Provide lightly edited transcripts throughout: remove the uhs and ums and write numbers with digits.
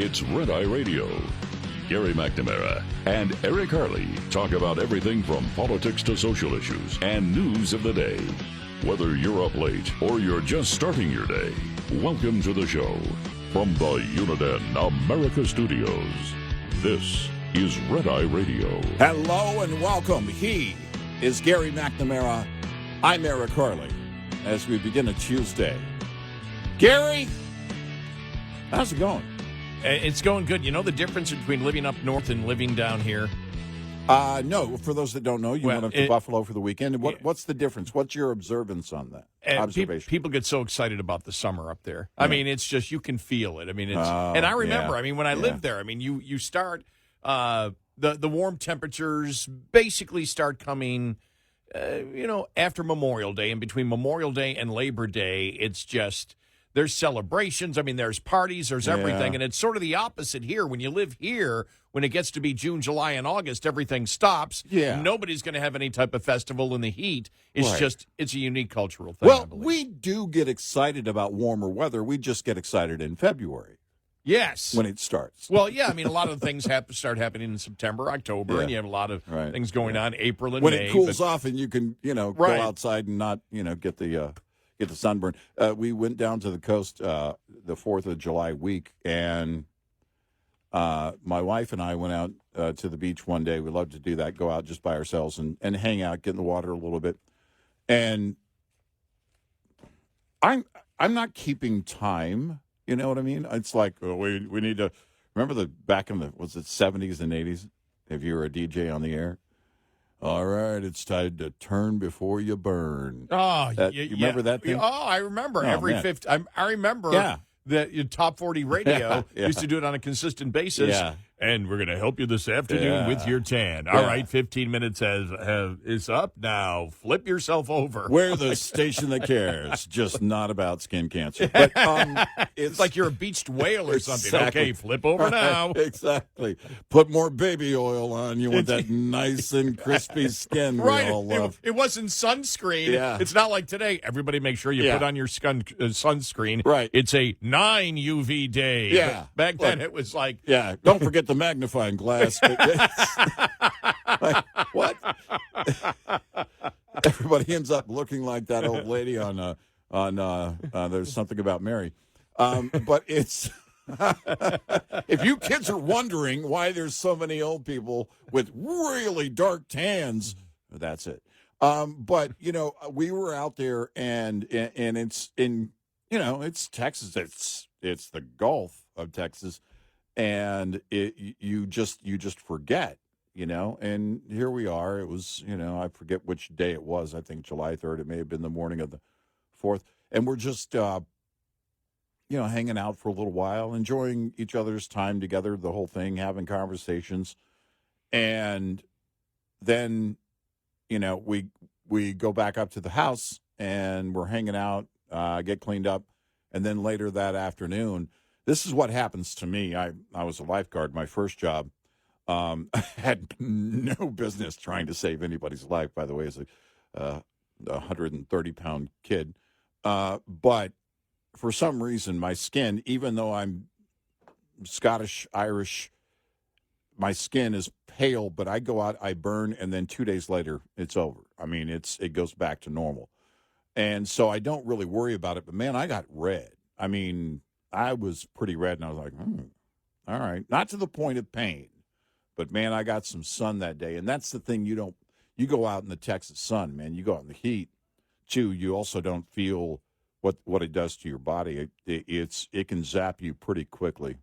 It's Red Eye Radio. Gary McNamara and Eric Harley talk about everything from politics to social issues and news of the day. Whether you're up late or you're just starting your day, welcome to the show. From the Uniden America Studios, this is Red Eye Radio. Hello and welcome. He is Gary McNamara. I'm Eric Harley as we begin a Tuesday. Gary, how's it going? It's going good. You know the difference between living up north and living down here? No, for those that don't know, you went up to Buffalo for the weekend. What's the difference? What's your observance on that? Observation. People get so excited about the summer up there. I mean, it's just, you can feel it. I mean, it's, and I remember, when I lived there, you start, the warm temperatures basically start coming, after Memorial Day. And between Memorial Day and Labor Day, it's just, there's celebrations. There's parties, there's everything. And it's sort of the opposite here. When you live here, when it gets to be June, July, and August, everything stops. Yeah. Nobody's going to have any type of festival in the heat. It's just, it's a unique cultural thing. Well, we do get excited about warmer weather. We just get excited in February. Yes. When it starts. Well, yeah, a lot of things start happening in September, October, and you have a lot of things going on, April and May. When it cools off and you can, go outside and not, get the sunburn. We went down to the coast the 4th of July week, and my wife and I went out to the beach one day. We love to do that, go out just by ourselves and hang out, get in the water a little bit. And I'm not keeping time, you know what I mean? It's like, we need to, remember back in the 70s and 80s, if you were a DJ on the air? All right, it's time to turn before you burn. Oh, you remember that thing? Oh, I remember. I remember that your Top 40 radio used to do it on a consistent basis. Yeah. And we're going to help you this afternoon with your tan. All right, 15 minutes is up now. Flip yourself over. We're the station that cares, just not about skin cancer. But it's like you're a beached whale or something. Okay, flip over now. Exactly. Put more baby oil on. You want that nice and crispy skin we all love. It wasn't sunscreen. Yeah. It's not like today. Everybody make sure you put on your sunscreen. Right. It's a 9 UV day. Yeah. Back then it was like. Yeah. Don't forget the magnifying glass. Like, what? Everybody ends up looking like that old lady on There's Something About Mary. But it's if you kids are wondering why there's so many old people with really dark tans, that's it. But we were out there and it's it's Texas. It's the Gulf of Texas. And you just forget, and here we are. It was, I forget which day it was. I think July 3rd. It may have been the morning of the 4th. And we're just, hanging out for a little while, enjoying each other's time together, the whole thing, having conversations. And then, we go back up to the house and we're hanging out, get cleaned up. And then later that afternoon, this is what happens to me. I was a lifeguard, my first job. I had no business trying to save anybody's life, by the way, as a 130-pound kid. But for some reason, my skin, even though I'm Scottish, Irish, my skin is pale, but I go out, I burn, and then 2 days later, it's over. It goes back to normal. And so I don't really worry about it. But, man, I got red. I was pretty red, and I was like, all right. Not to the point of pain, but, man, I got some sun that day. And that's the thing you go out in the Texas sun, man. You go out in the heat, too. You also don't feel what it does to your body. It can zap you pretty quickly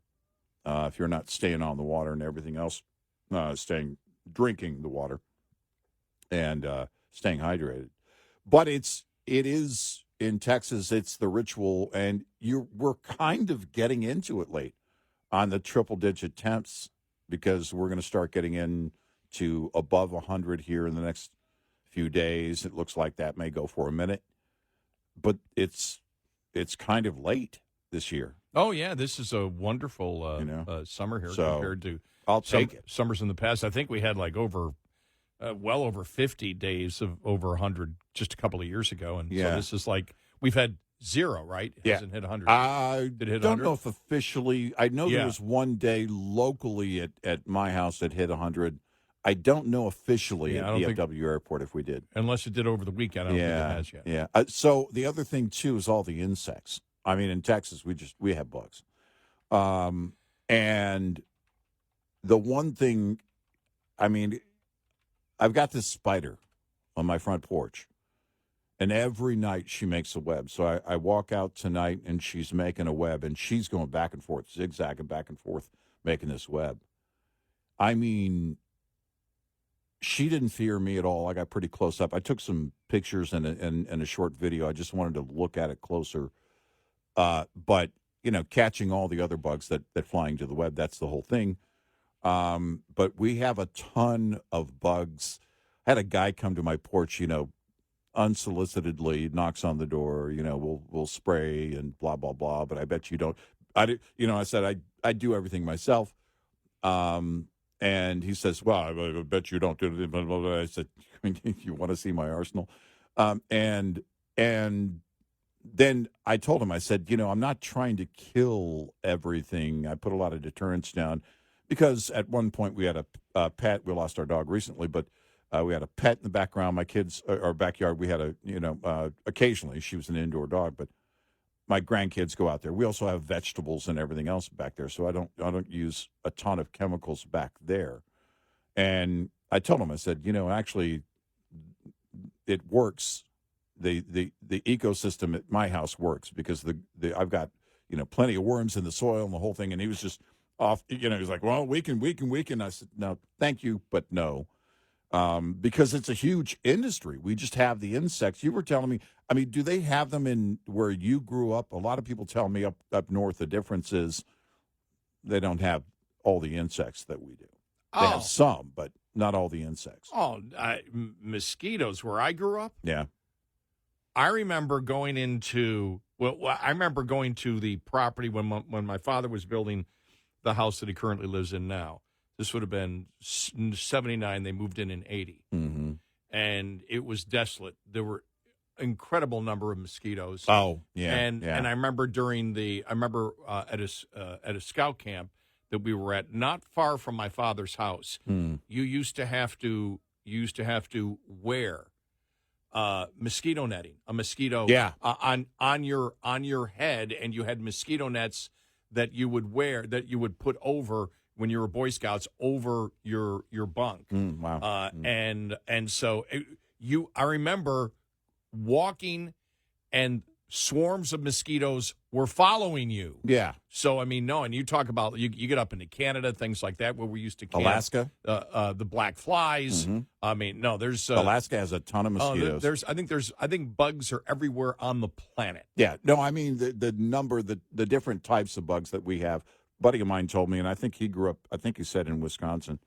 if you're not staying on the water and everything else, drinking the water and staying hydrated. But it is... In Texas, it's the ritual, and we're kind of getting into it late on the triple-digit temps because we're going to start getting into above 100 here in the next few days. It looks like that may go for a minute, but it's kind of late this year. Oh, yeah, this is a wonderful summer here compared to I'll take it. Summers in the past. I think we had like over 50 days of over 100 just a couple of years ago. And so this is like, we've had 0, right? It hasn't hit 100. I Did it hit don't 100? know if officially. I know there was one day locally at my house that hit 100. I don't know officially at DFW Airport if we did. Unless it did over the weekend. I don't think it has yet. Yeah. So the other thing, too, is all the insects. I mean, in Texas, we have bugs. And the one thing, I mean, I've got this spider on my front porch. And every night she makes a web. So I walk out tonight, and she's making a web, and she's going back and forth, zigzagging back and forth, making this web. I mean, she didn't fear me at all. I got pretty close up. I took some pictures and a short video. I just wanted to look at it closer. But, catching all the other bugs that fly into the web, that's the whole thing. But we have a ton of bugs. I had a guy come to my porch, unsolicitedly, knocks on the door, we'll spray and blah, blah, blah. But I bet you don't. I said I do everything myself. And he says, well, I bet you don't do it. Blah, blah, blah. I said, you want to see my arsenal? And then I told him, I said, I'm not trying to kill everything. I put a lot of deterrence down because at one point we had a pet. We lost our dog recently, but we had a pet in the background. My kids, our backyard, we had occasionally she was an indoor dog, but my grandkids go out there. We also have vegetables and everything else back there, so I don't use a ton of chemicals back there. And I told him, I said, actually, it works. The ecosystem at my house works because I've got plenty of worms in the soil and the whole thing. And he was just off. He was like, well, we can. I said, no, thank you, but no. Because it's a huge industry. We just have the insects. You were telling me, I mean, do they have them in where you grew up? A lot of people tell me up north the difference is they don't have all the insects that we do. They have some, but not all the insects. Mosquitoes where I grew up? Yeah. I remember going to the property when my father was building the house that he currently lives in now. This would have been 79. They moved in 80. Mm-hmm. And it was desolate. There were incredible number of mosquitoes. Oh, yeah. And I remember at a scout camp that we were at, not far from my father's house. Mm. You used to have to wear mosquito netting, a mosquito on your head, and you had mosquito nets that you would put over when you were Boy Scouts over your bunk. Wow. And so I remember walking and swarms of mosquitoes were following you. Yeah. So, I mean, and you talk about, you get up into Canada, things like that, where we used to camp. Alaska? The black flies. Mm-hmm. I mean, there's... Alaska has a ton of mosquitoes. I think bugs are everywhere on the planet. Yeah. No, I mean, the number, the different types of bugs that we have. A buddy of mine told me, and I think he grew up, he said in Wisconsin,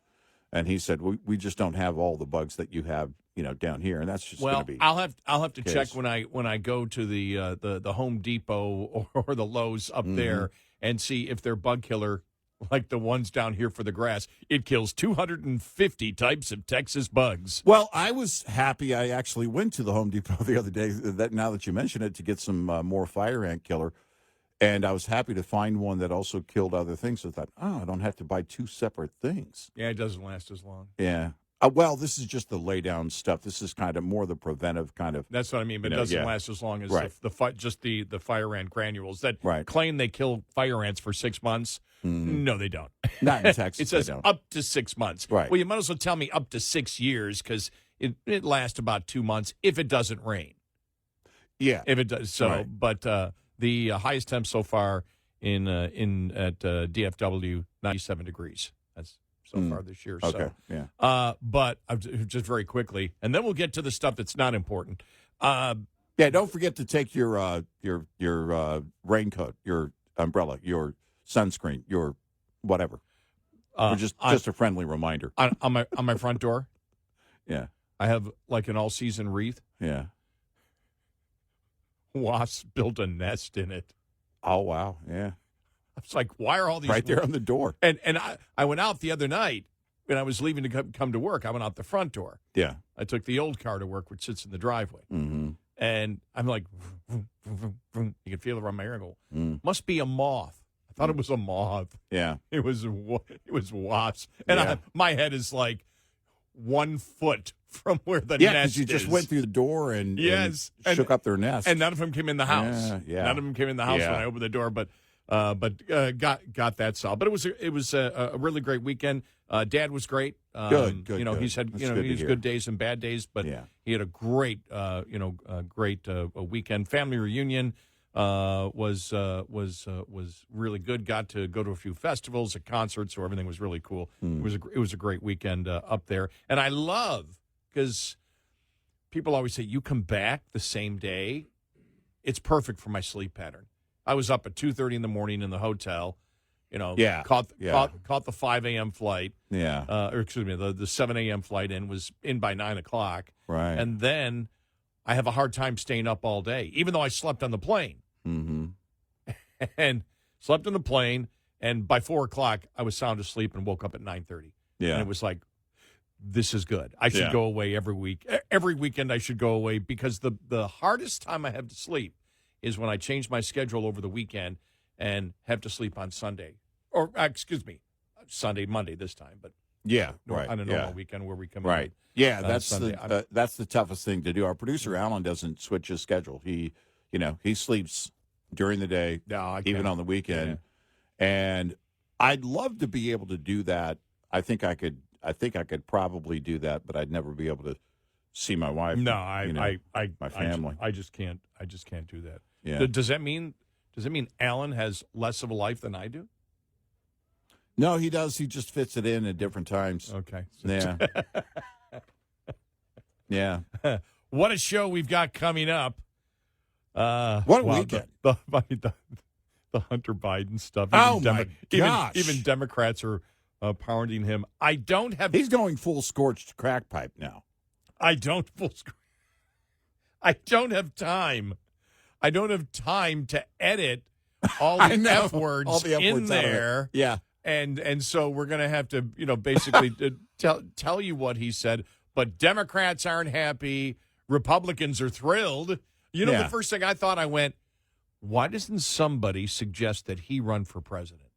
and he said, we just don't have all the bugs that you have, down here, and that's just going to be. I'll have to check when I go to the Home Depot or the Lowe's up there and see if their bug killer, like the ones down here for the grass, it kills 250 types of Texas bugs. Well, I was happy. I actually went to the Home Depot the other day. Now that you mention it, to get some more fire ant killer. And I was happy to find one that also killed other things. So I thought, I don't have to buy two separate things. Yeah, it doesn't last as long. Yeah. Well, this is just the lay down stuff. This is kind of more the preventive kind of. That's what I mean, but it doesn't last as long as the fire ant granules that claim they kill fire ants for 6 months. No, they don't. Not in Texas. It says up to 6 months. Right. Well, you might as well tell me up to 6 years because it lasts about 2 months if it doesn't rain. Yeah. If it does. So, but the highest temp so far at DFW, 97 degrees. That's so far this year. Okay. So, yeah. But just very quickly, and then we'll get to the stuff that's not important. Don't forget to take your raincoat, your umbrella, your sunscreen, your whatever. Just a friendly reminder. On my front door. Yeah. I have like an all-season wreath. Yeah. Wasps built a nest in it. Oh, wow. Yeah. I was like, why are all these... Right there on the door. And I went out the other night when I was leaving to come to work. I went out the front door. Yeah. I took the old car to work, which sits in the driveway. Mm-hmm. And I'm like, vroom, vroom, vroom, vroom. You can feel it around my ear. I go, must be a moth. I thought it was a moth. Yeah. It was wasps. And my head is like 1 foot from where the nest is. You just went through the door and shook up their nest. And none of them came in the house. Yeah. None of them came in the house when I opened the door, but got that solved. But it was a really great weekend. Dad was great. Good. He's had good days and bad days, but he had a great weekend. Family reunion was really good. Got to go to a few festivals, a concert, so everything was really cool. It was a great weekend up there, and I love because people always say you come back the same day. It's perfect for my sleep pattern. I was up at 2:30 in the morning in the hotel. Caught the 5 a.m. flight. Or excuse me, the 7 a.m. flight and was in by 9 o'clock. Right. And then I have a hard time staying up all day, even though I slept on the plane. Mm-hmm. And slept on the plane, and by 4 o'clock, I was sound asleep and woke up at 9:30. Yeah. And it was like, this is good. I should go away every week. Every weekend I should go away because the hardest time I have to sleep is when I change my schedule over the weekend and have to sleep on Sunday. Or, Sunday, Monday this time. But on a normal weekend where we come in. Right. Yeah, that's Sunday. that's the toughest thing to do. Our producer, Alan, doesn't switch his schedule. He sleeps during the day, even on the weekend. Yeah. And I'd love to be able to do that. I think I could probably do that, but I'd never be able to see my wife. No, my family. I just can't do that. Yeah. Does that mean Alan has less of a life than I do? No, he does. He just fits it in at different times. Okay. Yeah. Yeah. What a show we've got coming up. What a weekend. The Hunter Biden stuff. Oh, my gosh. Even Democrats are pounding him. He's going full scorched crack pipe now. I don't have time. I don't have time to edit all the F words in there. Yeah. And so we're going to have to, basically tell you what he said. But Democrats aren't happy. Republicans are thrilled. The first thing I thought, I went, why doesn't somebody suggest that he run for president?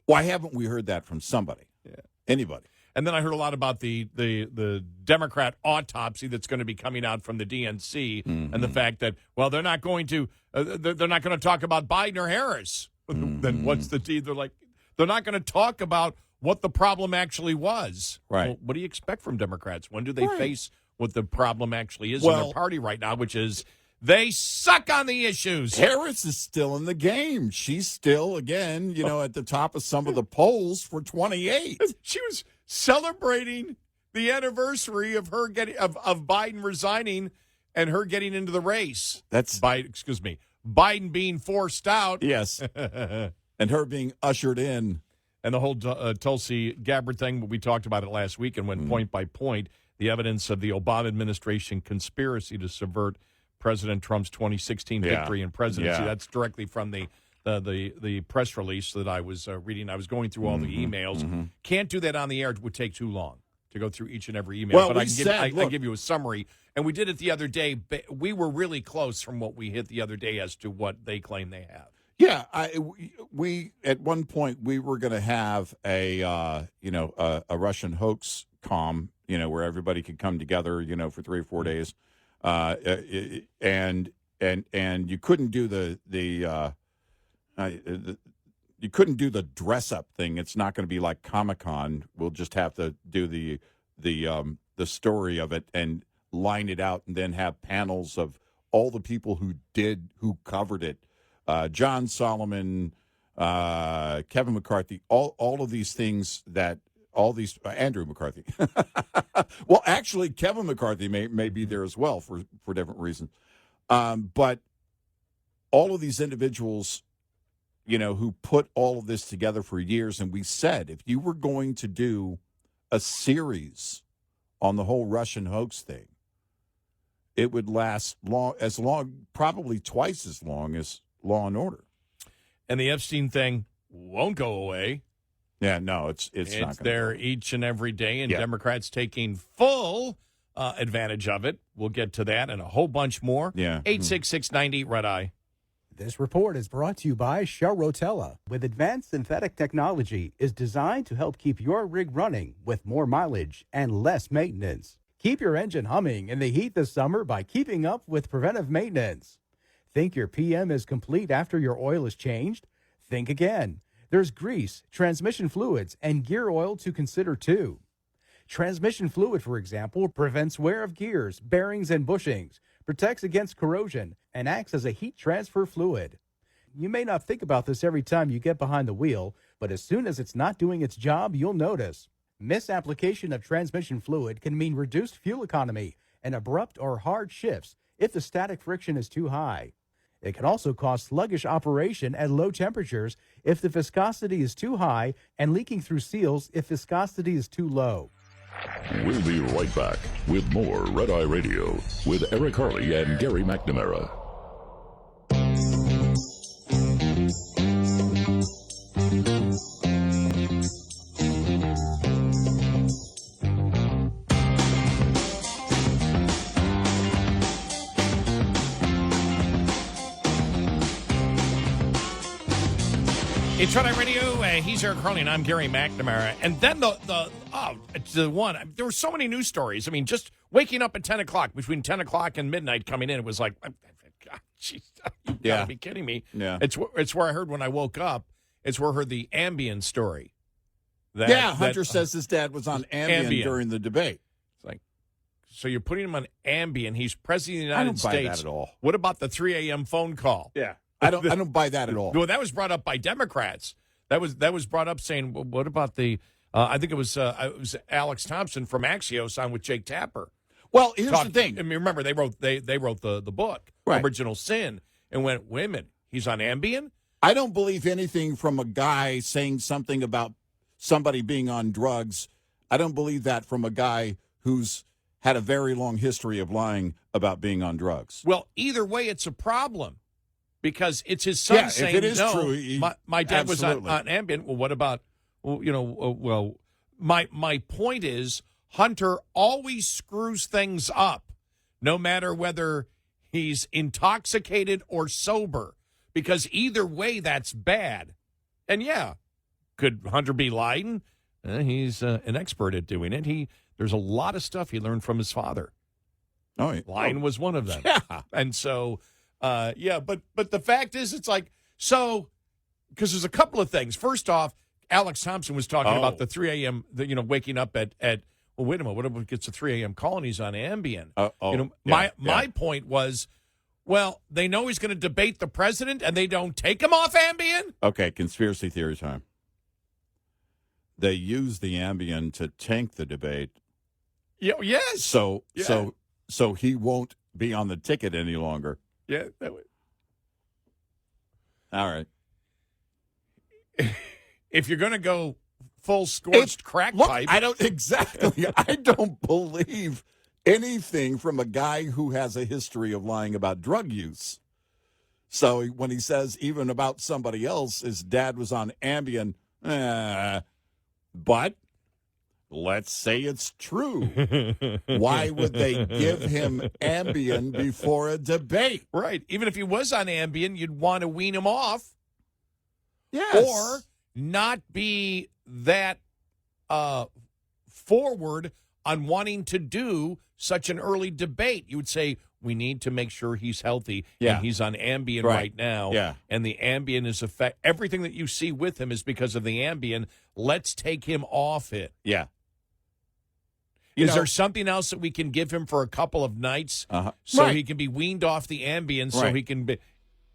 Why haven't we heard that from somebody? Yeah. Anybody? And then I heard a lot about the Democrat autopsy that's going to be coming out from the DNC, and the fact that they're not going to talk about Biden or Harris. Then what's the deed? They're like, they're not going to talk about what the problem actually was. Right. Well, what do you expect from Democrats? When do they face what the problem actually is in their party right now, which is they suck on the issues? Harris is still in the game. She's still, again, at the top of some of the polls for 28. She was celebrating the anniversary of her of Biden resigning and her getting into the race. That's Biden being forced out. Yes. And her being ushered in. And the whole Tulsi Gabbard thing, we talked about it last week and went point by point. The evidence of the Obama administration conspiracy to subvert President Trump's 2016 victory in presidency. Yeah. That's directly from the press release that I was reading. I was going through all the emails. Can't do that on the air. It would take too long to go through each and every email. Well, but I can give you a summary. And we did it the other day. We were really close from what we hit the other day as to what they claim they have. Yeah, we at one point we were going to have a Russian hoax comm, where everybody could come together, for 3 or 4 days, and you couldn't do you couldn't do the dress up thing. It's not going to be like Comic-Con. We'll just have to do the story of it and line it out, and then have panels of all the people who covered it. John Solomon, Kevin McCarthy, all of these things Andrew McCarthy. Well, actually, Kevin McCarthy may be there as well for different reasons. But all of these individuals, who put all of this together for years, and we said, if you were going to do a series on the whole Russian hoax thing, it would last probably twice as long as Law and Order. And the Epstein thing won't go away. Yeah, no, it's not there each and every day, and Democrats taking full advantage of it. We'll get to that and a whole bunch more. Yeah. 866-90 Red Eye. This report is brought to you by Shell Rotella. With advanced synthetic technology, is designed to help keep your rig running with more mileage and less maintenance. Keep your engine humming in the heat this summer by keeping up with preventive maintenance. Think your PM is complete after your oil is changed? Think again. There's grease, transmission fluids, and gear oil to consider too. Transmission fluid, for example, prevents wear of gears, bearings, and bushings, protects against corrosion, and acts as a heat transfer fluid. You may not think about this every time you get behind the wheel, but as soon as it's not doing its job, you'll notice. Misapplication of transmission fluid can mean reduced fuel economy and abrupt or hard shifts if the static friction is too high. It can also cause sluggish operation at low temperatures if the viscosity is too high and leaking through seals if viscosity is too low. We'll be right back with more Red Eye Radio with Eric Harley and Gary McNamara. It's Red Eye Radio. He's Eric Harley, and I'm Gary McNamara. And then the one, there were so many news stories. I mean, just waking up at 10 o'clock, between 10 o'clock and midnight coming in, it was like, God, geez, you gotta be kidding me. Yeah. It's where I heard when I woke up, it's where I heard the Ambien story. Hunter says his dad was on Ambien during the debate. It's like, so you're putting him on Ambien. He's president of the United States. I don't buy that at all. What about the 3 a.m. phone call? Yeah. I don't buy that at all. Well, that was brought up by Democrats. That was brought up saying, well, what about the? I think it was Alex Thompson from Axios on with Jake Tapper. Well, here's the thing. I mean, remember they wrote the book, right. Original Sin, and went, wait a minute, he's on Ambien. I don't believe anything from a guy saying something about somebody being on drugs. I don't believe that from a guy who's had a very long history of lying about being on drugs. Well, either way, it's a problem. Because it's his son saying, if it is no, true, my dad absolutely. was on Ambien. Well, what about, my point is Hunter always screws things up, no matter whether he's intoxicated or sober, because either way, that's bad. And yeah, could Hunter be lying? He's an expert at doing it. There's a lot of stuff he learned from his father. Oh, yeah. Lying was one of them. Yeah. And so... but the fact is, it's like, so, because there's a couple of things. First off, Alex Thompson was talking about the 3 a.m., waking up at, well, wait a minute, what if it gets to 3 a.m. call and he's on Ambien? My point was, well, they know he's going to debate the president and they don't take him off Ambien? Okay, conspiracy theory time. They use the Ambien to tank the debate. Yeah, yes. So he won't be on the ticket any longer. Yeah, that way. All right. If you're going to go full scorched crack pipe. I don't believe anything from a guy who has a history of lying about drug use. So when he says even about somebody else, his dad was on Ambien, but let's say it's true. Why would they give him Ambien before a debate? Right. Even if he was on Ambien, you'd want to wean him off. Yes. Or not be that forward on wanting to do such an early debate. You would say, we need to make sure he's healthy, and he's on Ambien right now. Yeah. And the Ambien is everything that you see with him is because of the Ambien. Let's take him off it. Yeah. Is there something else that we can give him for a couple of nights so he can be weaned off the Ambien so he can be...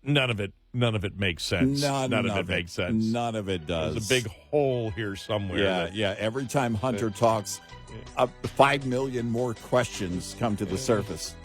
None of it makes sense. None of it makes sense. None of it does. There's a big hole here somewhere. Yeah. Every time Hunter talks, 5 million more questions come to the surface.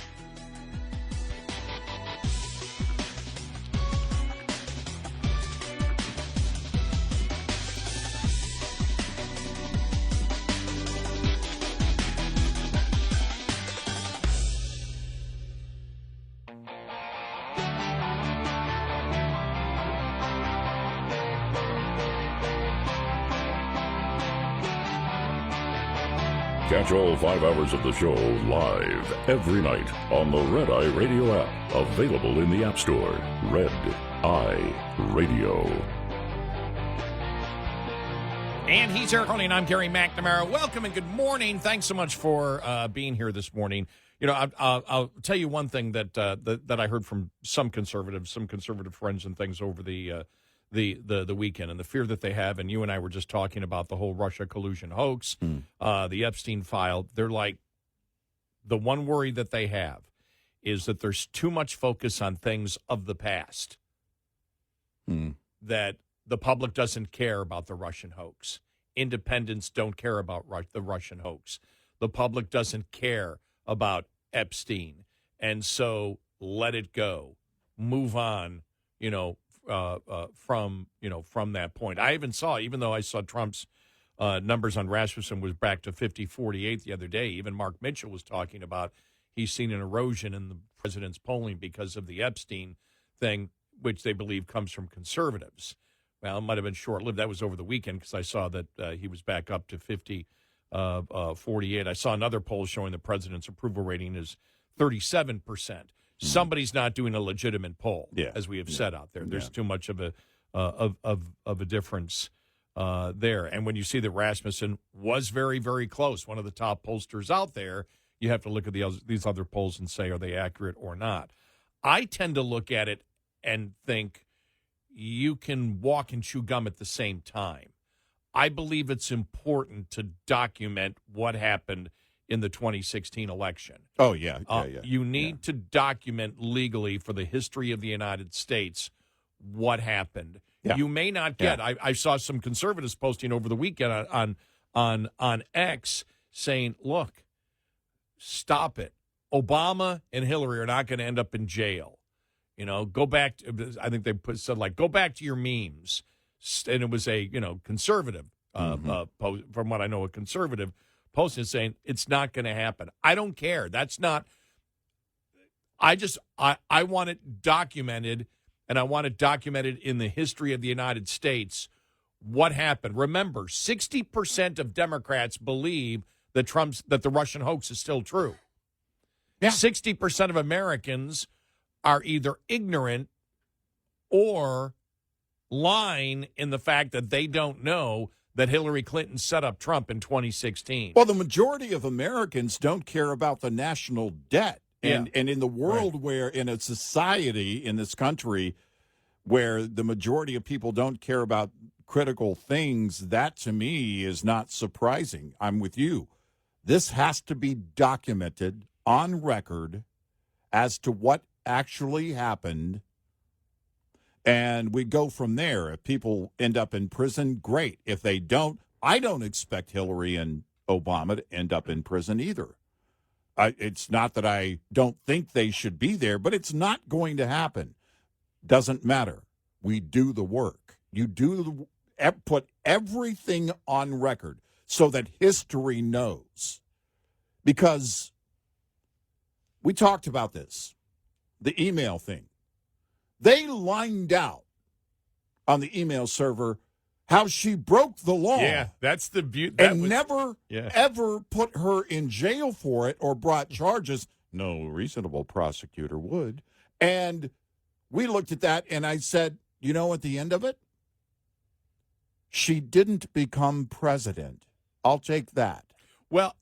Catch all 5 hours of the show live every night on the Red Eye Radio app. Available in the App Store. Red Eye Radio. And he's Eric Harley, and I'm Gary McNamara. Welcome and good morning. Thanks so much for being here this morning. You know, I'll tell you one thing that I heard from some conservative friends and things over the weekend, and the fear that they have. And you and I were just talking about the whole Russia collusion hoax, the Epstein file. They're like, the one worry that they have is that there's too much focus on things of the past. That the public doesn't care about the Russian hoax. Independents don't care about the Russian hoax. The public doesn't care about Epstein. And so let it go. Move on, from that point. I even though I saw Trump's numbers on Rasmussen was back to 50-48 the other day, even Mark Mitchell was talking about he's seen an erosion in the president's polling because of the Epstein thing, which they believe comes from conservatives. Well, it might have been short-lived. That was over the weekend because I saw that he was back up to 50-48. I saw another poll showing the president's approval rating is 37%. Somebody's not doing a legitimate poll, as we have said out there. There's too much of a difference there. And when you see that Rasmussen was very, very close, one of the top pollsters out there, you have to look at these other polls and say, are they accurate or not? I tend to look at it and think you can walk and chew gum at the same time. I believe it's important to document what happened in the 2016 election. Oh, yeah. You need to document legally for the history of the United States what happened. Yeah. You may not get, I saw some conservatives posting over the weekend on X saying, look, stop it. Obama and Hillary are not going to end up in jail. Go back to, I think they said, go back to your memes. And it was a, conservative, post, from what I know, a conservative posting saying it's not going to happen. I don't care. That's not, I want it documented, and I want it documented in the history of the United States what happened. Remember, 60% of Democrats believe that the Russian hoax is still true. Yeah. 60% of Americans are either ignorant or lying in the fact that they don't know that Hillary Clinton set up Trump in 2016. Well, the majority of Americans don't care about the national debt. And in the world where, in a society in this country where the majority of people don't care about critical things, that to me is not surprising. I'm with you. This has to be documented on record as to what actually happened, and we go from there. If people end up in prison, great. If they don't, I don't expect Hillary and Obama to end up in prison either. It's not that I don't think they should be there, but it's not going to happen. Doesn't matter. We do the work. You put everything on record so that history knows. Because we talked about this. The email thing. They lined out on the email server how she broke the law. Yeah, that's the beauty. Never, ever put her in jail for it or brought charges. No reasonable prosecutor would. And we looked at that, and I said, at the end of it, she didn't become president. I'll take that. Well,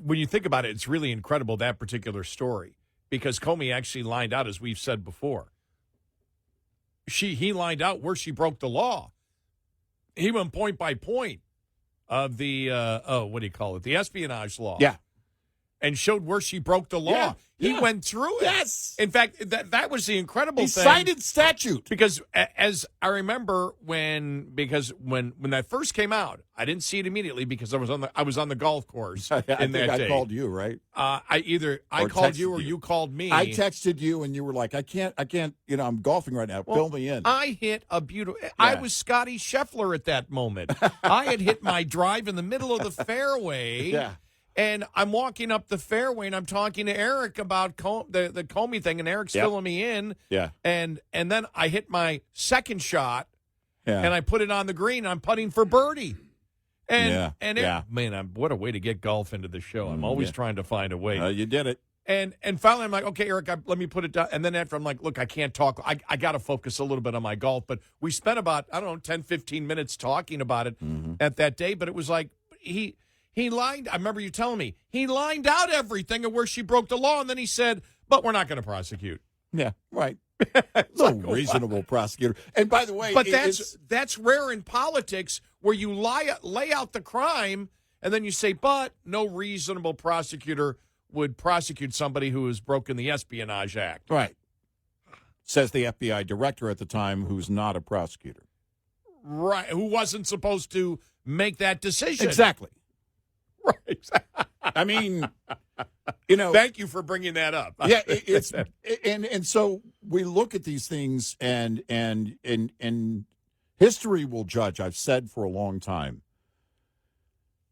when you think about it, it's really incredible, that particular story. Because Comey actually lined out, as we've said before. He lined out where she broke the law. He went point by point of the, the espionage law. Yeah. And showed where she broke the law. Yeah. He went through it. Yes. In fact, that was the incredible thing. He cited statute. Because as I remember when that first came out, I didn't see it immediately because I was on the golf course I think I called you, right? I called you or you called me. I texted you and you were like, I can't, I'm golfing right now. Fill me in. I hit a beautiful, I was Scotty Scheffler at that moment. I had hit my drive in the middle of the fairway. Yeah. And I'm walking up the fairway, and I'm talking to Eric about the Comey thing, and Eric's filling me in. Yeah. And then I hit my second shot, and I put it on the green. I'm putting for birdie. Man, what a way to get golf into the show. I'm always trying to find a way. You did it. And finally, I'm like, okay, Eric, let me put it down. And then after, I'm like, look, I can't talk. I got to focus a little bit on my golf. But we spent about, 10, 15 minutes talking about it at that day. But it was like he lined. I remember you telling me he lined out everything of where she broke the law. And then he said, but we're not going to prosecute. Yeah, right. No reasonable prosecutor. And by the way, but that's rare in politics where you lay out the crime and then you say, but no reasonable prosecutor would prosecute somebody who has broken the Espionage Act. Right. Says the FBI director at the time, who's not a prosecutor. Right. Who wasn't supposed to make that decision. Exactly. Right. I mean, Thank you for bringing that up. Yeah, it's and so we look at these things and history will judge. I've said for a long time,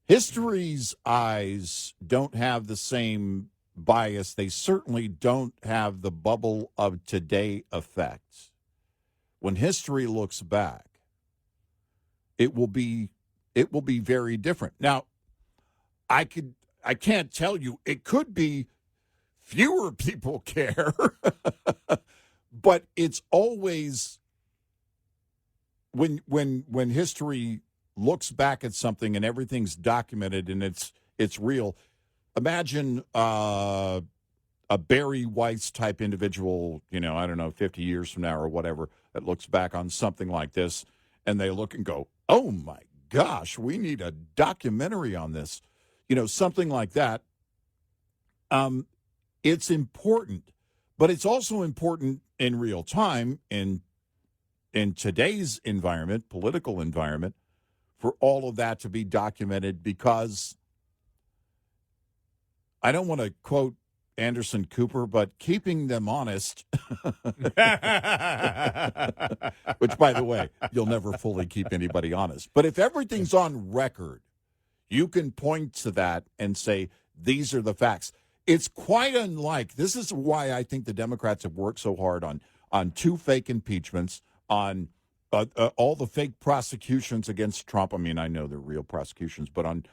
history's eyes don't have the same bias. They certainly don't have the bubble of today effect. When history looks back, it will be very different. Now, I can't tell you. It could be fewer people care, but it's always when history looks back at something and everything's documented and it's real. Imagine a Barry Weiss type individual, 50 years from now or whatever, that looks back on something like this and they look and go, "Oh my gosh, we need a documentary on this." Something like that. It's important, but it's also important in real time in today's environment, political environment, for all of that to be documented, because I don't want to quote Anderson Cooper, but keeping them honest, which, by the way, you'll never fully keep anybody honest. But if everything's on record, you can point to that and say, these are the facts. It's quite unlike, this is why I think the Democrats have worked so hard on two fake impeachments, on all the fake prosecutions against Trump. I mean, I know they're real prosecutions, but on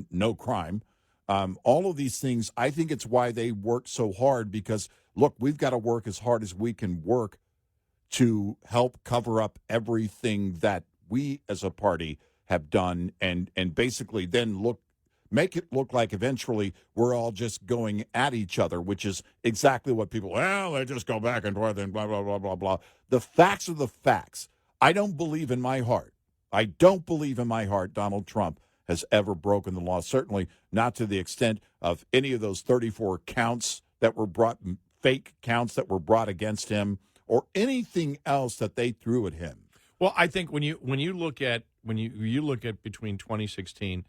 no crime. All of these things, I think it's why they work so hard, because, look, we've got to work as hard as we can work to help cover up everything that we as a party have done, and basically then make it look like eventually we're all just going at each other, which is exactly what people, they just go back and forth and blah, blah, blah, blah, blah. The facts are the facts. I don't believe in my heart Donald Trump has ever broken the law, certainly not to the extent of any of those 34 counts that were brought, fake counts that were brought against him, or anything else that they threw at him. Well, I think when you look at between 2016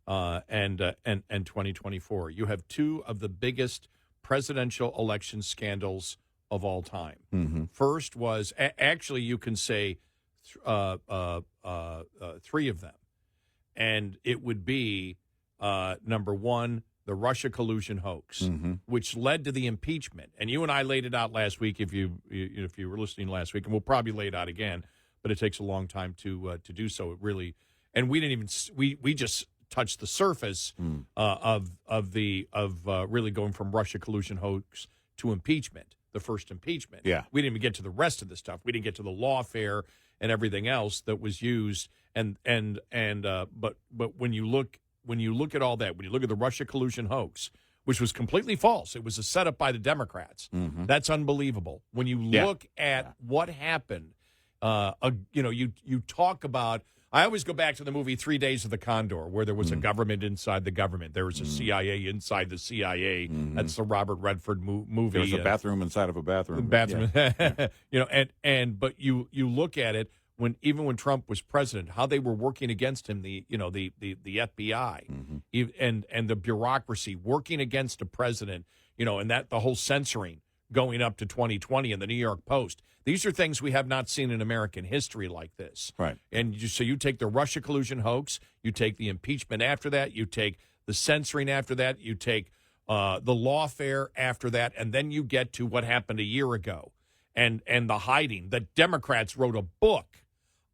and 2024, you have two of the biggest presidential election scandals of all time. Mm-hmm. First was actually, you can say three of them, and it would be number one, the Russia collusion hoax, mm-hmm. which led to the impeachment. And you and I laid it out last week. If you were listening last week, and we'll probably lay it out again, but it takes a long time to do so. It really, and we didn't even we just touched the surface of really going from Russia collusion hoax to impeachment, the first impeachment. Yeah, we didn't even get to the rest of the stuff. We didn't get to the lawfare and everything else that was used. But when you look at all that, when you look at the Russia collusion hoax, which was completely false, it was a setup by the Democrats. Mm-hmm. That's unbelievable. When you look at what happened. You talk about, I always go back to the movie 3 Days of the Condor, where there was a government inside the government. There was a CIA inside the CIA. Mm-hmm. That's the Robert Redford movie. There was a bathroom inside of a bathroom. Yeah. But you look at it even when Trump was president, how they were working against him, the FBI mm-hmm. and the bureaucracy working against a president, and that the whole censoring going up to 2020 in the New York Post. These are things we have not seen in American history like this. Right. And so you take the Russia collusion hoax, you take the impeachment after that, you take the censoring after that, you take the lawfare after that, and then you get to what happened a year ago and the hiding. The Democrats wrote a book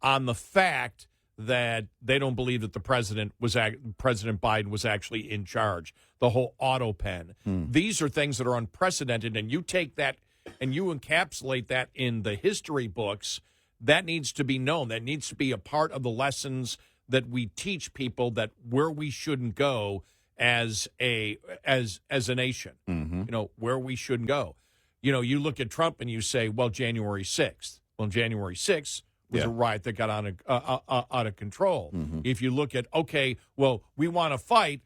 on the fact that they don't believe that President Biden was actually in charge. The whole auto pen. These are things that are unprecedented, and you take that and you encapsulate that in the history books. That needs to be known. That needs to be a part of the lessons that we teach people, that where we shouldn't go as a nation. You know, where we shouldn't go. You know, you look at Trump and you say, well, January 6th. Well, January 6th was a riot that got out of control. If you look at, okay, well, we want to fight,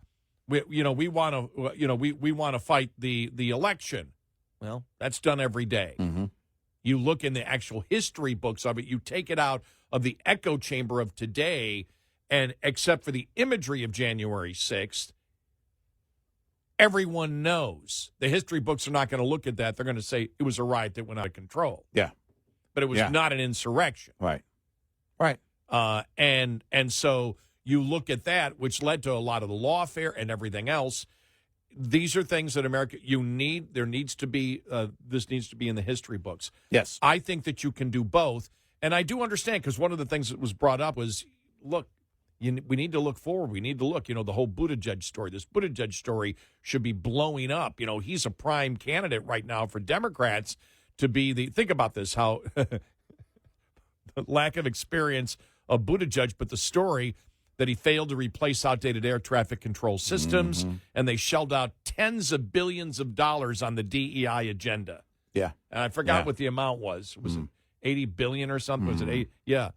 we want to fight the election. Well, that's done every day. You look in the actual history books of it, you take it out of the echo chamber of today, and except for the imagery of January 6th, everyone knows. The history books are not going to look at that. They're going to say it was a riot that went out of control. Yeah. But it was not an insurrection. Right. And so you look at that, which led to a lot of the lawfare and everything else. These are things that America, there needs to be, this needs to be in the history books. Yes. I think that you can do both. And I do understand, because one of the things that was brought up was, look, we need to look forward. We need to look, the whole Buttigieg story. This Buttigieg story should be blowing up. He's a prime candidate right now for Democrats to be think about this, how the lack of experience of Buttigieg, but the story that he failed to replace outdated air traffic control systems, and they shelled out tens of billions of dollars on the DEI agenda. Yeah. And I forgot what the amount was. Was it 80 billion or something? Was it 8? Yeah.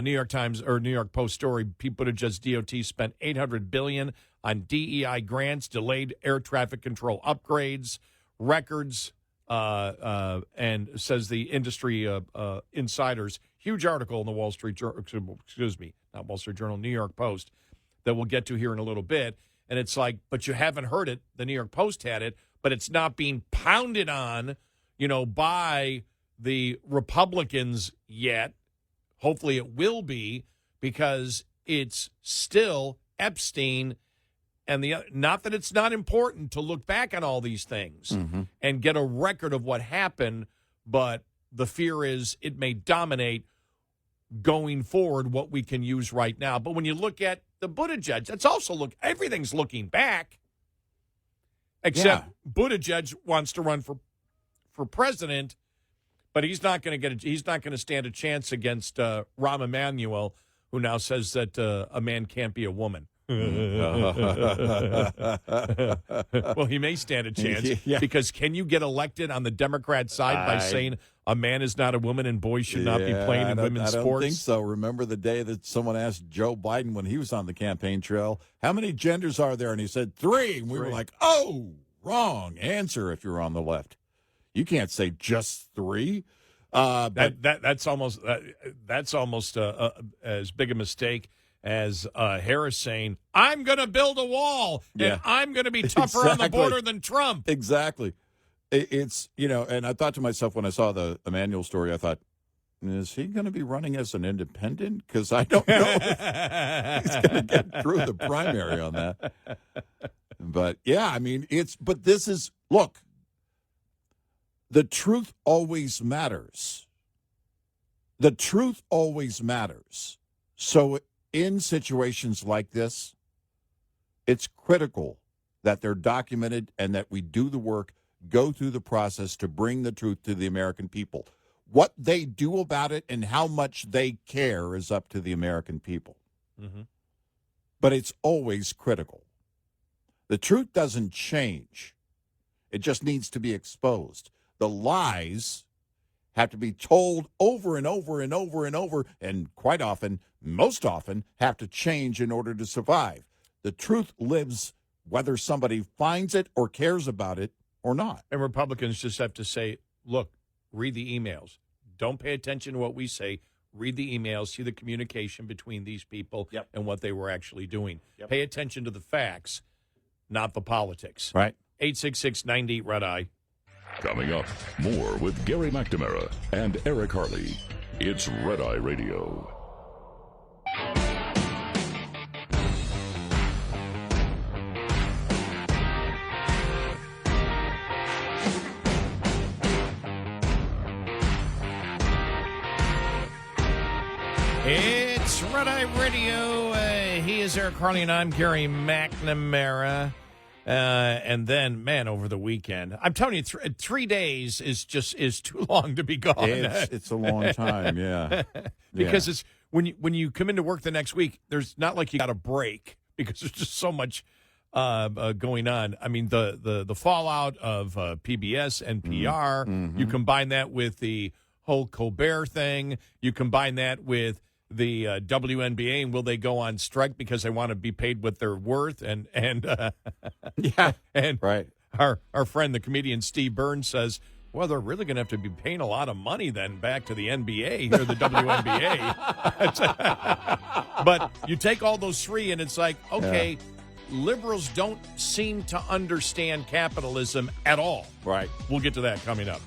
New York Times or New York Post story, Pete Buttigieg's DOT spent $800 billion on DEI grants, delayed air traffic control upgrades, records, and says the industry insiders. Huge article in the Wall Street Journal, not Wall Street Journal, New York Post, that we'll get to here in a little bit. And it's like, but you haven't heard it. The New York Post had it, but it's not being pounded on, by the Republicans yet. Hopefully it will be, because it's still Epstein. And not that it's not important to look back on all these things and get a record of what happened, but the fear is it may dominate going forward what we can use right now. But when you look at the Buttigieg, that's also everything's looking back, except Buttigieg wants to run for president, but he's not going to stand a chance against Rahm Emanuel, who now says that a man can't be a woman. Well, he may stand a chance because can you get elected on the Democrat side by saying a man is not a woman and boys should not be playing in women's sports? I don't think so. Remember the day that someone asked Joe Biden when he was on the campaign trail, how many genders are there? And he said 3. And we were like, oh, wrong answer if you're on the left. You can't say just 3. That's almost as big a mistake as Harris saying, I'm going to build a wall and I'm going to be tougher on the border than Trump. Exactly. It's, and I thought to myself when I saw the Emanuel story, I thought, is he going to be running as an independent? Because I don't know if he's going to get through the primary on that. But, look, the truth always matters. The truth always matters. So in situations like this, it's critical that they're documented and that we do the work, go through the process to bring the truth to the American people. What they do about it and how much they care is up to the American people. But it's always critical. The truth doesn't change. It just needs to be exposed. The lies have to be told over and over and over and over, and quite often, most often, have to change in order to survive. The truth lives whether somebody finds it or cares about it or not. And Republicans just have to say, look, read the emails. Don't pay attention to what we say. Read the emails, see the communication between these people and what they were actually doing. Pay attention to the facts, not the politics. Right. 866-98-RED-EYE. Coming up, more with Gary McNamara and Eric Harley. It's Red Eye Radio. It's Red Eye Radio. He is Eric Harley, and I'm Gary McNamara. And then, man, over the weekend, I'm telling you, 3 days is too long to be gone. It's a long time, yeah. Because it's when you come into work the next week, there's not like you got a break because there's just so much going on. I mean, the fallout of PBS, NPR. Mm-hmm. You combine that with the whole Colbert thing. You combine that with the WNBA, and will they go on strike because they want to be paid what they're worth? And Yeah, and right. Our friend, the comedian Steve Burns, says, well, they're really going to have to be paying a lot of money then back to the NBA or the WNBA. But you take all those three, and it's like, okay, liberals don't seem to understand capitalism at all. Right. We'll get to that coming up.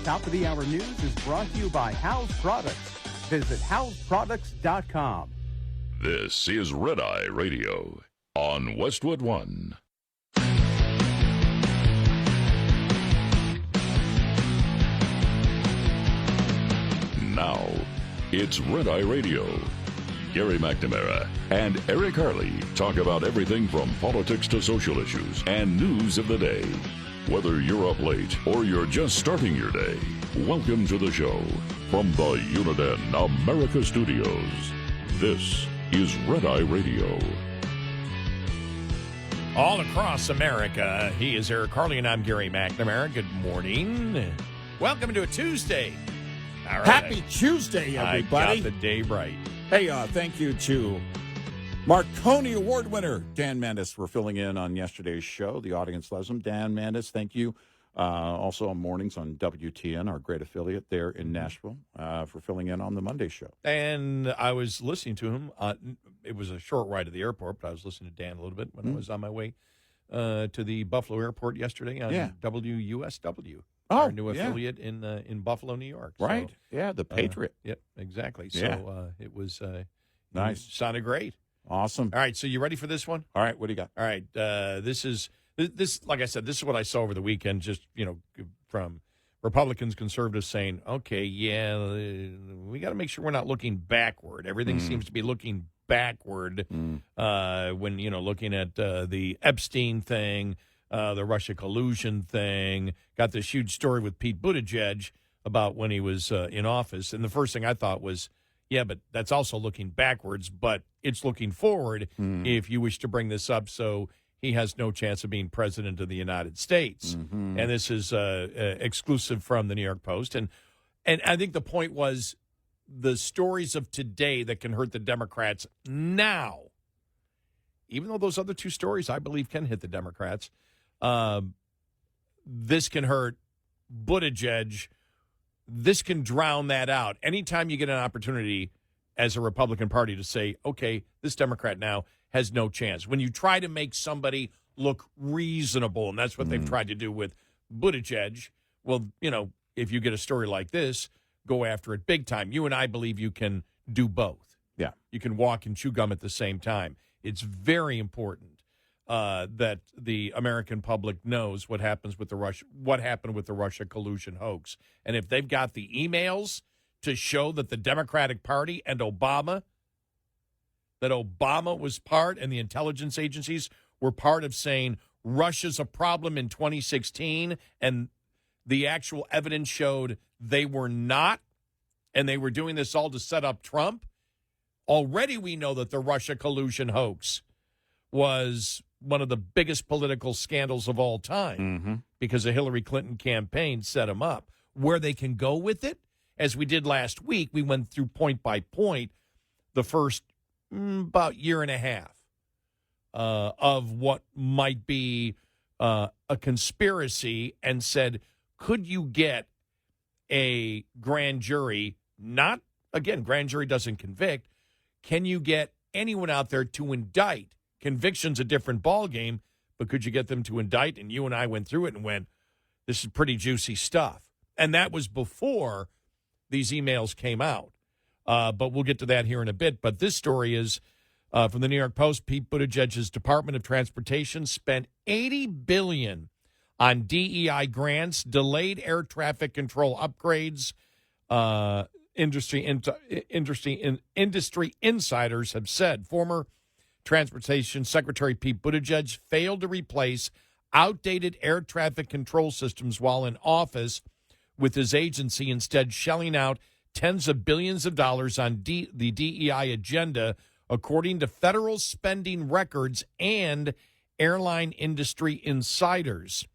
Top of the Hour News is brought to you by House Products. Visit houseproducts.com. This is Red Eye Radio on Westwood One. Now, it's Red Eye Radio. Gary McNamara and Eric Harley talk about everything from politics to social issues and news of the day. Whether you're up late or you're just starting your day, welcome to the show from the Uniden America Studios. This is Red Eye Radio. All across America, he is Eric Harley, and I'm Gary McNamara. Good morning. Welcome to a Tuesday. All right. Happy Tuesday, everybody. I got the day right. Hey, thank you to Marconi Award winner Dan Mandis for filling in on yesterday's show. The audience loves him. Dan Mandis, thank you. Also on mornings on WTN, our great affiliate there in Nashville, for filling in on the Monday show. And I was listening to him. It was a short ride to the airport, but I was listening to Dan a little bit when I was on my way to the Buffalo airport yesterday on WUSW, our new affiliate in Buffalo, New York. Right. So, yeah, the Patriot. Yep, exactly. So it was nice. It sounded great. Awesome. All right, so you ready for this one? All right, what do you got? All right, this, like I said, this is what I saw over the weekend, just, from Republicans, conservatives saying, okay, we got to make sure we're not looking backward. Everything seems to be looking backward when, looking at the Epstein thing, the Russia collusion thing. Got this huge story with Pete Buttigieg about when he was in office. And the first thing I thought was, yeah, but that's also looking backwards, but it's looking forward if you wish to bring this up so he has no chance of being president of the United States. And this is exclusive from the New York Post. And I think the point was the stories of today that can hurt the Democrats now, even though those other two stories I believe can hit the Democrats, this can hurt Buttigieg. This can drown that out. Anytime you get an opportunity as a Republican Party to say, okay, this Democrat now has no chance. When you try to make somebody look reasonable, and that's what they've tried to do with Buttigieg, well, if you get a story like this, go after it big time. You and I believe you can do both. Yeah. You can walk and chew gum at the same time. It's very important that the American public knows what happened with the Russia collusion hoax. And if they've got the emails to show that the Democratic Party and Obama was part, and the intelligence agencies were part of saying Russia's a problem in 2016, and the actual evidence showed they were not, and they were doing this all to set up Trump, already we know that the Russia collusion hoax was one of the biggest political scandals of all time because the Hillary Clinton campaign set them up. Where they can go with it, as we did last week, we went through point by point the first about year and a half of what might be a conspiracy, and said, could you get a grand jury, not, again, grand jury doesn't convict, can you get anyone out there to indict? Conviction's a different ballgame, but could you get them to indict? And you and I went through it and went, this is pretty juicy stuff. And that was before these emails came out. But we'll get to that here in a bit. But this story is from the New York Post. Pete Buttigieg's Department of Transportation spent $80 billion on DEI grants, delayed air traffic control upgrades. Industry insiders have said former Transportation Secretary Pete Buttigieg failed to replace outdated air traffic control systems while in office, with his agency instead shelling out tens of billions of dollars on the DEI agenda, according to federal spending records and airline industry insiders.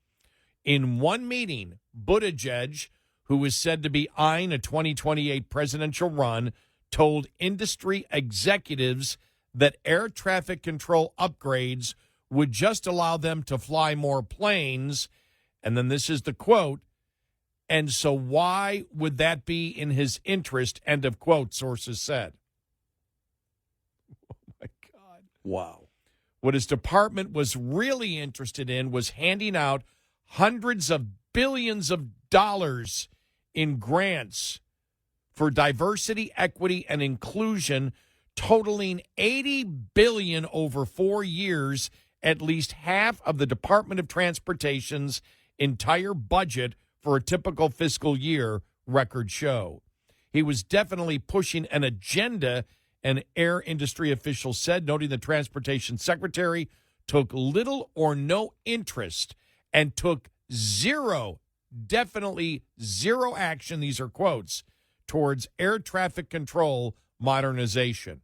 In one meeting, Buttigieg, who is said to be eyeing a 2028 presidential run, told industry executives that air traffic control upgrades would just allow them to fly more planes. And then this is the quote. And so why would that be in his interest? End of quote, sources said. Oh, my God. Wow. What his department was really interested in was handing out hundreds of billions of dollars in grants for diversity, equity, and inclusion, totaling $80 billion over 4 years, at least half of the Department of Transportation's entire budget for a typical fiscal year, records show. He was definitely pushing an agenda, an air industry official said, noting the Transportation Secretary took little or no interest and took definitely zero action, these are quotes, towards air traffic control modernization.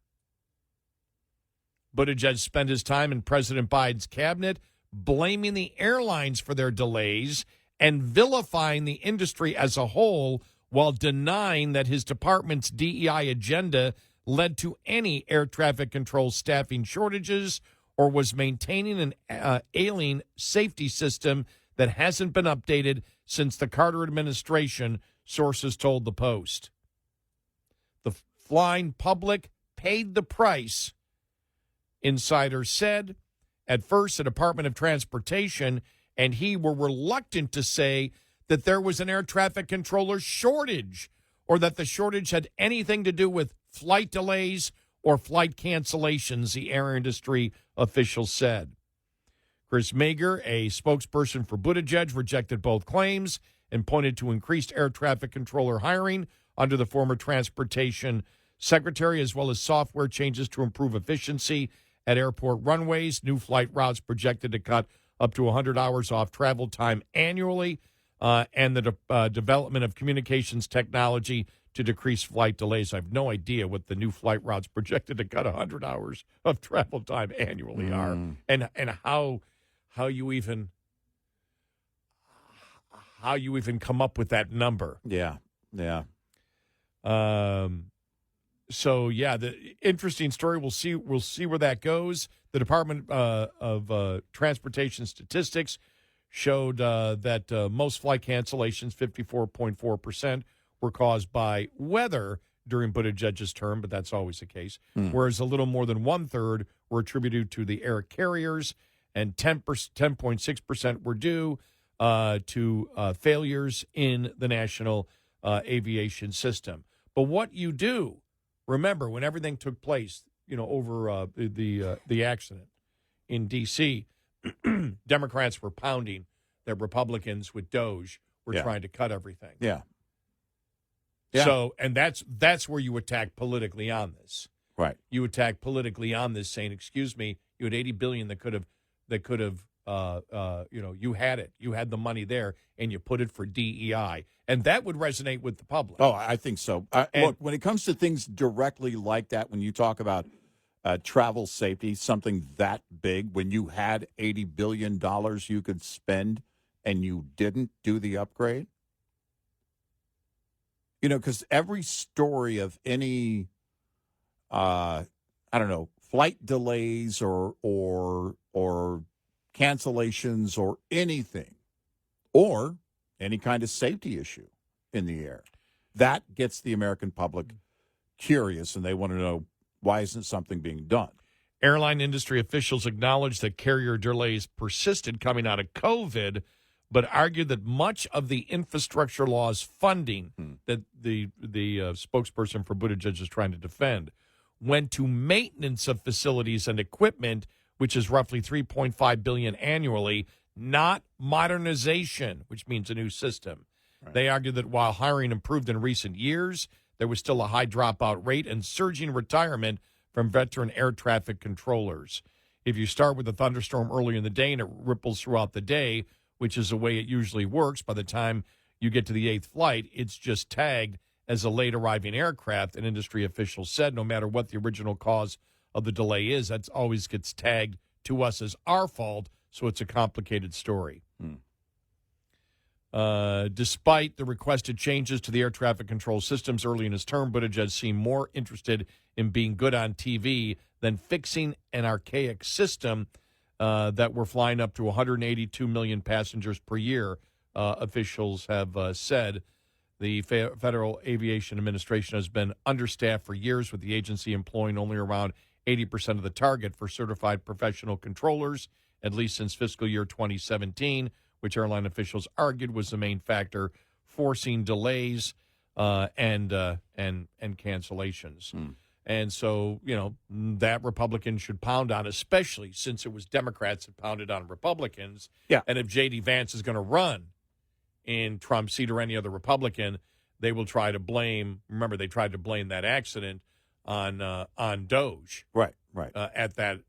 Buttigieg spent his time in President Biden's cabinet blaming the airlines for their delays and vilifying the industry as a whole, while denying that his department's DEI agenda led to any air traffic control staffing shortages or was maintaining an ailing safety system that hasn't been updated since the Carter administration, sources told the Post. The flying public paid the price, insiders said. At first, the Department of Transportation and he were reluctant to say that there was an air traffic controller shortage or that the shortage had anything to do with flight delays or flight cancellations, the air industry official said. Chris Mager, a spokesperson for Buttigieg, rejected both claims and pointed to increased air traffic controller hiring under the former transportation secretary, as well as software changes to improve efficiency at airport runways. New flight routes projected to cut up to 100 hours off travel time annually, and the development of communications technology to decrease flight delays. I have no idea what the new flight routes projected to cut 100 hours of travel time annually are, and how you even come up with that number. Yeah. So yeah, the interesting story. We'll see where that goes. The Department of Transportation statistics showed that most flight cancellations, 54.4%, were caused by weather during Buttigieg's term, but that's always the case. Whereas a little more than one-third were attributed to the air carriers, and 10.6% were due to failures in the national aviation system. But what you do, remember, when everything took place, over the accident in D.C., Democrats were pounding that Republicans with Doge were trying to cut everything. Yeah. So, and that's where you attack politically on this. Right. You attack politically on this, saying, "Excuse me, you had $80 billion that could have, you had it, you had the money there, and you put it for DEI," and that would resonate with the public. Oh, I think so. Look, when it comes to things directly like that, when you talk about travel safety, something that big, when you had $80 billion you could spend and you didn't do the upgrade, because every story of any, flight delays or cancellations or anything, or any kind of safety issue in the air, that gets the American public curious, and they want to know, why isn't something being done? Airline industry officials acknowledged that carrier delays persisted coming out of COVID, but argued that much of the infrastructure law's funding that the spokesperson for Buttigieg is trying to defend went to maintenance of facilities and equipment, which is roughly $3.5 billion annually, not modernization, which means a new system. Right. They argue that while hiring improved in recent years, there was still a high dropout rate and surging retirement from veteran air traffic controllers. If you start with a thunderstorm early in the day and it ripples throughout the day, which is the way it usually works, by the time you get to the 8th flight, it's just tagged as a late arriving aircraft, an industry official said. No matter what the original cause of the delay is, that always gets tagged to us as our fault, so it's a complicated story. Despite the requested changes to the air traffic control systems early in his term, Buttigieg seemed more interested in being good on TV than fixing an archaic system that we're flying up to 182 million passengers per year, officials have said. The Federal Aviation Administration has been understaffed for years, with the agency employing only around 80% of the target for certified professional controllers, at least since fiscal year 2017, which airline officials argued was the main factor forcing delays and cancellations. And so, that Republicans should pound on, especially since it was Democrats that pounded on Republicans. Yeah. And if J.D. Vance is going to run in Trump's seat or any other Republican, they will try to blame. Remember, they tried to blame that accident on Doge. Right. At that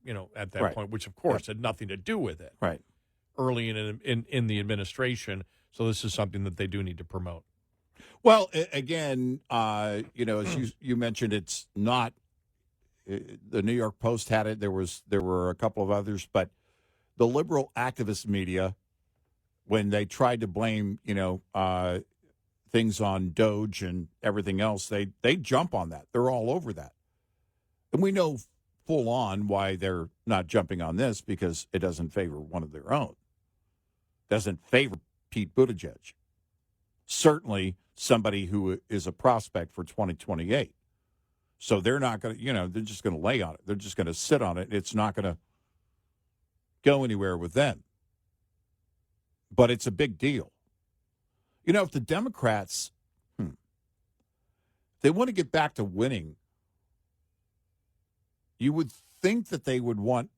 Right. point, which of course had nothing to do with it. Right. Early in the administration. So this is something that they do need to promote. Well, again, as you mentioned, it's not. The New York Post had it. There were a couple of others, but the liberal activist media, when they tried to blame things on Doge and everything else, they jump on that. They're all over that, and we know full on why they're not jumping on this, because it doesn't favor one of their own. Doesn't favor Pete Buttigieg. Certainly somebody who is a prospect for 2028. So they're not going to, they're just going to lay on it. They're just going to sit on it. It's not going to go anywhere with them. But it's a big deal. If the Democrats, they want to get back to winning, you would think that they would want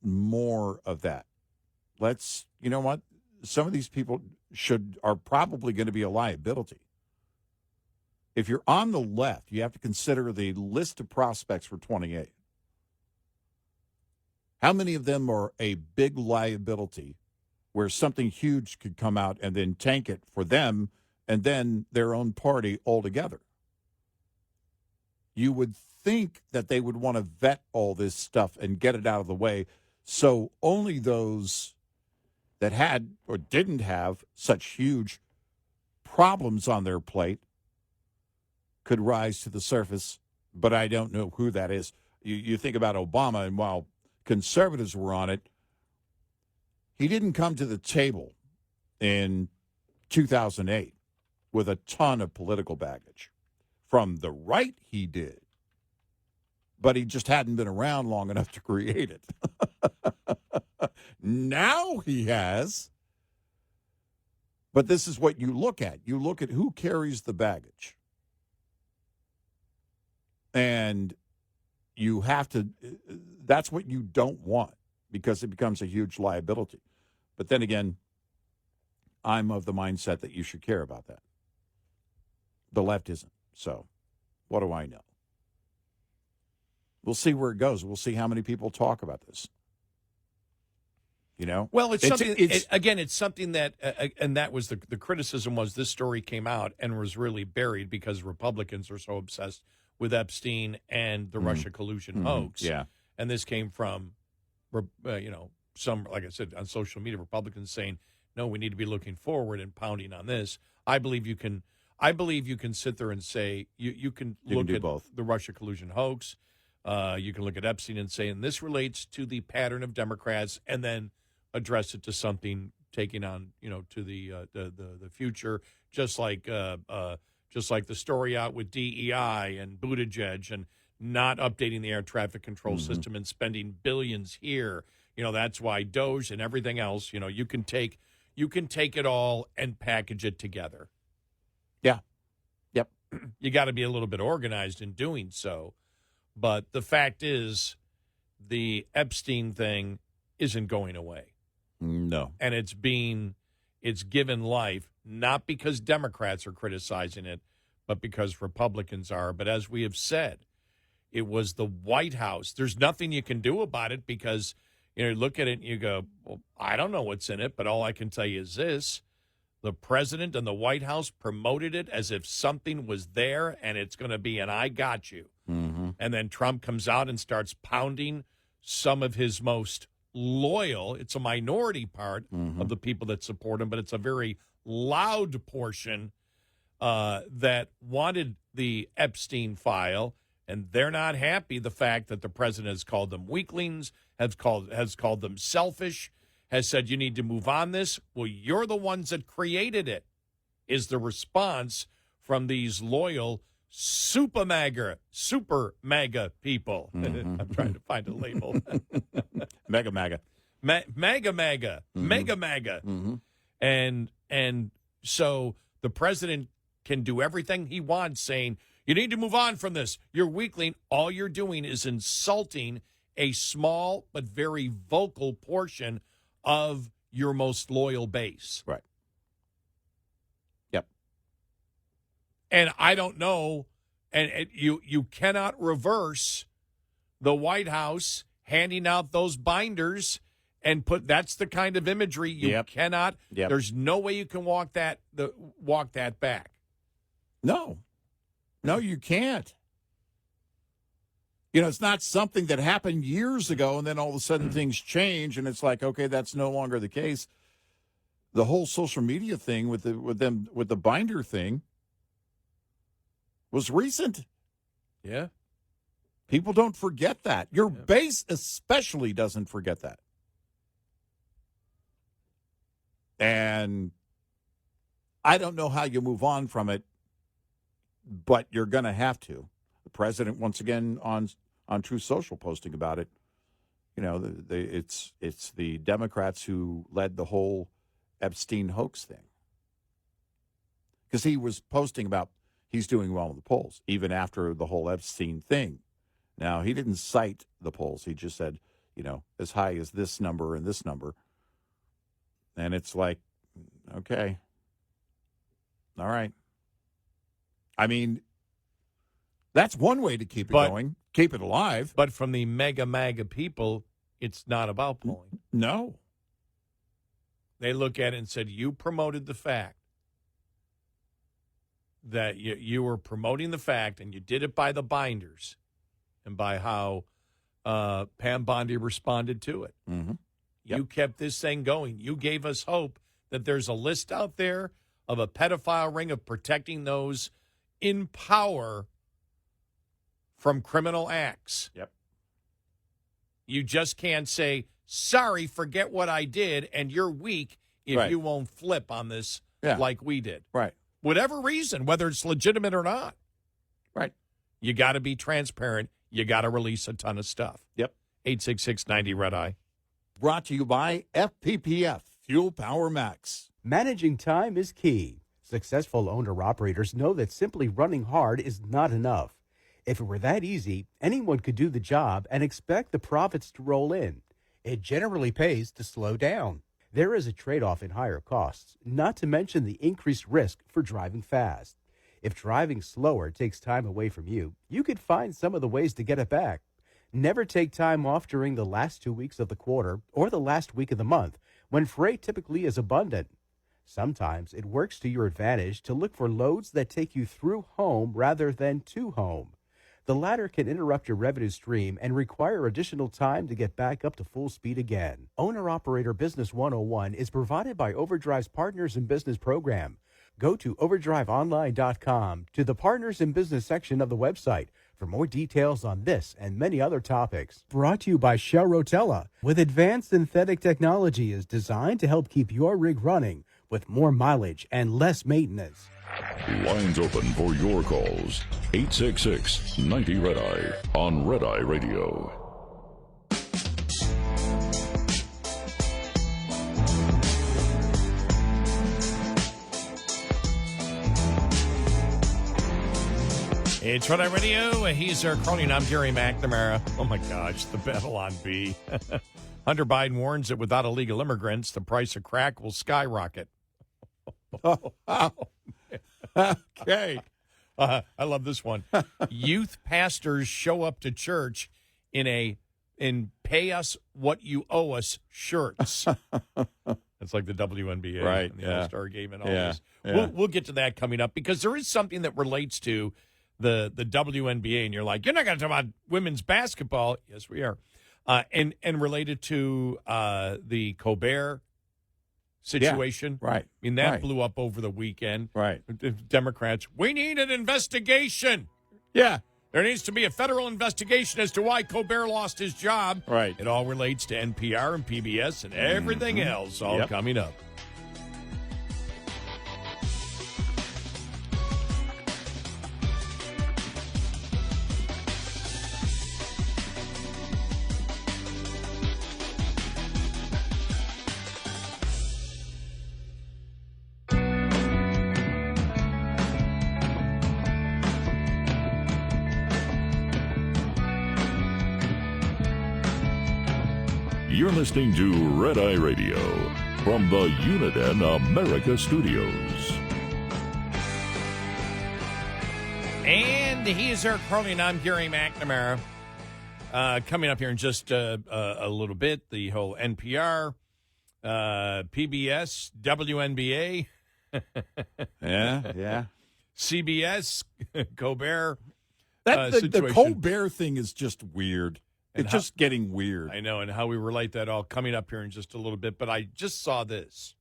more of that. You know what? Some of these people are probably going to be a liability. If you're on the left, you have to consider the list of prospects for 28. How many of them are a big liability where something huge could come out and then tank it for them and then their own party altogether? You would think that they would want to vet all this stuff and get it out of the way, so only those that had or didn't have such huge problems on their plate could rise to the surface, but I don't know who that is. You think about Obama, and while conservatives were on it, he didn't come to the table in 2008 with a ton of political baggage. From the right, he did, but he just hadn't been around long enough to create it. Now he has. But this is what you look at. You look at who carries the baggage. And you have to, that's what you don't want, because it becomes a huge liability. But then again, I'm of the mindset that you should care about that. The left isn't. So what do I know? We'll see where it goes. We'll see how many people talk about this. Well, it's something. It's something that, and that was the criticism was this story came out and was really buried because Republicans are so obsessed with Epstein and the Russia collusion hoax. Yeah, and this came from, some, like I said, on social media, Republicans saying, no, we need to be looking forward and pounding on this. I believe you can sit there and say you can look at both. The Russia collusion hoax. You can look at Epstein and say, and this relates to the pattern of Democrats, and then address it to something taking on, to the future, just like the story out with DEI and Buttigieg and not updating the air traffic control system and spending billions here. That's why Doge and everything else. You can take it all and package it together. Yeah. Yep. You got to be a little bit organized in doing so. But the fact is, the Epstein thing isn't going away. No. And it's given life, not because Democrats are criticizing it, but because Republicans are. But as we have said, it was the White House. There's nothing you can do about it because, you look at it and you go, well, I don't know what's in it, but all I can tell you is this. The president and the White House promoted it as if something was there and it's going to be an I got you. Mm-hmm. And then Trump comes out and starts pounding some of his most loyal, it's a minority part of the people that support him, but it's a very loud portion that wanted the Epstein file, and they're not happy the fact that the president has called them weaklings, has called them selfish, has said you need to move on this. Well, you're the ones that created it, is the response from these loyal super MAGA people. I'm trying to find a label. Mega MAGA. Mega MAGA. Mega MAGA. And so the president can do everything he wants, saying, you need to move on from this. You're weakling. All you're doing is insulting a small but very vocal portion of your most loyal base. Right. Yep. And I don't know, and you cannot reverse the White House handing out those binders and that's the kind of imagery you cannot. Yep. There's no way you can walk that back. No, you can't. It's not something that happened years ago, and then all of a sudden things change, and it's like, okay, that's no longer the case. The whole social media thing with the binder thing was recent. Yeah. People don't forget that. Your base especially doesn't forget that. And I don't know how you move on from it, but you're going to have to. The president, once again, on Truth Social posting about it, it's the Democrats who led the whole Epstein hoax thing. Because he was posting about he's doing well in the polls, even after the whole Epstein thing. Now, he didn't cite the polls. He just said, as high as this number and this number. And it's like, okay. All right. I mean, that's one way to keep it going, keep it alive. But from the mega MAGA people, it's not about polling. No. They look at it and said, you promoted the fact that you were promoting the fact, and you did it by the binders and by how Pam Bondi responded to it. Mm-hmm. You kept this thing going. You gave us hope that there's a list out there of a pedophile ring of protecting those in power from criminal acts. Yep. You just can't say, sorry, forget what I did, and you're weak if you won't flip on this like we did. Right. Whatever reason, whether it's legitimate or not. Right. You got to be transparent. You got to release a ton of stuff. Yep. 866-90-RED-I. Brought to you by FPPF, Fuel Power Max. Managing time is key. Successful owner-operators know that simply running hard is not enough. If it were that easy, anyone could do the job and expect the profits to roll in. It generally pays to slow down. There is a trade-off in higher costs, not to mention the increased risk for driving fast. If driving slower takes time away from you, you could find some of the ways to get it back. Never take time off during the last 2 weeks of the quarter or the last week of the month, when freight typically is abundant. Sometimes it works to your advantage to look for loads that take you through home rather than to home. The latter can interrupt your revenue stream and require additional time to get back up to full speed again. Owner-Operator Business 101 is provided by Overdrive's Partners in Business program. Go to overdriveonline.com to the Partners in Business section of the website for more details on this and many other topics. Brought to you by Shell Rotella, with advanced synthetic technology is designed to help keep your rig running with more mileage and less maintenance. Lines open for your calls. 866-90-RED-I on Red Eye Radio. It's Red Eye Radio. He's our crony. I'm Gary McNamara. Oh, my gosh, the battle on B. Hunter Biden warns that without illegal immigrants, the price of crack will skyrocket. Okay. I love this one. Youth pastors show up to church in pay us what you owe us shirts. It's like the WNBA, right? And the All-Star game and all Yeah. this. Yeah. We'll get to that coming up because there is something that relates to the WNBA, and you're like, you're not going to talk about women's basketball. Yes, we are. And related to the Colbert situation. Right. I mean, that Right. blew up over the weekend. Right. Democrats, we need an investigation. Yeah. There needs to be a federal investigation as to why Colbert lost his job. Right. It all relates to NPR and PBS and everything else, all coming up. You're listening to Red Eye Radio from the Uniden America Studios. And he is Eric Harley, and I'm Gary McNamara. Coming up here in just a little bit, the whole NPR, PBS, WNBA, Yeah. CBS, Colbert The situation. Colbert thing is just weird. It's just getting weird. I know, and how we relate that all coming up here in just a little bit. But I just saw this.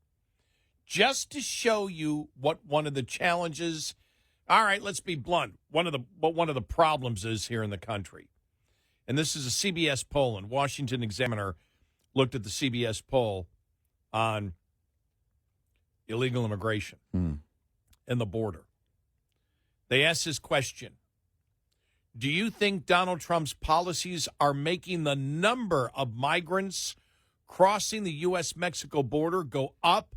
Just to show you what one of the challenges, all right, let's be blunt, what one of the problems is here in the country. And this is a CBS poll, and Washington Examiner looked at the CBS poll on illegal immigration and the border. They asked this question. Do you think Donald Trump's policies are making the number of migrants crossing the U.S.-Mexico border go up,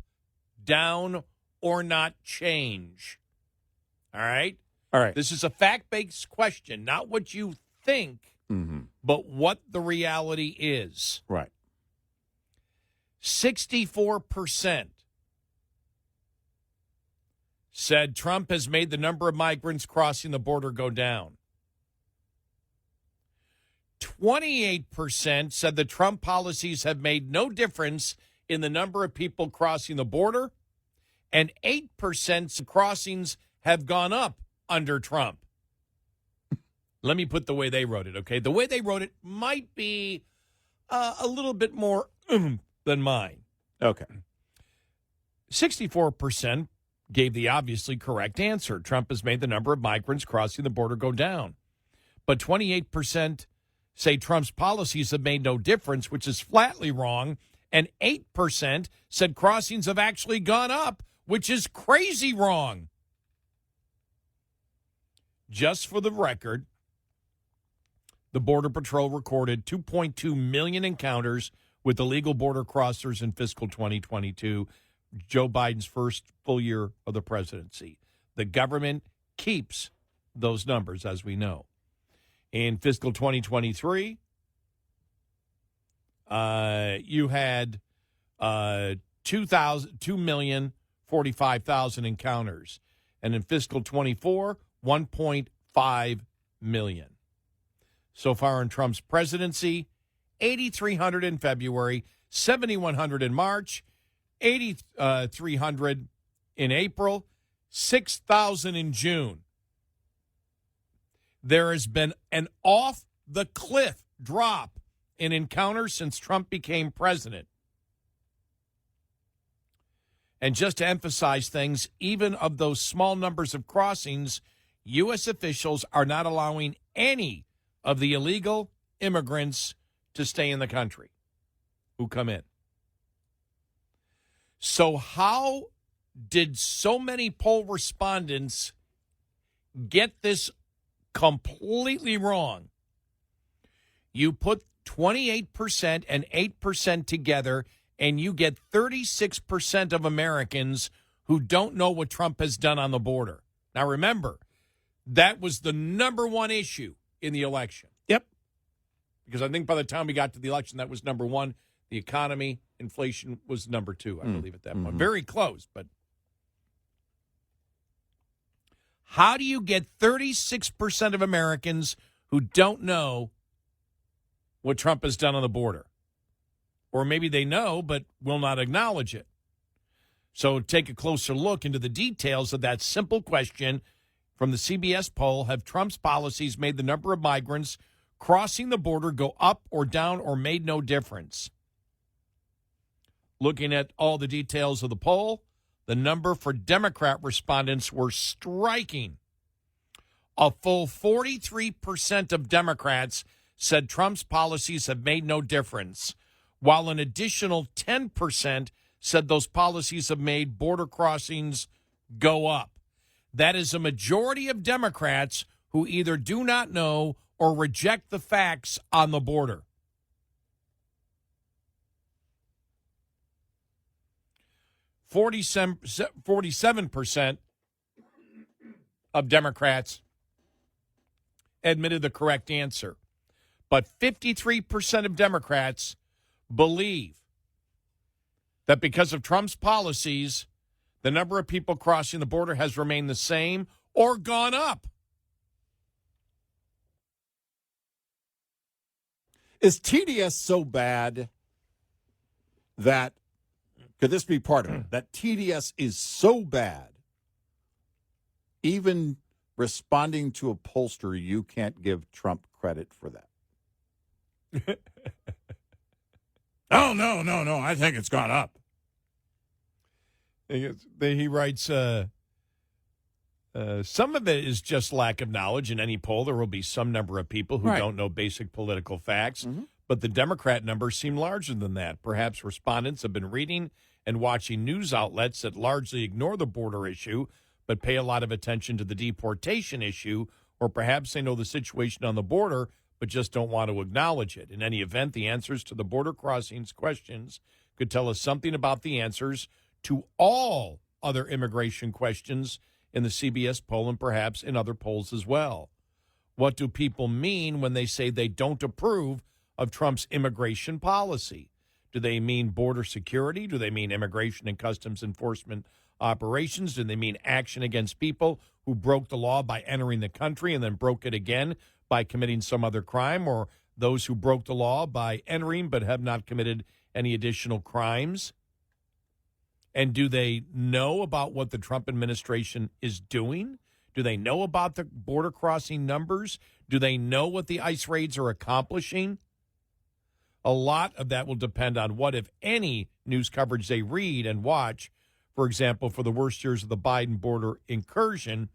down, or not change? All right? All right. This is a fact-based question, not what you think, but what the reality is. Right. 64% said Trump has made the number of migrants crossing the border go down. 28% said the Trump policies have made no difference in the number of people crossing the border, and 8% crossings have gone up under Trump. Let me put the way they wrote it, okay? The way they wrote it might be a little bit more than mine. Okay. 64% gave the obviously correct answer. Trump has made the number of migrants crossing the border go down. But 28% say Trump's policies have made no difference, which is flatly wrong. And 8% said crossings have actually gone up, which is crazy wrong. Just for the record, the Border Patrol recorded 2.2 million encounters with illegal border crossers in fiscal 2022, Joe Biden's first full year of the presidency. The government keeps those numbers, as we know. In fiscal 2023, you had 2,045,000 encounters. And in fiscal 24, 1.5 million. So far in Trump's presidency, 8,300 in February, 7,100 in March, 8,300 in April, 6,000 in June. There has been an off-the-cliff drop in encounters since Trump became president. And just to emphasize things, even of those small numbers of crossings, U.S. officials are not allowing any of the illegal immigrants to stay in the country who come in. So how did so many poll respondents get this completely wrong? You put 28% and 8% together, and you get 36% of Americans who don't know what Trump has done on the border. Now, remember, that was the number one issue in the election. Yep. Because I think by the time we got to the election, that was number one. The economy, inflation was number 2, I believe, at that point. Very close, but how do you get 36% of Americans who don't know what Trump has done on the border? Or maybe they know but will not acknowledge it. So take a closer look into the details of that simple question from the CBS poll. Have Trump's policies made the number of migrants crossing the border go up or down or made no difference? Looking at all the details of the poll, the number for Democrat respondents were striking. A full 43% of Democrats said Trump's policies have made no difference, while an additional 10% said those policies have made border crossings go up. That is a majority of Democrats who either do not know or reject the facts on the border. "47% of Democrats admitted the correct answer, but 53% of Democrats believe that because of Trump's policies, the number of people crossing the border has remained the same or gone up." Is TDS so bad that, could this be part of it, that TDS is so bad, even responding to a pollster, you can't give Trump credit for that? Oh, no. I think it's gone up. He writes, some of it is just lack of knowledge. In any poll, there will be some number of people who don't know basic political facts, but the Democrat numbers seem larger than that. Perhaps respondents have been reading and watching news outlets that largely ignore the border issue, but pay a lot of attention to the deportation issue, or perhaps they know the situation on the border, but just don't want to acknowledge it. In any event, the answers to the border crossings questions could tell us something about the answers to all other immigration questions in the CBS poll and perhaps in other polls as well. What do people mean when they say they don't approve of Trump's immigration policy? Do they mean border security? Do they mean immigration and customs enforcement operations? Do they mean action against people who broke the law by entering the country and then broke it again by committing some other crime, or those who broke the law by entering but have not committed any additional crimes? And do they know about what the Trump administration is doing? Do they know about the border crossing numbers? Do they know what the ICE raids are accomplishing? A lot of that will depend on what, if any, news coverage they read and watch. For example, for the worst years of the Biden border incursion,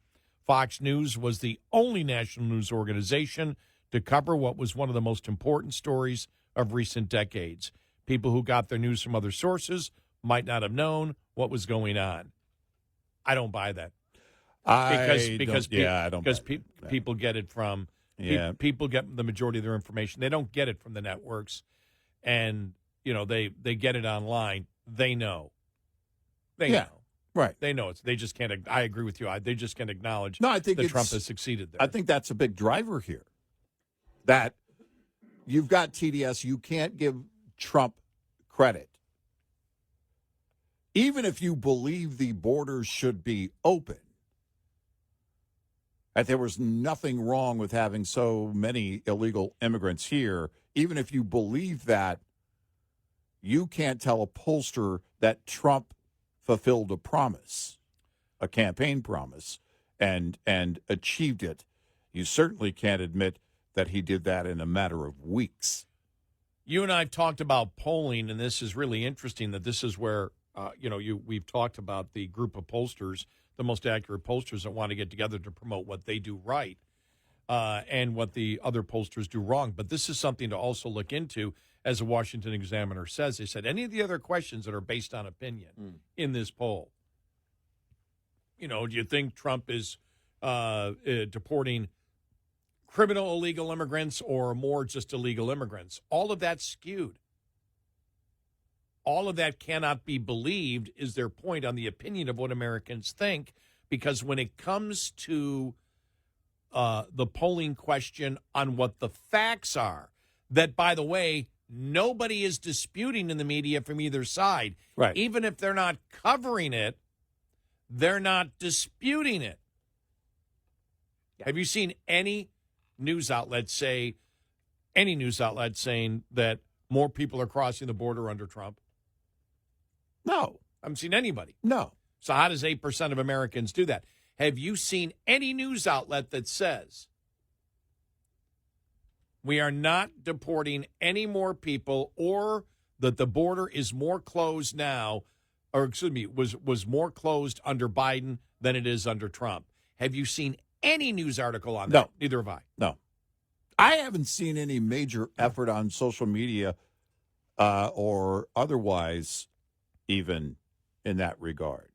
Fox News was the only national news organization to cover what was one of the most important stories of recent decades. People who got their news from other sources might not have known what was going on. I don't buy that. People get it from people get the majority of their information. They don't get it from the networks, and they get it online. They know. They know. Right. They know it's. They just can't. I agree with you. They just can't acknowledge. No, I think that Trump has succeeded there. I think that's a big driver here. That you've got TDS. You can't give Trump credit. Even if you believe the borders should be open, that there was nothing wrong with having so many illegal immigrants here, even if you believe that, you can't tell a pollster that Trump fulfilled a promise, a campaign promise, and achieved it. You certainly can't admit that he did that in a matter of weeks. You and I have talked about polling, and this is really interesting that this is where we've talked about the group of pollsters, the most accurate pollsters that want to get together to promote what they do right and what the other pollsters do wrong. But this is something to also look into, as the Washington Examiner says. They said any of the other questions that are based on opinion in this poll. Do you think Trump is deporting criminal illegal immigrants or more just illegal immigrants? All of that's skewed. All of that cannot be believed, is their point on the opinion of what Americans think, because when it comes to the polling question on what the facts are, that, by the way, nobody is disputing in the media from either side. Right. Even if they're not covering it, they're not disputing it. Yeah. Have you seen any news outlet saying that more people are crossing the border under Trump? No. I haven't seen anybody. No. So how does 8% of Americans do that? Have you seen any news outlet that says we are not deporting any more people, or that the border is more closed now, or excuse me, was more closed under Biden than it is under Trump? Have you seen any news article on that? No. Neither have I. No. I haven't seen any major effort on social media or otherwise even in that regard.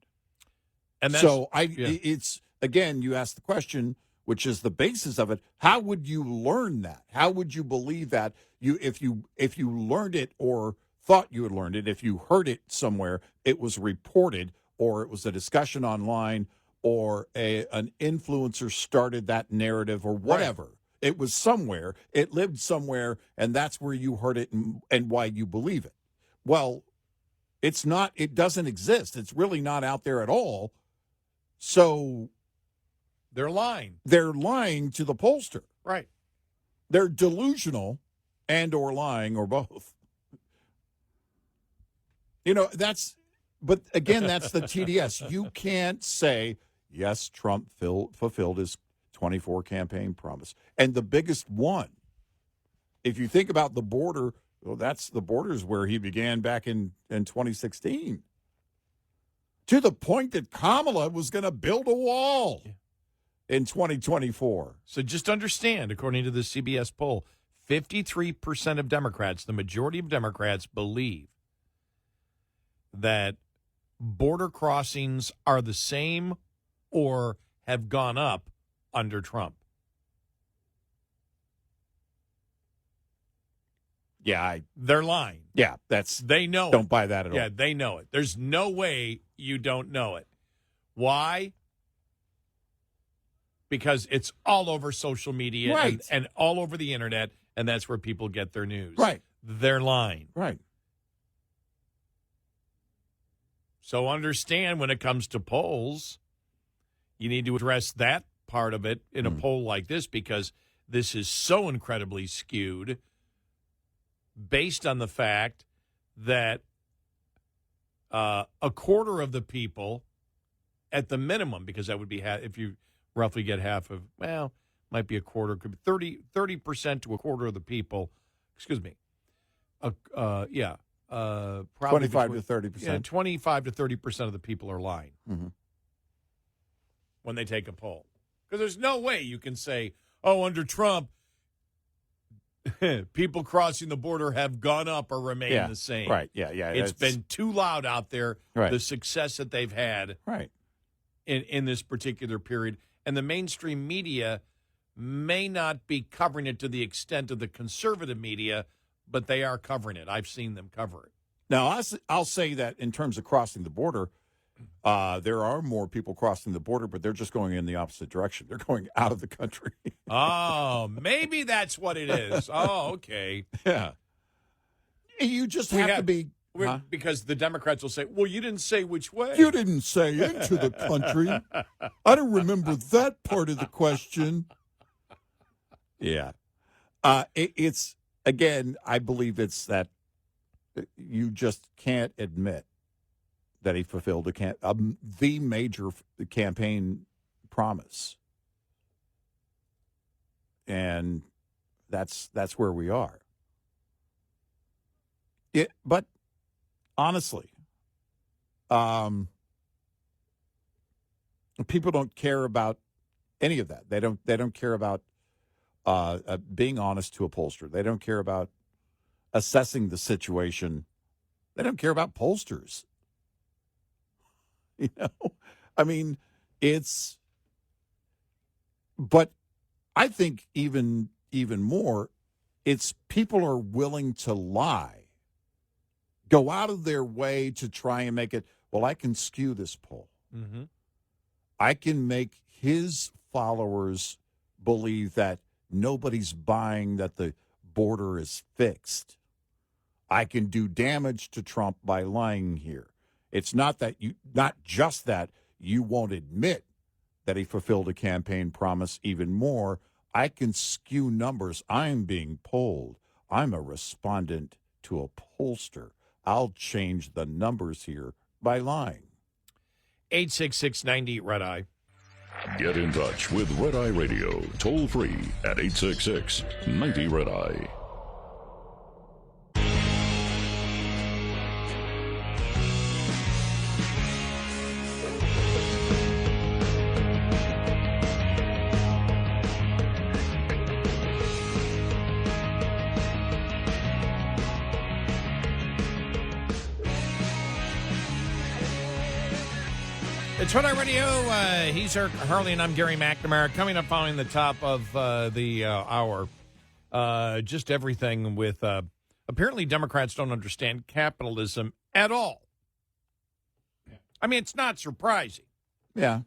And that's, so it's, again, you asked the question, which is the basis of it. How would you learn that? How would you believe that? If you learned it or thought you had learned it, if you heard it somewhere, it was reported, or it was a discussion online, or an influencer started that narrative, or whatever. Right. It was somewhere. It lived somewhere, and that's where you heard it and why you believe it. Well, it's not. It doesn't exist. It's really not out there at all. So they're lying. They're lying to the pollster. Right. They're delusional and or lying or both. But again, that's the TDS. You can't say, yes, Trump fulfilled his 24 campaign promise. And the biggest one, if you think about the border, well, the border's where he began back in 2016. To the point that Kamala was going to build a wall in 2024. So just understand, according to the CBS poll, 53% of Democrats, the majority of Democrats, believe that border crossings are the same or have gone up under Trump. Yeah, they're lying. Yeah, they know it. Don't buy that at all. Yeah, they know it. There's no way you don't know it. Why? Because it's all over social media, right, and all over the internet, and that's where people get their news. Right. They're lying. Right. So understand, when it comes to polls, you need to address that part of it in a poll like this, because this is so incredibly skewed based on the fact that a quarter of the people, at the minimum, because that would be if you roughly get half of, well, might be a quarter, could be 30% to a quarter of the people, excuse me, probably 25 to 30%. Yeah, 25 to 30% of the people are lying when they take a poll. Because there's no way you can say, oh, under Trump, people crossing the border have gone up or remained the same. Right, yeah. It's been too loud out there, right, the success that they've had right in this particular period. And the mainstream media may not be covering it to the extent of the conservative media, but they are covering it. I've seen them cover it. Now, I'll say that in terms of crossing the border, there are more people crossing the border, but they're just going in the opposite direction. They're going out of the country. Oh, maybe that's what it is. Oh, okay. Yeah. You just have to be... Because the Democrats will say, well, you didn't say which way. You didn't say into the country. I don't remember that part of the question. Yeah. It's, again, I believe it's that you just can't admit that he fulfilled the major campaign promise. And that's where we are. But honestly, people don't care about any of that. They don't care about being honest to a pollster. They don't care about assessing the situation. They don't care about pollsters. I mean, but I think even more, it's people are willing to lie, go out of their way to try and make it, well, I can skew this poll. Mm-hmm. I can make his followers believe that nobody's buying that the border is fixed. I can do damage to Trump by lying here. It's not just that you won't admit that he fulfilled a campaign promise even more. I can skew numbers. I'm being polled. I'm a respondent to a pollster. I'll change the numbers here by lying. 866-90 Red Eye. Get in touch with Red Eye Radio, toll free at 866-90 Red Eye. It's Red Eye Radio. He's Eric Harley, and I'm Gary McNamara. Coming up following the top of the hour, just everything with apparently Democrats don't understand capitalism at all. I mean, it's not surprising. Yeah.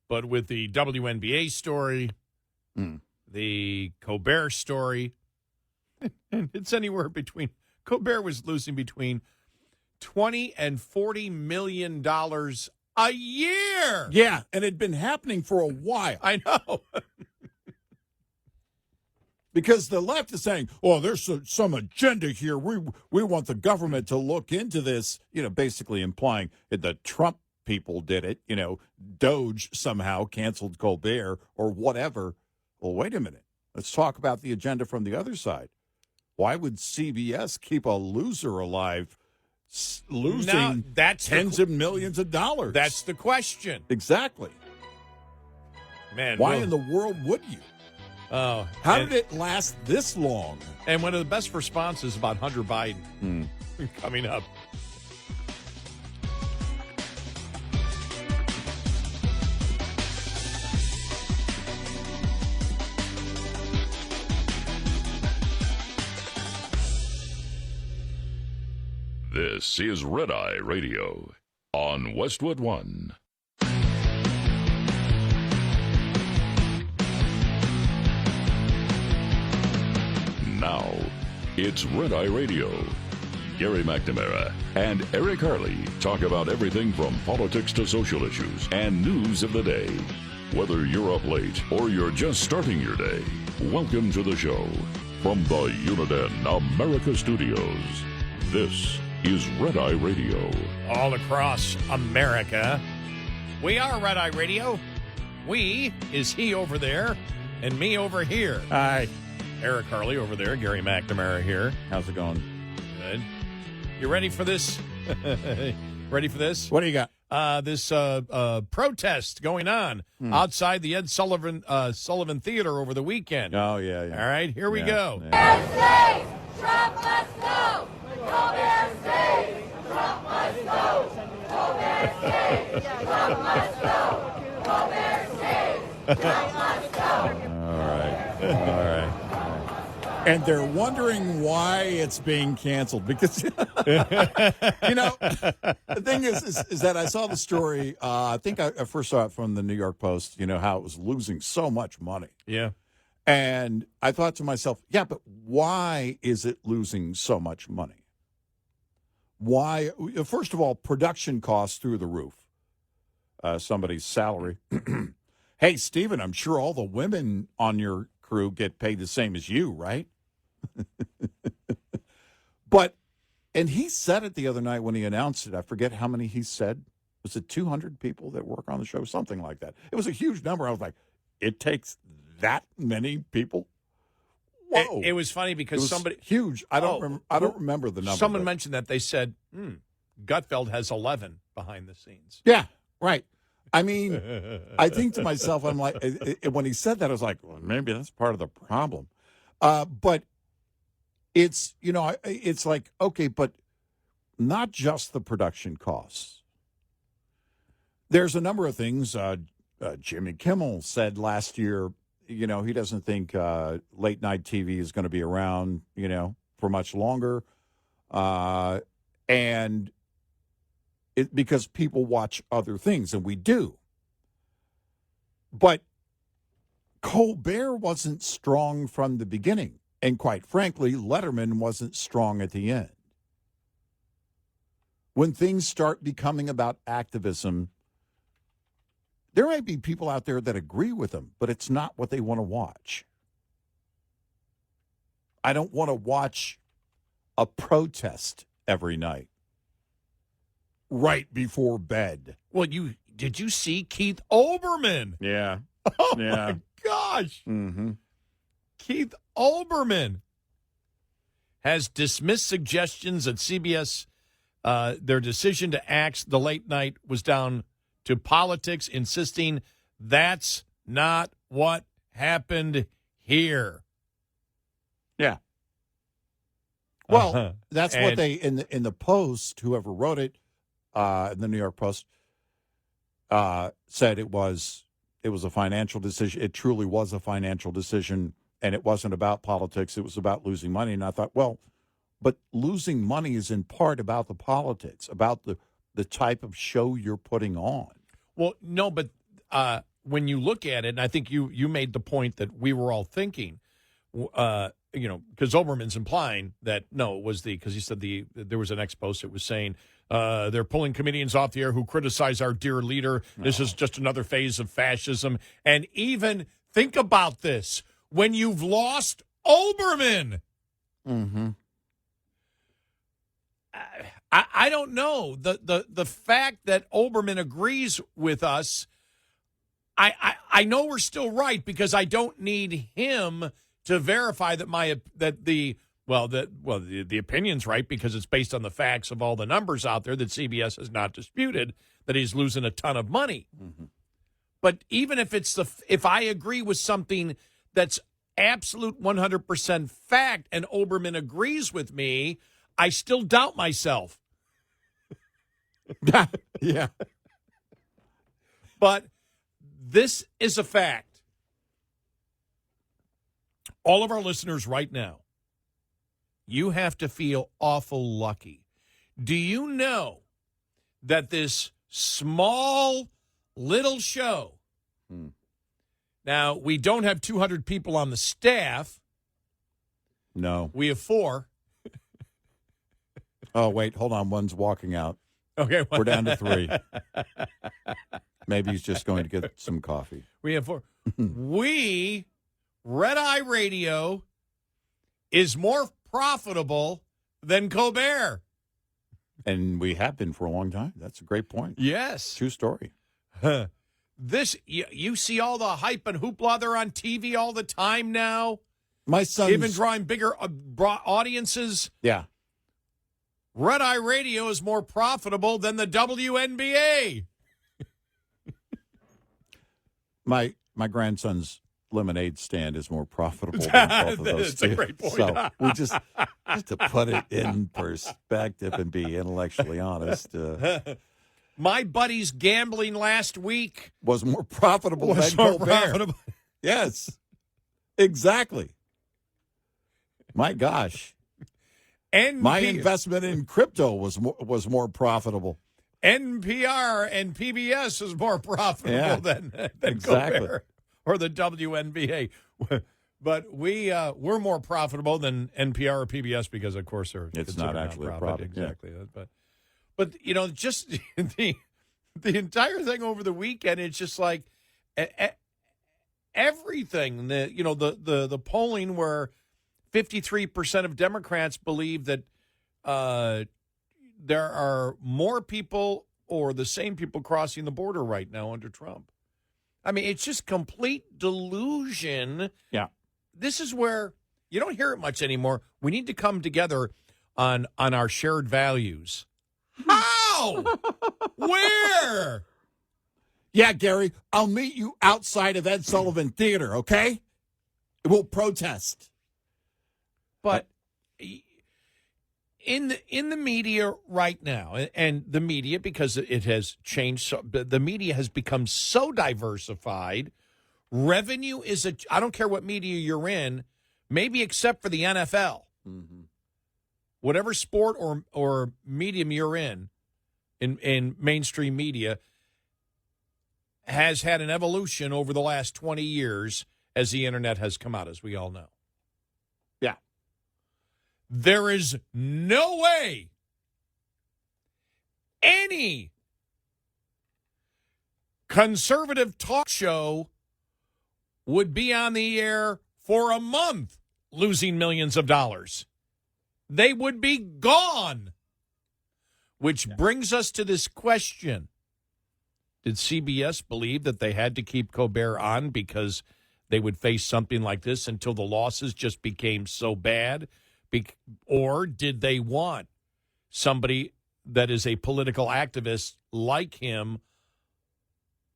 But with the WNBA story, the Colbert story, and it's anywhere between, Colbert was losing between $20 and $40 million a year. Yeah, and it had been happening for a while. I know. Because the left is saying, oh, there's some agenda here. We want the government to look into this, basically implying that the Trump people did it. Doge somehow canceled Colbert or whatever. Well, wait a minute. Let's talk about the agenda from the other side. Why would CBS keep a loser alive, losing tens of millions of dollars? That's the question. Exactly. Man, why in the world would you? Oh, how did it last this long? And one of the best responses about Hunter Biden coming up. This is Red Eye Radio on Westwood One. Now, it's Red Eye Radio. Gary McNamara and Eric Harley talk about everything from politics to social issues and news of the day. Whether you're up late or you're just starting your day, welcome to the show. From the Uniden America Studios, this is Red Eye Radio. All across America, we are Red Eye Radio. We is he over there and me over here. Hi. Eric Harley over there, Gary McNamara here. How's it going? Good. You ready for this? Ready for this? What do you got? This protest going on outside the Ed Sullivan Theater over the weekend. Oh, yeah. All right, here we go. Stay! Trump must go! Colbert stay! Trump must go! Colbert stay! Trump must go! Colbert stay! Trump must go! All right. And they're wondering why it's being canceled because, the thing is that I saw the story. I think I first saw it from the New York Post, how it was losing so much money. Yeah. And I thought to myself, yeah, but why is it losing so much money? Why? First of all, production costs through the roof. Somebody's salary. Hey, Steven, I'm sure all the women on your crew get paid the same as you, right? And he said it the other night when he announced it. I forget how many he said. Was it 200 people that work on the show? Something like that. It was a huge number. I was like, it takes that many people? Whoa. It was funny because somebody huge. I don't remember the number. Someone mentioned that. They said, Gutfeld has 11 behind the scenes. Yeah, right. I mean, I think to myself, I'm like, when he said that, I was like, well, maybe that's part of the problem. But it's, it's like, okay, but not just the production costs. There's a number of things. Jimmy Kimmel said last year, he doesn't think late night TV is going to be around, for much longer. And because people watch other things, and we do. But Colbert wasn't strong from the beginning. And quite frankly, Letterman wasn't strong at the end. When things start becoming about activism, there might be people out there that agree with him, but it's not what they want to watch. I don't want to watch a protest every night right before bed. Well, did you see Keith Olbermann? Yeah. Oh, Yeah. my gosh. Mm-hmm. Keith Olbermann has dismissed suggestions that CBS, their decision to axe the late night was down to politics, insisting that's not what happened here. Yeah. Well, Uh-huh. that's what they in the Post, whoever wrote it, in the New York Post, said it was a financial decision. It truly was a financial decision, and it wasn't about politics. It was about losing money. And I thought, well, but losing money is in part about the politics, about the type of show you're putting on. Well, no, but when you look at it, and I think you made the point that we were all thinking, because Olbermann's implying that, no, it was because he said there was an ex-post that was saying, they're pulling comedians off the air who criticize our dear leader. This is just another phase of fascism. And even think about this. When you've lost Olbermann, Mm-hmm. I don't know. The fact that Olbermann agrees with us, I know we're still right because I don't need him to verify that the opinion's right because it's based on the facts of all the numbers out there that CBS has not disputed that he's losing a ton of money. Mm-hmm. But even if I agree with something that's absolute 100% fact and Olbermann agrees with me, I still doubt myself. Yeah. But this is a fact. All of our listeners right now, you have to feel awful lucky. Do you know that this small little show, now we don't have 200 people on the staff. No. We have 4. Oh, wait, hold on. One's walking out. Okay. We're down to 3. Maybe he's just going to get some coffee. We have 4. Red Eye Radio is more profitable than Colbert. And we have been for a long time. That's a great point. Yes. True story. You see all the hype and hoopla. They're on TV all the time now. My son's... Even drawing bigger audiences. Yeah. Red Eye Radio is more profitable than the WNBA. My grandson's lemonade stand is more profitable than both of those That's two. a great point. So we just to put it in perspective and be intellectually honest, My buddy's gambling last week was more profitable was than more Colbert. profitable. Yes, exactly. My gosh, my investment in crypto was more profitable. NPR and PBS is more profitable than exactly. Colbert or the WNBA. But we're more profitable than NPR or PBS because, of course, it's not actually a profit. Exactly. Yeah. But just the entire thing over the weekend, it's just like everything. The polling where 53% of Democrats believe that there are more people or the same people crossing the border right now under Trump. I mean, it's just complete delusion. Yeah. This is where you don't hear it much anymore. We need to come together on our shared values. How? Where? Yeah, Gary, I'll meet you outside of Ed Sullivan Theater, okay? We'll protest. But in the media right now, and the media, because it has changed, the media has become so diversified. Revenue is I don't care what media you're in, maybe except for the NFL. Mm-hmm. Whatever sport or medium you're in mainstream media, has had an evolution over the last 20 years as the internet has come out, as we all know. Yeah. There is no way any conservative talk show would be on the air for a month losing millions of dollars. They would be gone. Which brings us to this question. Did CBS believe that they had to keep Colbert on because they would face something like this until the losses just became so bad? Or did they want somebody that is a political activist like him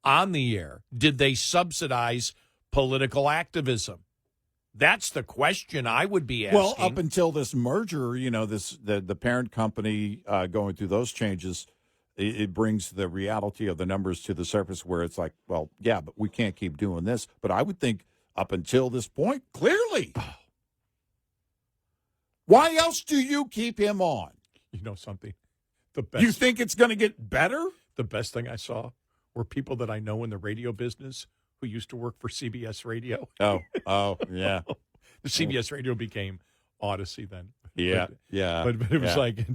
on the air? Did they subsidize political activism? That's the question I would be asking. Well, up until this merger, the parent company going through those changes, it brings the reality of the numbers to the surface where it's like, well, yeah, but we can't keep doing this. But I would think up until this point, clearly. Why else do you keep him on? You know something? The best. You think it's going to get better? The best thing I saw were people that I know in the radio business who used to work for CBS Radio. Oh, yeah. The CBS Radio became Odyssey then. Yeah, But it was like...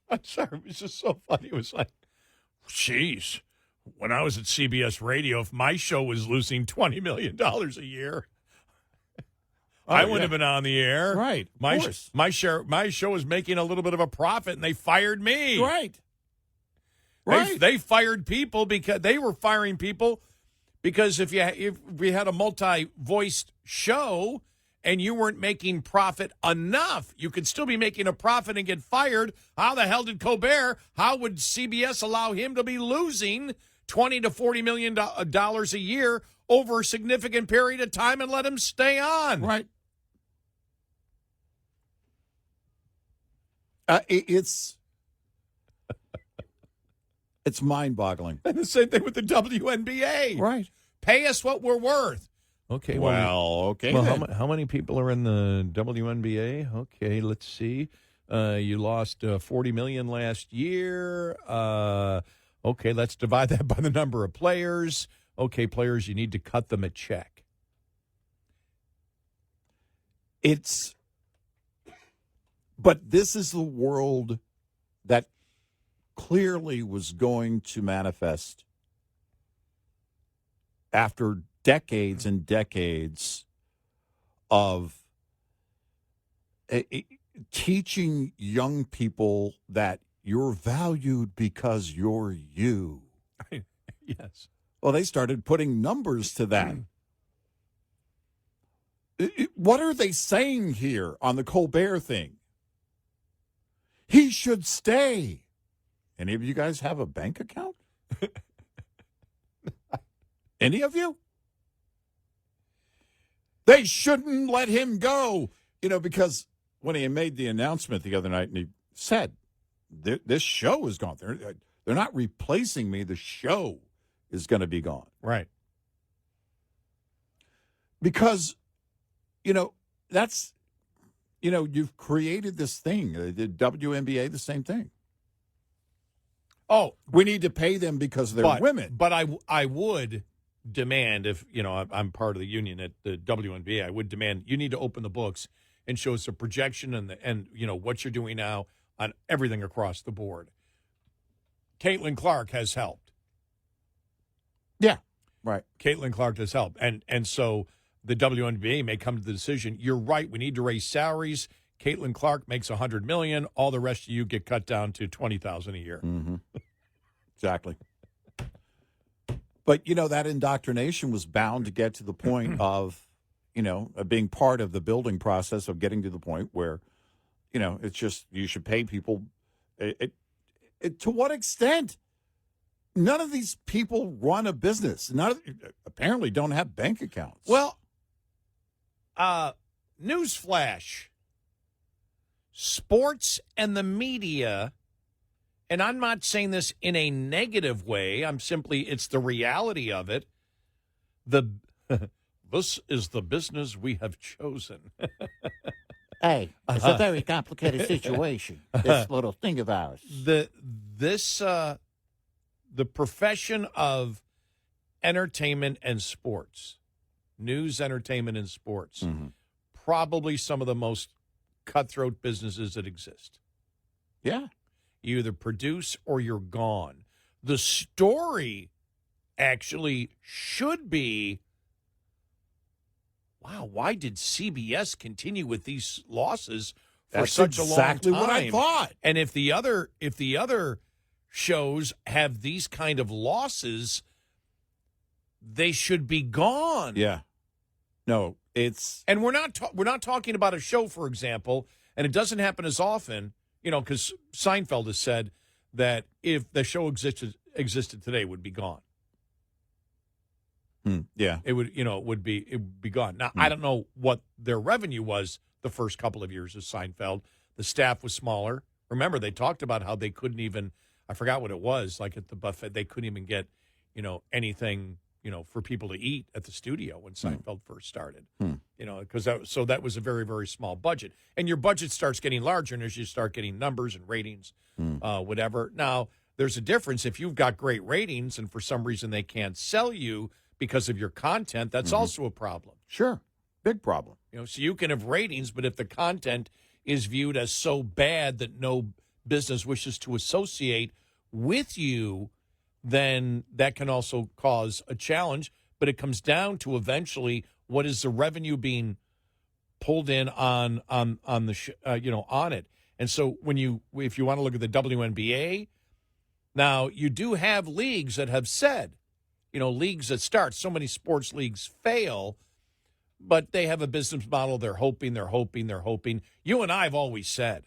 I'm sorry, it was just so funny. It was like, geez, when I was at CBS Radio, if my show was losing $20 million a year, I wouldn't have been on the air. Right. My show was making a little bit of a profit, and they fired me. Right. They fired people because they were firing people because if we had a multi-voiced show and you weren't making profit enough, you could still be making a profit and get fired. How the hell did Colbert? How would CBS allow him to be losing $20 to $40 million a year over a significant period of time and let him stay on? Right. It's mind-boggling. And the same thing with the WNBA. Right. Pay us what we're worth. Okay. Okay. Well, how many people are in the WNBA? Okay, let's see. You lost $40 million last year. Okay, let's divide that by the number of players. Okay, players, you need to cut them a check. But this is the world that clearly was going to manifest after decades and decades of teaching young people that you're valued because you're you. Yes. Well, they started putting numbers to that. What are they saying here on the Colbert thing? He should stay. Any of you guys have a bank account? Any of you? They shouldn't let him go. Because when he made the announcement the other night and he said, this show is gone. They're not replacing me. The show is going to be gone. Right. Because, that's, you've created this thing. The WNBA, the same thing. Oh, we need to pay them because they're women. But I would demand, if I'm part of the union at the WNBA, I would demand you need to open the books and show us a projection and what you're doing now on everything across the board. Caitlin Clark has helped. Yeah, right. Caitlin Clark has helped, and so the WNBA may come to the decision. You're right. We need to raise salaries. Caitlin Clark makes $100 million. All the rest of you get cut down to $20,000 a year. Mm-hmm. Exactly. But, that indoctrination was bound to get to the point of, being part of the building process of getting to the point where, it's just you should pay people. To what extent? None of these people run a business. Apparently don't have bank accounts. Well, newsflash. Sports and the media, and I'm not saying this in a negative way, it's the reality of it. This is the business we have chosen. Hey, it's a very complicated situation, this little thing of ours. The profession of entertainment and sports news, entertainment, and sports. Mm-hmm. Probably some of the most cutthroat businesses that exist. Yeah. You either produce or you're gone. The story actually should be, wow, why did CBS continue with these losses for That's such a long exactly time? what I thought. And if the other shows have these kind of losses, they should be gone. Yeah. No, it's And we're not talking about a show, for example, and it doesn't happen as often, because Seinfeld has said that if the show existed today, it would be gone. yeah. It would be gone. Now, I don't know what their revenue was the first couple of years of Seinfeld. The staff was smaller. Remember, they talked about how they couldn't even, I forgot what it was, like at the buffet, they couldn't even get, anything, for people to eat at the studio when Seinfeld first started. Because that was a very, very small budget. And your budget starts getting larger and as you start getting numbers and ratings, whatever. Now, there's a difference. If you've got great ratings and for some reason they can't sell you because of your content, that's also a problem. Sure. Big problem. So you can have ratings, but if the content is viewed as so bad that no business wishes to associate with you, then that can also cause a challenge. But it comes down to eventually what is the revenue being pulled in on the on it. And so if you want to look at the WNBA, now you do have leagues that have said, leagues that start. So many sports leagues fail, but they have a business model. They're hoping. You and I have always said,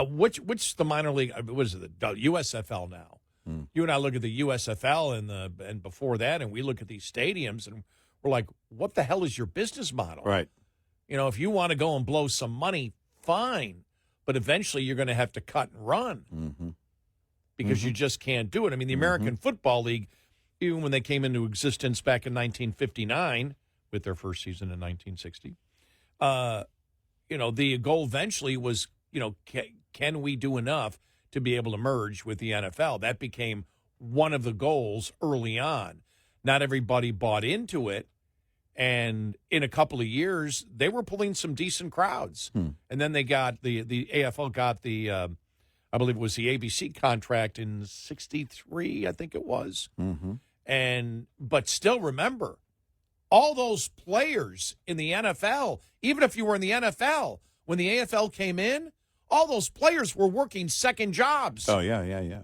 which the minor league? What is it? The USFL now. You and I look at the USFL and before that, and we look at these stadiums, and we're like, what the hell is your business model? Right. If you want to go and blow some money, fine, but eventually you're going to have to cut and run because you just can't do it. I mean, the American Football League, even when they came into existence back in 1959 with their first season in 1960, the goal eventually was, can we do enough to be able to merge with the NFL? That became one of the goals early on. Not everybody bought into it, and in a couple of years, they were pulling some decent crowds. And then they got the AFL got the, I believe it was the ABC contract in '63, I think it was. But still remember, all those players in the NFL, even if you were in the NFL, when the AFL came in, all those players were working second jobs. Oh, yeah.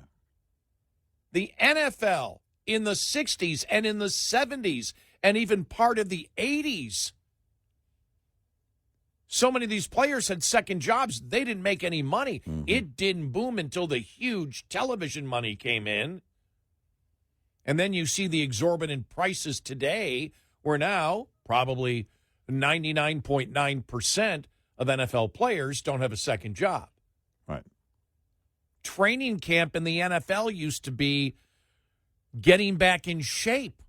The NFL in the 60s and in the 70s and even part of the 80s, so many of these players had second jobs. They didn't make any money. It didn't boom until the huge television money came in. And then you see the exorbitant prices today, where now probably 99.9% of NFL players don't have a second job. Right. Training camp in the NFL used to be getting back in shape.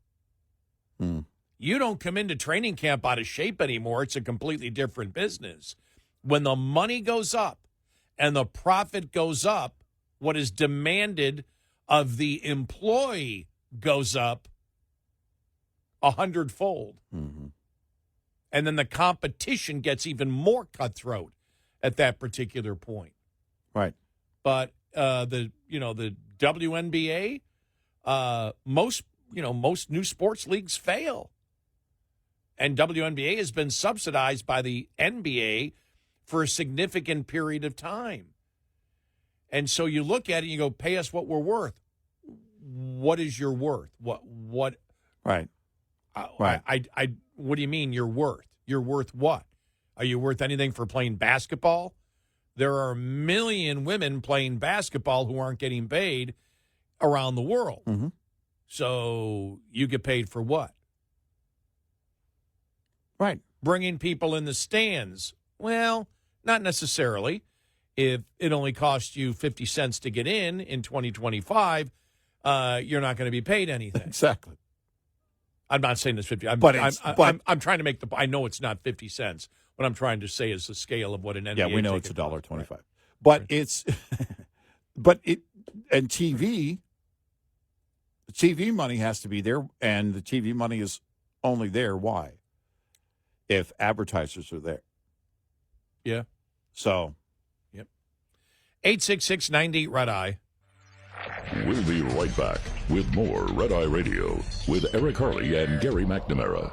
You don't come into training camp out of shape anymore. It's a completely different business. When the money goes up and the profit goes up, what is demanded of the employee goes up 100-fold. And then the competition gets even more cutthroat at that particular point. Right. But the WNBA, most new sports leagues fail. And WNBA has been subsidized by the NBA for a significant period of time. And so you look at it and you go, pay us what we're worth. What is your worth? What Right. What do you mean you're worth? You're worth what? Are you worth anything for playing basketball? There are a million women playing basketball who aren't getting paid around the world. So you get paid for what? Right. Bringing people in the stands. Well, not necessarily. If it only costs you 50 cents to get in 2025, you're not going to be paid anything. Exactly. I'm not saying it's 50. I'm trying to make I know it's not 50 cents. What I'm trying to say is the scale of what an NBA. Yeah, we know it's ticket $1.25. costs. But it's, and TV, the TV money has to be there, and the TV money is only there. Why? if advertisers are there. Yeah. So. 866-90 Red Eye. We'll be right back with more Red Eye Radio with Eric Harley and Gary McNamara.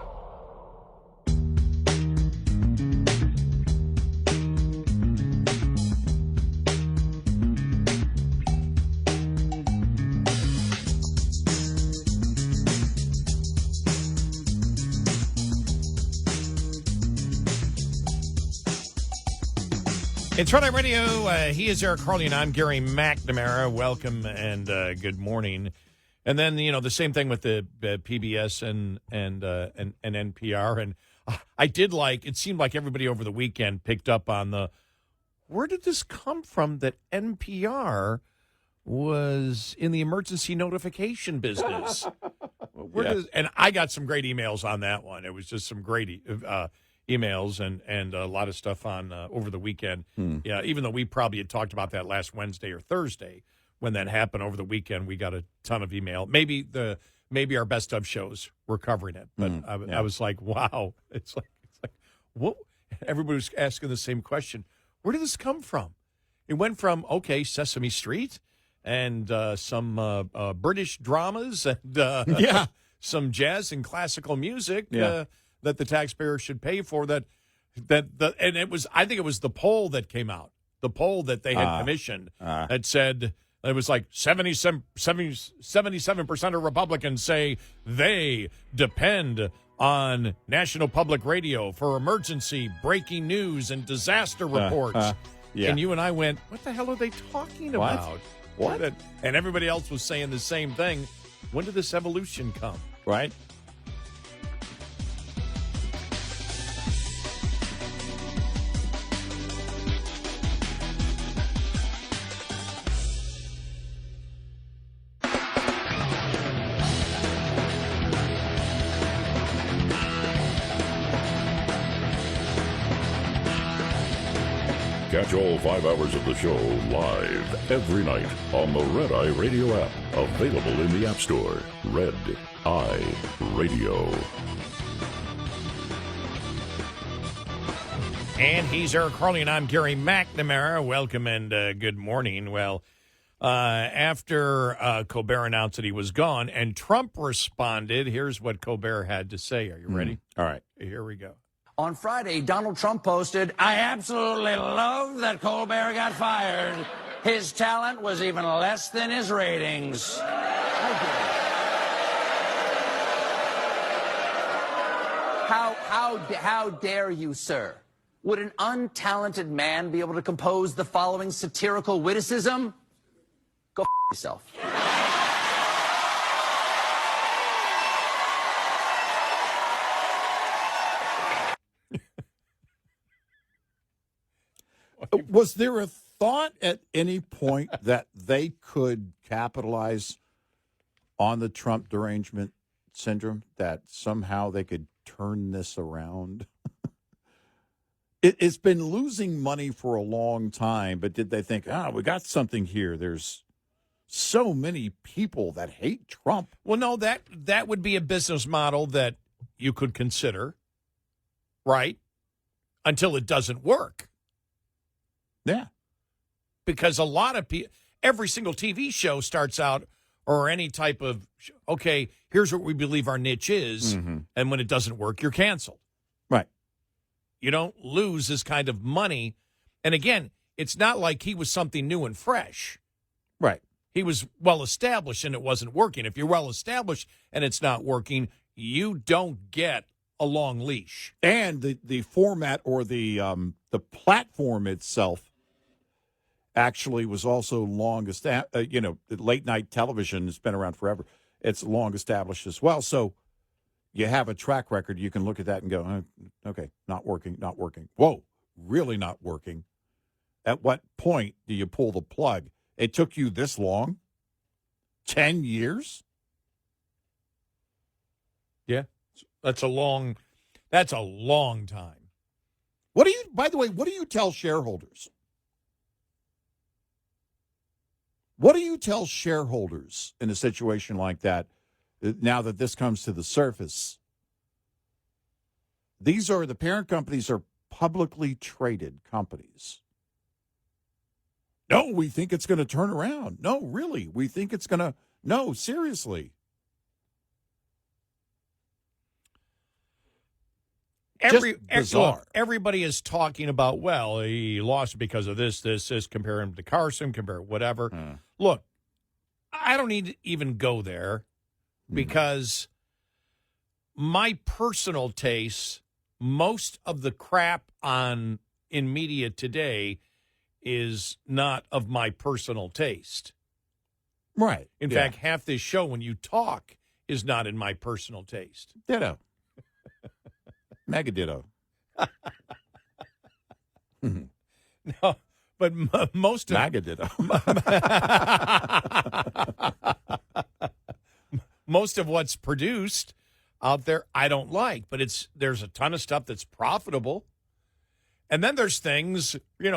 It's Red Eye Radio. He is Eric Harley, and I'm Gary McNamara. Welcome and good morning. And then, the same thing with the PBS and NPR. And I did it seemed like everybody over the weekend picked up on where did this come from that NPR was in the emergency notification business? And I got some great emails on that one. It was just some great emails and a lot of stuff on over the weekend. Yeah, even though we probably had talked about that last Wednesday or Thursday when that happened over the weekend, we got a ton of email. Maybe our best of shows were covering it, but I was like, wow, it's like what? Everybody was asking the same question. Where did this come from? It went from Sesame Street and some British dramas and some jazz and classical music. That the taxpayer should pay for and it was, I think it was the poll that came out, the poll that they had commissioned that said it was like 77% of Republicans say they depend on National Public Radio for emergency breaking news and disaster reports. And you and I went, what the hell are they talking about? What? And everybody else was saying the same thing. When did this evolution come? Right. Catch all 5 hours of the show live every night on the Red Eye Radio app. Available in the App Store. Red Eye Radio. And he's Eric Harley, and I'm Gary McNamara. Welcome and good morning. Well, after Colbert announced that he was gone and Trump responded, here's what Colbert had to say. Are you ready? All right. Here we go. On Friday, Donald Trump posted, "I absolutely love that Colbert got fired. His talent was even less than his ratings." How dare you, sir? Would an untalented man be able to compose the following satirical witticism? Go yourself. Was there a thought at any point that they could capitalize on the Trump derangement syndrome, that somehow they could turn this around? It's been losing money for a long time, but did they think, we got something here? There's so many people that hate Trump. Well, no, that would be a business model that you could consider, right? Until it doesn't work. Yeah. Because a lot of people, every single TV show starts out, or any type of, here's what we believe our niche is, and when it doesn't work, you're canceled. Right. You don't lose this kind of money. And again, it's not like he was something new and fresh. Right. He was well established and it wasn't working. If you're well established and it's not working, you don't get a long leash. And the format or the platform itself actually was also long established. Late night television has been around forever. It's long established as well. So you have a track record. You can look at that and go, okay, not working. Whoa, really not working. At what point do you pull the plug? It took you this long? 10 years? Yeah. That's a long time. By the way, what do you tell shareholders? What do you tell shareholders in a situation like that, now that this comes to the surface? The parent companies are publicly traded companies. No, we think it's going to turn around. No, really, we think it's going to. No, seriously. Bizarre. Everybody is talking about, well, he lost because of this, compare him to Carson, compare whatever. Look, I don't need to even go there because my personal taste, most of the crap in media today is not of my personal taste. Right. In fact, half this show when you talk is not in my personal taste. Ditto. Mega ditto. No, but most of Mega ditto. most of what's produced out there I don't like, but there's a ton of stuff that's profitable. And then there's things,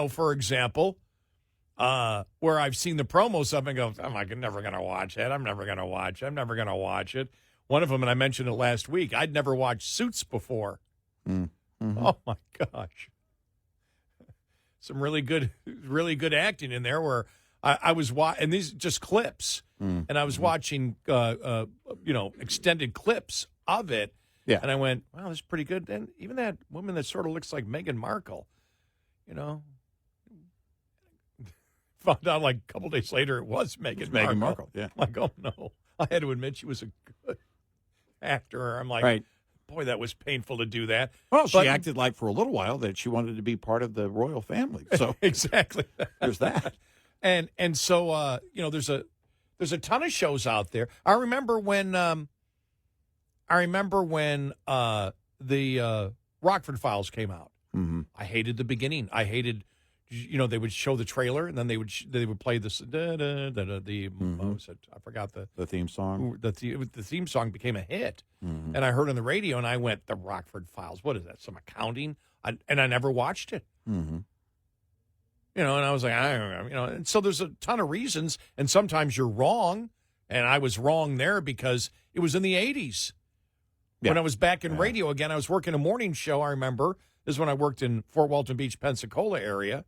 for example, where I've seen the promos of it and go, I'm never going to watch it. I'm never going to watch it. One of them, and I mentioned it last week, I'd never watched Suits before. Mm-hmm. Oh, my gosh. Some really good acting in there where I was watching, and these just clips, and I was watching, extended clips of it. Yeah. And I went, wow, this is pretty good. And even that woman that sort of looks like Meghan Markle, found out like a couple days later it was Meghan Markle. Meghan Markle, yeah. I'm like, oh, no. I had to admit she was a good actor. I'm like, right. Boy, that was painful to do that. Well, she acted like for a little while that she wanted to be part of the royal family. So exactly. There's that. And so, there's a ton of shows out there. I remember when the Rockford Files came out. Mm-hmm. I hated the beginning. I hated, they would show the trailer and then they would play this. I forgot the theme song. The theme song became a hit, mm-hmm. and I heard on the radio and I went, the Rockford Files. What is that? Some accounting? And I never watched it. Mm-hmm. And I was like, I don't know, and so there's a ton of reasons, and sometimes you're wrong, and I was wrong there because it was in the 80s. Yeah. When I was back in radio again, I was working a morning show, I remember. This is when I worked in Fort Walton Beach, Pensacola area,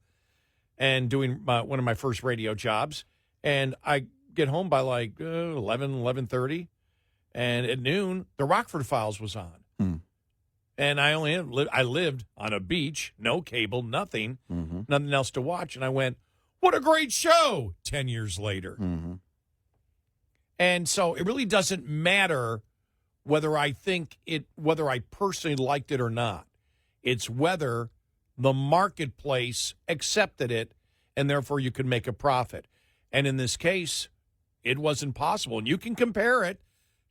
and doing one of my first radio jobs, and I get home by like 11:30, and at noon, the Rockford Files was on. And I lived on a beach, no cable, nothing, nothing else to watch. And I went, what a great show 10 years later. Mm-hmm. And so it really doesn't matter whether I personally liked it or not. It's whether the marketplace accepted it, and therefore you could make a profit. And in this case, it wasn't possible. And you can compare it.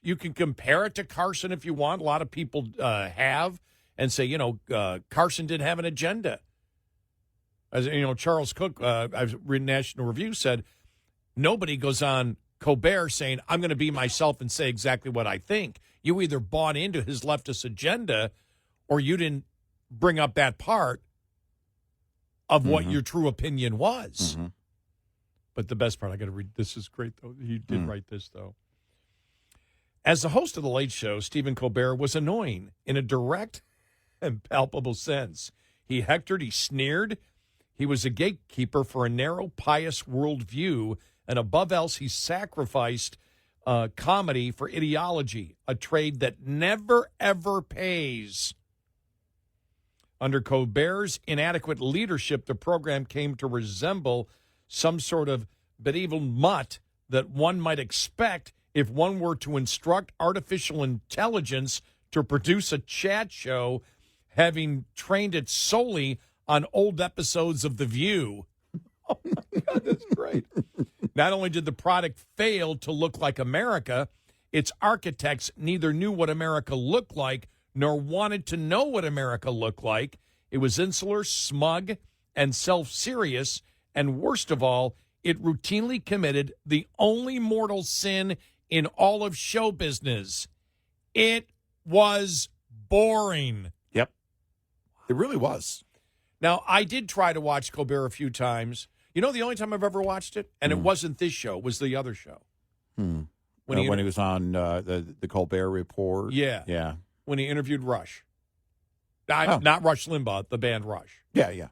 You can compare it to Carson if you want. A lot of people have, and say, Carson didn't have an agenda. As Charles Cook, I've read National Review, said nobody goes on Colbert saying, I'm going to be myself and say exactly what I think. You either bought into his leftist agenda or you didn't bring up that part of what your true opinion was. Mm-hmm. But the best part, I got to read. This is great, though. He did write this, though. As the host of The Late Show, Steven Colbert was annoying in a direct and palpable sense. He hectored, he sneered. He was a gatekeeper for a narrow, pious worldview, and above else, he sacrificed comedy for ideology, a trade that never, ever pays. Under Colbert's inadequate leadership, the program came to resemble some sort of medieval mutt that one might expect if one were to instruct artificial intelligence to produce a chat show, having trained it solely on old episodes of The View. Oh, my God, that's great. Not only did the product fail to look like America, its architects neither knew what America looked like nor wanted to know what America looked like. It was insular, smug, and self-serious, and worst of all, it routinely committed the only mortal sin in all of show business. It was boring. Yep. It really was. Now, I did try to watch Colbert a few times. The only time I've ever watched it, and it wasn't this show, was the other show. When he was on the Colbert Report. Yeah. Yeah. When he interviewed Rush. Not Rush Limbaugh, the band Rush. Yeah.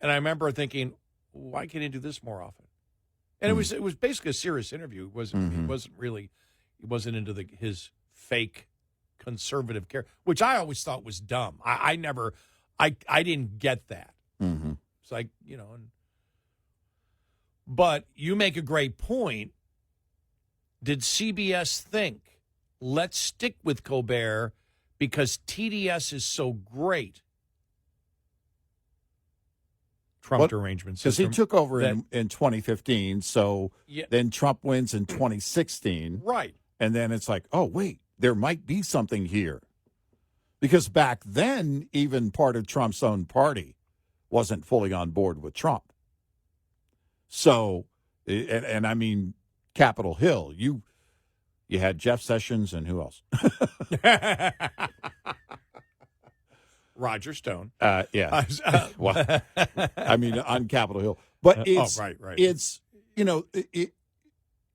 And I remember thinking, why can't he do this more often? And it was basically a serious interview. It wasn't he wasn't into his fake conservative character, which I always thought was dumb. I didn't get that. Mm-hmm. It's like, but you make a great point. Did CBS think, let's stick with Colbert because TDS is so great? Trump derangement system. Because he took over in 2015, so then Trump wins in 2016. Right. And then it's like, oh, wait, there might be something here. Because back then, even part of Trump's own party wasn't fully on board with Trump. So, and I mean, Capitol Hill, you had Jeff Sessions and who else? Roger Stone. Yeah. Well, I mean, on Capitol Hill. But it's, right. It's,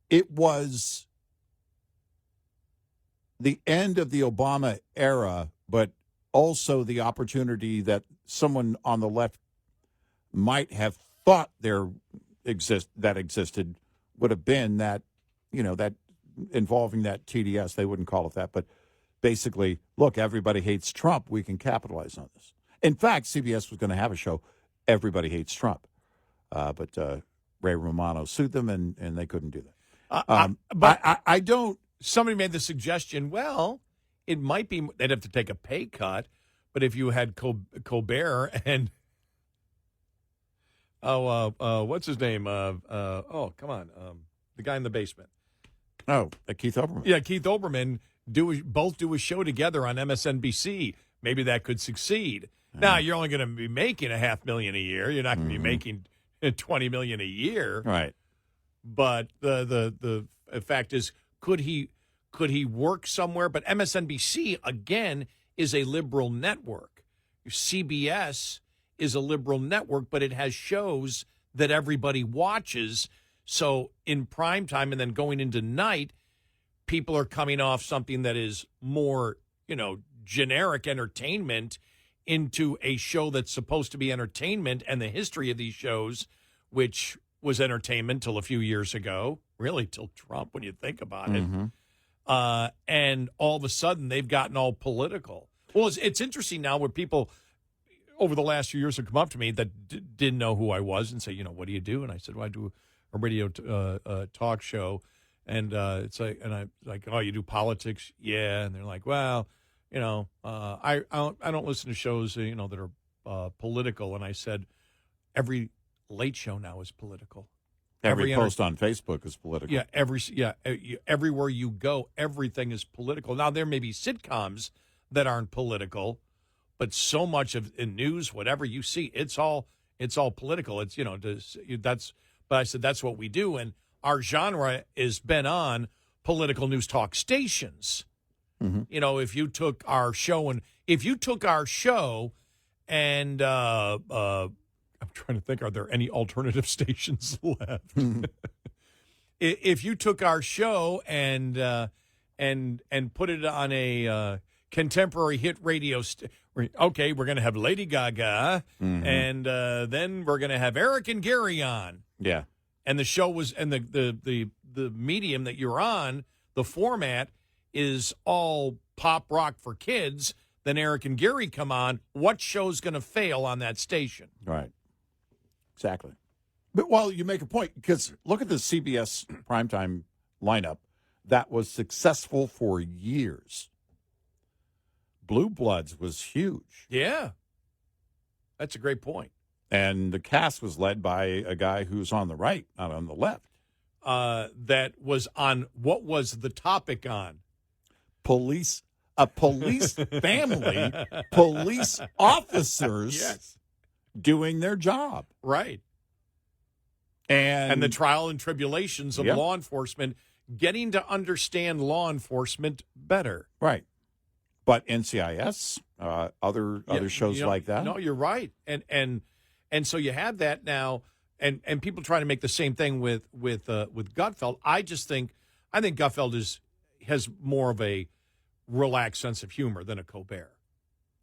it was the end of the Obama era, but also the opportunity that someone on the left might have thought that existed would have been that, that involving that TDS. They wouldn't call it that, but basically, look, everybody hates Trump. We can capitalize on this. In fact, CBS was going to have a show, Everybody Hates Trump. But Ray Romano sued them, and they couldn't do that. But I don't. Somebody made the suggestion, well, it might be, they'd have to take a pay cut, but if you had Colbert and, what's his name? Come on. The guy in the basement. Oh, Keith Olbermann. Yeah, Keith Olbermann. Both do a show together on MSNBC. Maybe that could succeed. Now you're only going to be making $500,000 a year. You're not going to be making $20 million a year. Right. But the fact is, could he work somewhere? But MSNBC again is a liberal network. CBS is a liberal network, but it has shows that everybody watches. So in prime time and then going into night, people are coming off something that is more, generic entertainment into a show that's supposed to be entertainment. And the history of these shows, which was entertainment till a few years ago, really till Trump, when you think about it. And all of a sudden, they've gotten all political. Well, it's interesting now where people over the last few years have come up to me that didn't know who I was and say, what do you do? And I said, well, I do a radio talk show. And it's like, and I'm like, oh, you do politics? Yeah. And they're like, well, I don't listen to shows, that are political. And I said, every late show now is political. Every post on Facebook is political. Yeah, everywhere you go, everything is political. Now there may be sitcoms that aren't political, but so much of in news, whatever you see, it's all political. It's but I said that's what we do, and our genre is been on political news talk stations. Mm-hmm. If you took our show and I'm trying to think, are there any alternative stations left? If you took our show and put it on a contemporary hit radio okay, we're going to have Lady Gaga, and then we're going to have Eric and Gary on. Yeah. And the show was, and the medium that you're on, the format is all pop rock for kids. Then Eric and Gary come on. What show's going to fail on that station? Right. Exactly. But, you make a point, because look at the CBS primetime lineup that was successful for years. Blue Bloods was huge. Yeah. That's a great point. And the cast was led by a guy who's on the right, not on the left. That was on, what was the topic on? A police family, police officers. Yes. Doing their job. Right. And the trial and tribulations of law enforcement, getting to understand law enforcement better. Right. But NCIS, other shows like that. No, you're right. And so you have that now, and people try to make the same thing with Gutfeld. I think Gutfeld has more of a relaxed sense of humor than a Colbert.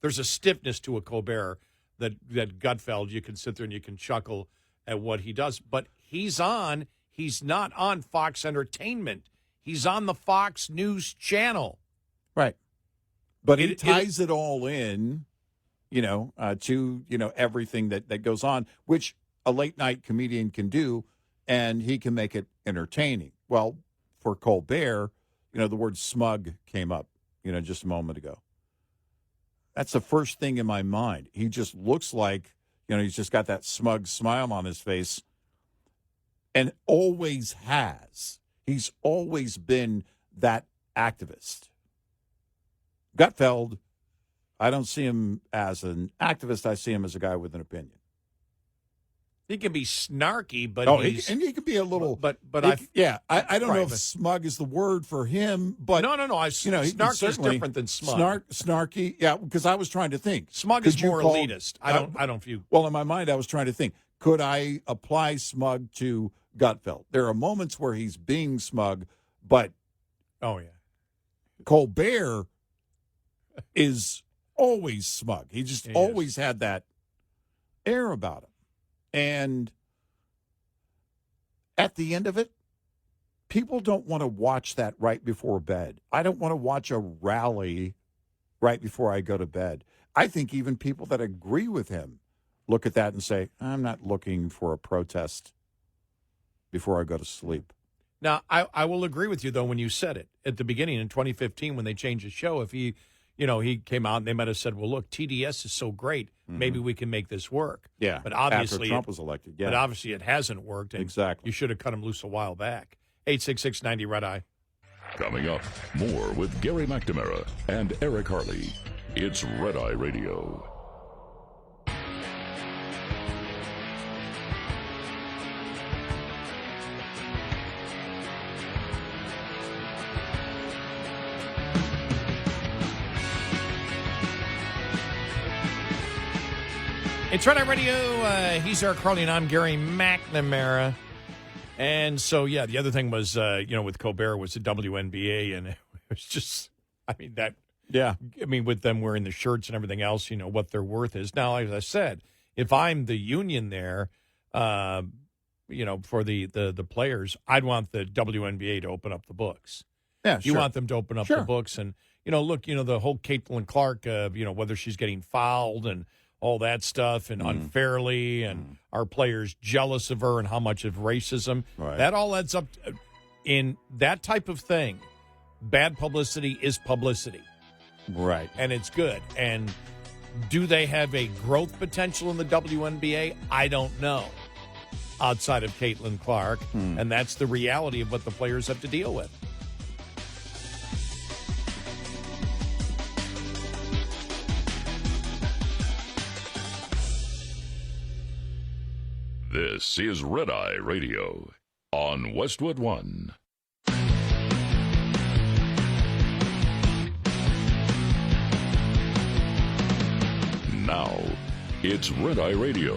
there's a stiffness to a Colbert that Gutfeld, you can sit there and you can chuckle at what he does. But he's not on Fox Entertainment. He's on the Fox News channel. Right. But he ties it all in, to, everything that goes on, which a late-night comedian can do, and he can make it entertaining. Well, for Colbert, the word smug came up, just a moment ago. That's the first thing in my mind. He just looks like, he's just got that smug smile on his face, and always has. He's always been that activist. Gutfeld, I don't see him as an activist. I see him as a guy with an opinion. He can be snarky, but he can be a little. I don't know if smug is the word for him, but no. Snark is different than smug. Snarky, yeah. Because I was trying to think. Smug is more elitist. I don't view. Well, in my mind, I was trying to think. Could I apply smug to Gutfeld? There are moments where he's being smug, but Colbert is always smug. He just always had that air about him. And at the end of it, people don't want to watch that right before bed. I don't want to watch a rally right before I go to bed. I think even people that agree with him look at that and say, I'm not looking for a protest before I go to sleep. Now, I will agree with you, though, when you said it at the beginning in 2015 when they changed the show. If he came out and they might have said, well, look, TDS is so great. Maybe we can make this work. Yeah. But obviously, after Trump was elected. Yeah. But obviously it hasn't worked. And exactly. You should have cut him loose a while back. 866-90 Red Eye. Coming up, more with Gary McNamara and Eric Harley. It's Red Eye Radio. It's Red Eye Radio. He's Eric Harley, and I'm Gary McNamara. And so, the other thing was, with Colbert was the WNBA, and it was just, with them wearing the shirts and everything else, what their worth is. Now, as I said, if I'm the union there, for the players, I'd want the WNBA to open up the books. Yeah, You want them to open up the books. And, look, the whole Caitlin Clark, whether she's getting fouled and all that stuff and unfairly and our players jealous of her and how much of racism. Right. That all adds up in that type of thing. Bad publicity is publicity. Right. And it's good. And do they have a growth potential in the WNBA? I don't know. Outside of Caitlin Clark. And that's the reality of what the players have to deal with. This is Red Eye Radio on Westwood One. Now, it's Red Eye Radio.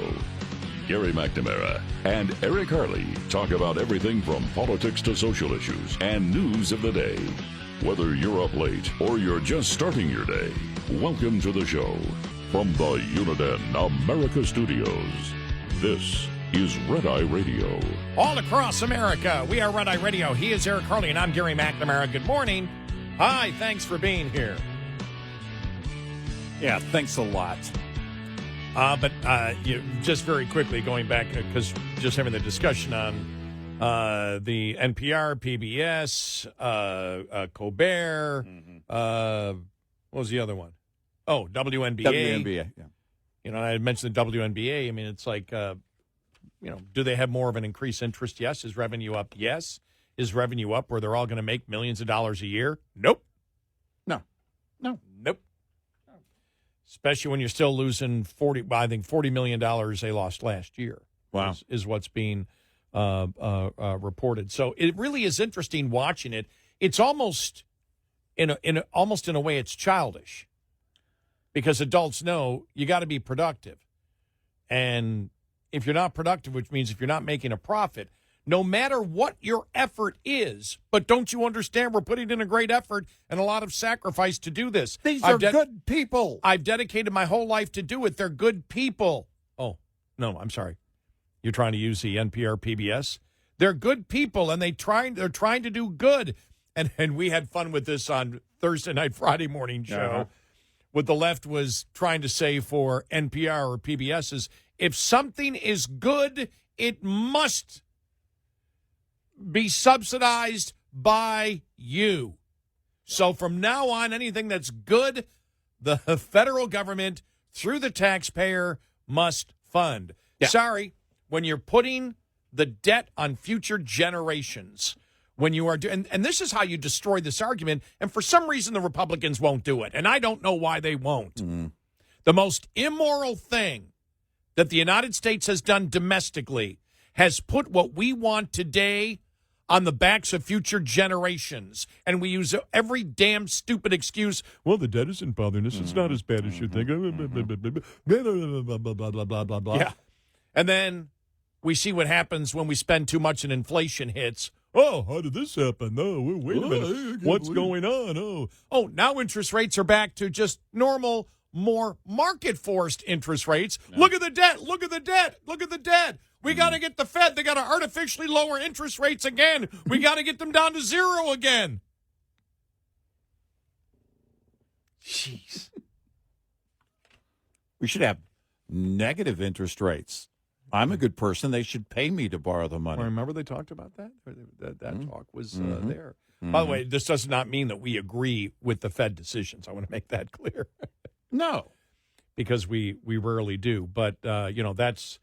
Gary McNamara and Eric Harley talk about everything from politics to social issues and news of the day. Whether you're up late or you're just starting your day, welcome to the show. From the Uniden America Studios, this is Red Eye Radio. All across America, we are Red Eye Radio. He is Eric Harley, and I'm Gary McNamara. Good morning. Hi, thanks for being here. Yeah, thanks a lot. But just very quickly, going back, because just having the discussion on the NPR, PBS, Colbert, what was the other one? Oh, WNBA. WNBA, yeah. I had mentioned the WNBA. I mean, it's like, do they have more of an increased interest? Yes. Is revenue up? Yes. Is revenue up where they're all going to make millions of dollars a year? Nope. No. Nope. Especially when you're still losing $40 million they lost last year. Wow. Is what's being reported. So it really is interesting watching it. It's almost in a way it's childish, because adults know you got to be productive. And if you're not productive, which means if you're not making a profit, no matter what your effort is. But don't you understand? We're putting in a great effort and a lot of sacrifice to do this. These are good people. I've dedicated my whole life to do it. They're good people. Oh, no, I'm sorry. You're trying to use the NPR PBS? They're good people, and they're trying to do good. And we had fun with this on Thursday night, Friday morning show. Uh-huh. What the left was trying to say for NPR or PBS is, if something is good, it must be subsidized by you. So from now on, anything that's good, the federal government, through the taxpayer, must fund. Yeah. Sorry, when you're putting the debt on future generations, when you are and this is how you destroy this argument, and for some reason the Republicans won't do it, and I don't know why they won't. The most immoral thing that the United States has done domestically has put what we want today on the backs of future generations. And we use every damn stupid excuse. Well, the debt isn't bothering us. It's not as bad as you think. Yeah. And then we see what happens when we spend too much and inflation hits. Oh, how did this happen? Oh, wait a minute. What's going on? Oh, now interest rates are back to just normal, more market-forced interest rates. No. Look at the debt. Look at the debt. Look at the debt. We got to get the Fed. They got to artificially lower interest rates again. We got to get them down to zero again. Jeez. We should have negative interest rates. I'm a good person. They should pay me to borrow the money. Well, remember they talked about that? That talk was there. By the way, this does not mean that we agree with the Fed decisions. I want to make that clear. No. Because we rarely do. But, that's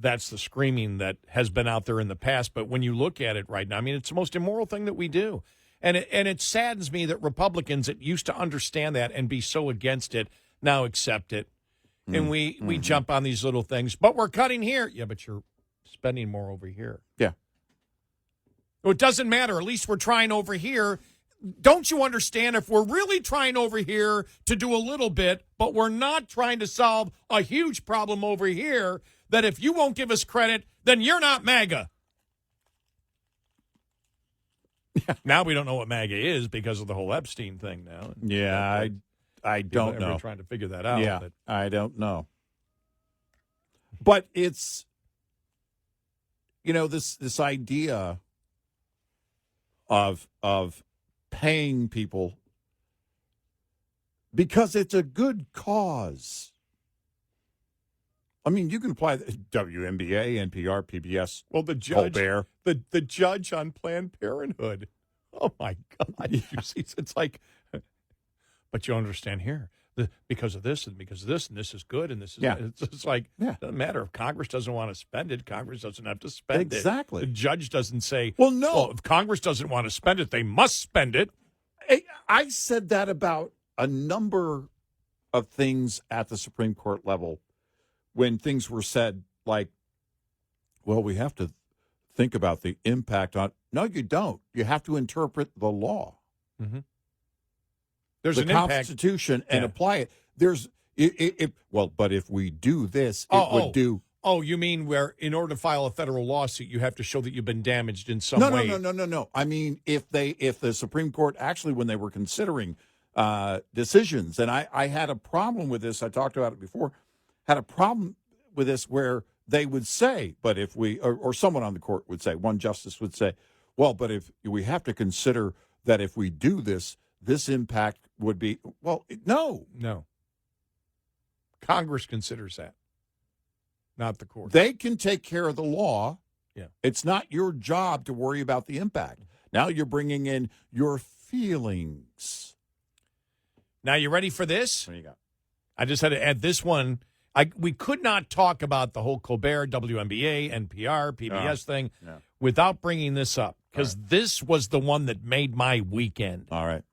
that's the screaming that has been out there in the past. But when you look at it right now, I mean, it's the most immoral thing that we do. And it saddens me that Republicans that used to understand that and be so against it now accept it. And we jump on these little things. But we're cutting here. Yeah, but you're spending more over here. Yeah. Well, it doesn't matter. At least we're trying over here. Don't you understand? If we're really trying over here to do a little bit, but we're not trying to solve a huge problem over here, that if you won't give us credit, then you're not MAGA. Now we don't know what MAGA is because of the whole Epstein thing now. Yeah, I don't know. We're trying to figure that out. Yeah, I don't know. But it's, this idea of paying people because it's a good cause. I mean, you can apply the WNBA, NPR, PBS. Well, the judge, Colbert. the judge on Planned Parenthood. Oh my God! Yeah. You see, it's like, but you understand here because of this and because of this and this is good and this is. Yeah. It's like it doesn't matter if Congress doesn't want to spend it. Congress doesn't have to spend it. Exactly. The judge doesn't say, well, no. Well, if Congress doesn't want to spend it, they must spend it. I said that about a number of things at the Supreme Court level when things were said like, well, we have to think about the impact on. No, you don't. You have to interpret the law. Mm-hmm. There's the an Constitution impact. And apply it. There's but if we do this, it would do. Oh, you mean where in order to file a federal lawsuit, you have to show that you've been damaged in some way? No. I mean, if the Supreme Court actually, when they were considering decisions, and I had a problem with this. I talked about it before. Had a problem with this where they would say, but if we, or someone on the court would say, one justice would say, well, but if we have to consider that if we do this, this impact would be, well, no. Congress considers that, not the court. They can take care of the law. Yeah. It's not your job to worry about the impact. Now you're bringing in your feelings. Now, you ready for this? What do you got? I just had to add this one. We could not talk about the whole Colbert, WNBA, NPR, PBS thing without bringing this up, because this was the one that made my weekend. All right.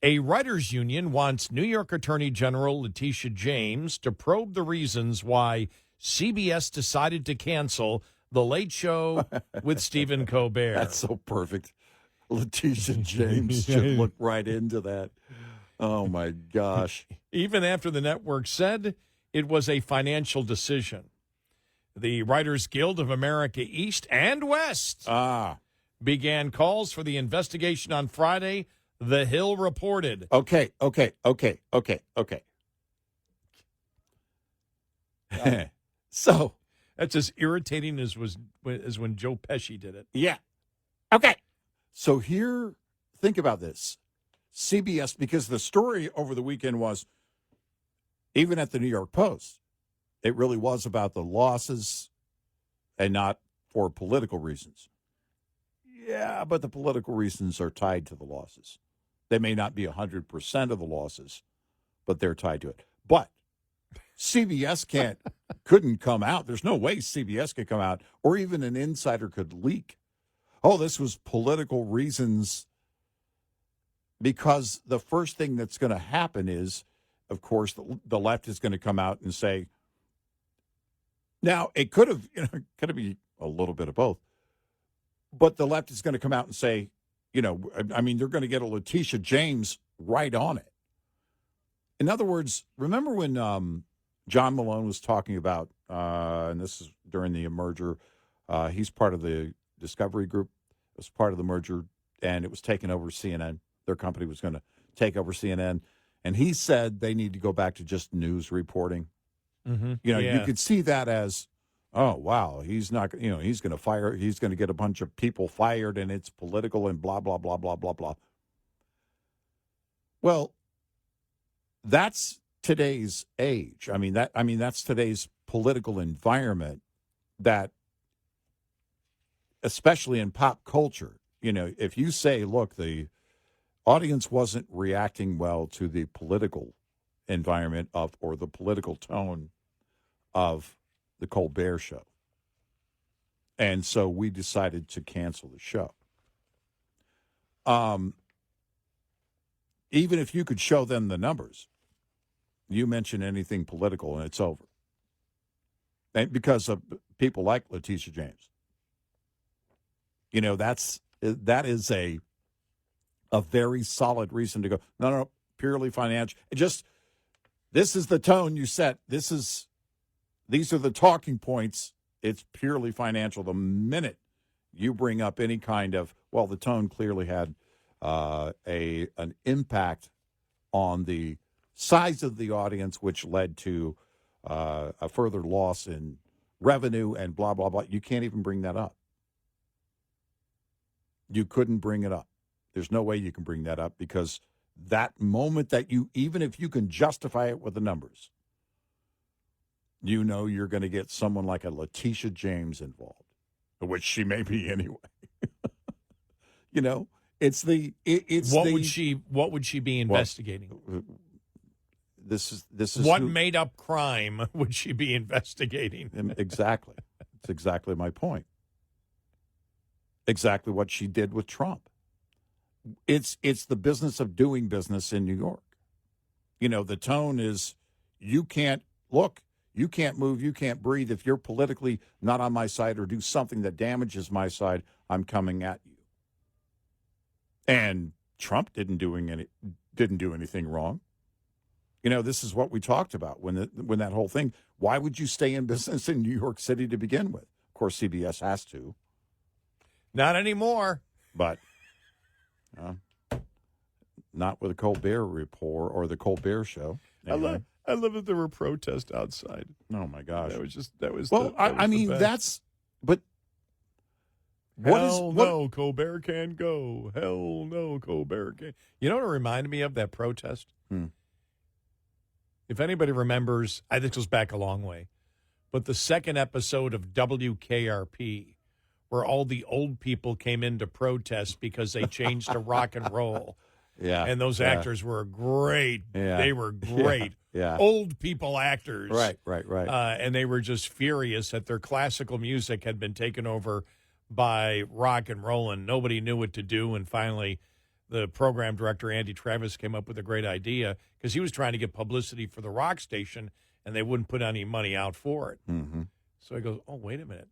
A writers' union wants New York Attorney General Letitia James to probe the reasons why CBS decided to cancel The Late Show with Steven Colbert. That's so perfect. Letitia James should look right into that. Oh, my gosh. Even after the network said it was a financial decision. The Writers Guild of America East and West began calls for the investigation on Friday, The Hill reported. Okay. So That's as irritating as when Joe Pesci did it. yeah. Okay. So here, think about this. CBS, because the story over the weekend was, even at the New York Post, it really was about the losses and not for political reasons. Yeah, but the political reasons are tied to the losses. They may not be 100% of the losses, but they're tied to it. But CBS couldn't come out. There's no way CBS could come out, or even an insider could leak. Oh, this was political reasons, because the first thing that's going to happen is, of course, the left is going to come out and say, now it could have, could be a little bit of both, but the left is going to come out and say, I mean, they're going to get a Letitia James right on it. In other words, remember when John Malone was talking about, and this is during the merger, he's part of the Discovery Group. It was part of the merger, and it was taking over CNN. Their company was going to take over CNN. And he said they need to go back to just news reporting. Mm-hmm. You could see that as, oh, wow, he's not, he's going to fire, he's going to get a bunch of people fired, and it's political and blah, blah, blah, blah, blah, blah. Well, that's today's age. That's today's political environment, that, especially in pop culture, if you say, look, the audience wasn't reacting well to the political environment or the political tone of the Colbert Show, and so we decided to cancel the show. Even if you could show them the numbers, you mention anything political and it's over. And because of people like Letitia James. That is a very solid reason to go, no, purely financial. This is the tone you set. These are the talking points. It's purely financial. The minute you bring up any kind of, the tone clearly had an impact on the size of the audience, which led to a further loss in revenue and blah, blah, blah. You can't even bring that up. You couldn't bring it up. There's no way you can bring that up, because that moment that even if you can justify it with the numbers, you're going to get someone like a Letitia James involved, which she may be anyway. What would she be investigating? This is what made up crime would she be investigating? Exactly. That's exactly my point. Exactly what she did with Trump. It's the business of doing business in New York. The tone is, you can't move, you can't breathe. If you're politically not on my side or do something that damages my side, I'm coming at you. And Trump didn't do anything wrong. This is what we talked about when that whole thing. Why would you stay in business in New York City to begin with? Of course, CBS has to. Not anymore. But not with the Colbert Report or the Colbert Show. Anyway. I love that there were protests outside. Oh my gosh, that was. But no, Colbert can't go. Hell no, Colbert can't. You know what it reminded me of, that protest? If anybody remembers, this goes back a long way, but the second episode of WKRP, where all the old people came in to protest because they changed to rock and roll. Yeah. And those actors were great. Yeah. They were great. Yeah. Old people actors. Right. And they were just furious that their classical music had been taken over by rock and roll, and nobody knew what to do. And finally, the program director, Andy Travis, came up with a great idea, because he was trying to get publicity for the rock station, and they wouldn't put any money out for it. Mm-hmm. So he goes, wait a minute.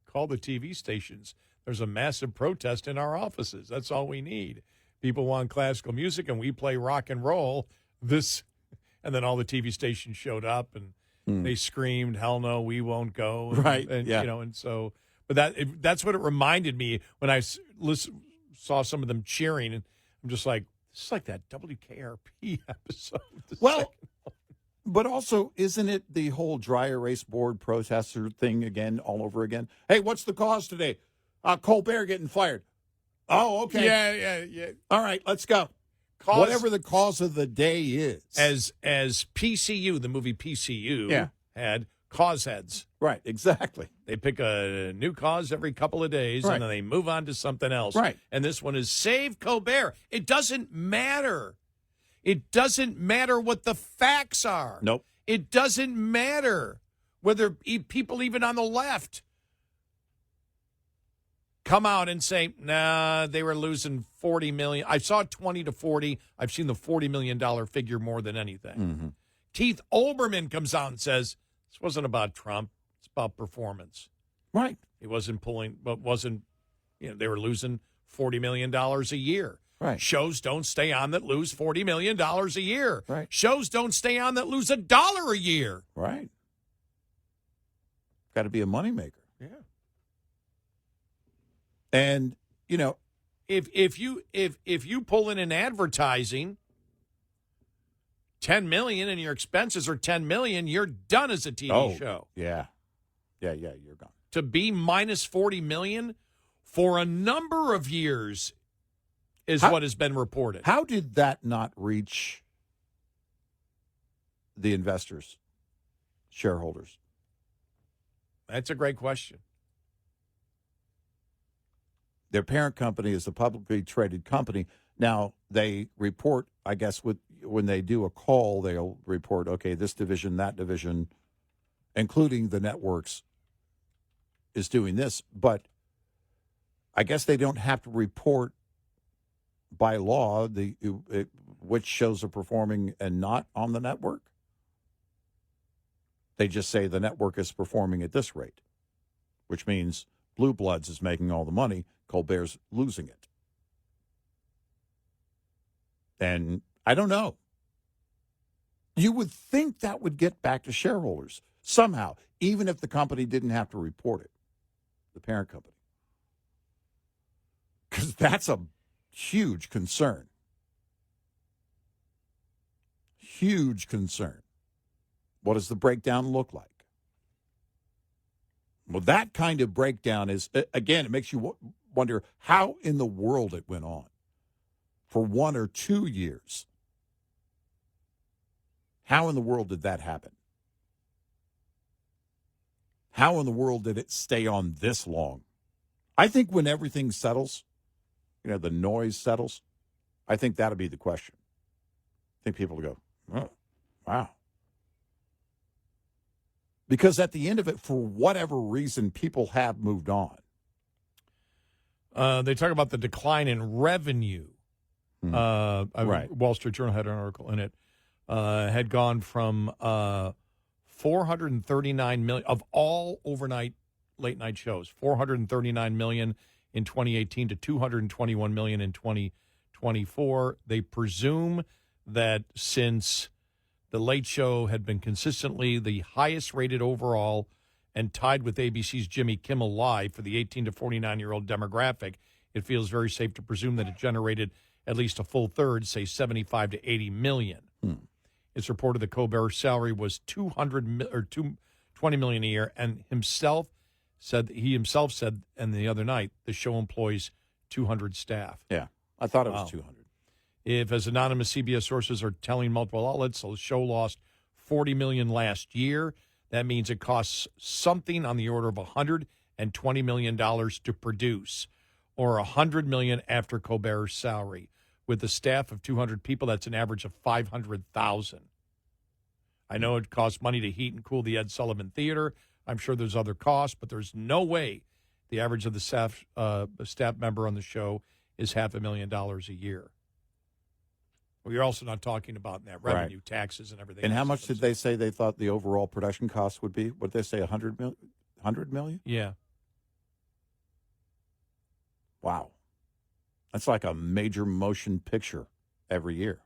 Call the TV stations. There's a massive protest in our offices. That's all we need. People want classical music, and we play rock and roll. And then all the TV stations showed up, and They screamed, "Hell no, we won't go!" And, Right, And yeah. and so, but that's what it reminded me when I saw some of them cheering, and I'm just like, this is like that WKRP episode. Well, but also, isn't it the whole dry erase board protester thing again, all over again? Hey, what's the cause today? Colbert getting fired. Oh, okay. Yeah. All right, let's go. Whatever the cause of the day is. As PCU, the movie PCU, had cause heads. Right, exactly. They pick a new cause every couple of days, Right. and then they move on to something else. Right. And this one is Save Colbert. It doesn't matter. It doesn't matter what the facts are. Nope. It doesn't matter whether people even on the left come out and say, nah, they were losing $40 million. I saw 20 to 40. I've seen the $40 million figure more than anything. Mm-hmm. Keith Olbermann comes out and says, this wasn't about Trump. It's about performance. Right. He wasn't they were losing $40 million a year. Right. Shows don't stay on that lose $40 million a year. Right. Shows don't stay on that lose $1 a year. Right. Got to be a moneymaker. Yeah. And, If you pull in an advertising $10 million and your expenses are $10 million, you're done as a TV show. Yeah. Yeah, you're gone. To be minus $40 million for a number of years is what has been reported. How did that not reach the investors, shareholders? That's a great question. Their parent company is a publicly traded company. Now, they report, I guess, when they do a call, they'll report, okay, this division, that division, including the networks, is doing this. But I guess they don't have to report by law which shows are performing and not on the network. They just say the network is performing at this rate, which means Blue Bloods is making all the money, Colbert's losing it. And I don't know. You would think that would get back to shareholders somehow, even if the company didn't have to report it, the parent company. Because that's a huge concern. Huge concern. What does the breakdown look like? Well, that kind of breakdown is, again, it makes you wonder how in the world it went on for 1 or 2 years. How in the world did that happen? How in the world did it stay on this long? I think when everything settles, the noise settles, I think that'll be the question. I think people will go, oh, wow. Because at the end of it, for whatever reason, people have moved on. They talk about the decline in revenue. Right. Wall Street Journal had an article in it. Had gone from 439 million of all overnight late night shows, 439 million in 2018 to 221 million in 2024. They presume that since the Late Show had been consistently the highest rated overall and tied with ABC's Jimmy Kimmel Live for the 18 to 49-year-old demographic, it feels very safe to presume that it generated at least a full third, say 75 to 80 million. It's reported that Colbert's salary was $20 million a year, and he himself said, and the other night, the show employs 200 staff. Yeah, I thought it was 200. If, as anonymous CBS sources are telling multiple outlets, the show lost $40 million last year, that means it costs something on the order of $120 million to produce, or $100 million after Colbert's salary. With a staff of 200 people, that's an average of $500,000. I know it costs money to heat and cool the Ed Sullivan Theater. I'm sure there's other costs, but there's no way the average of the staff member on the show is $500,000 a year. Well, you're also not talking about that revenue, taxes, and everything. And else. how much did they say they thought the overall production cost would be? What did they say, $100 million? Yeah. Wow. That's like a major motion picture every year.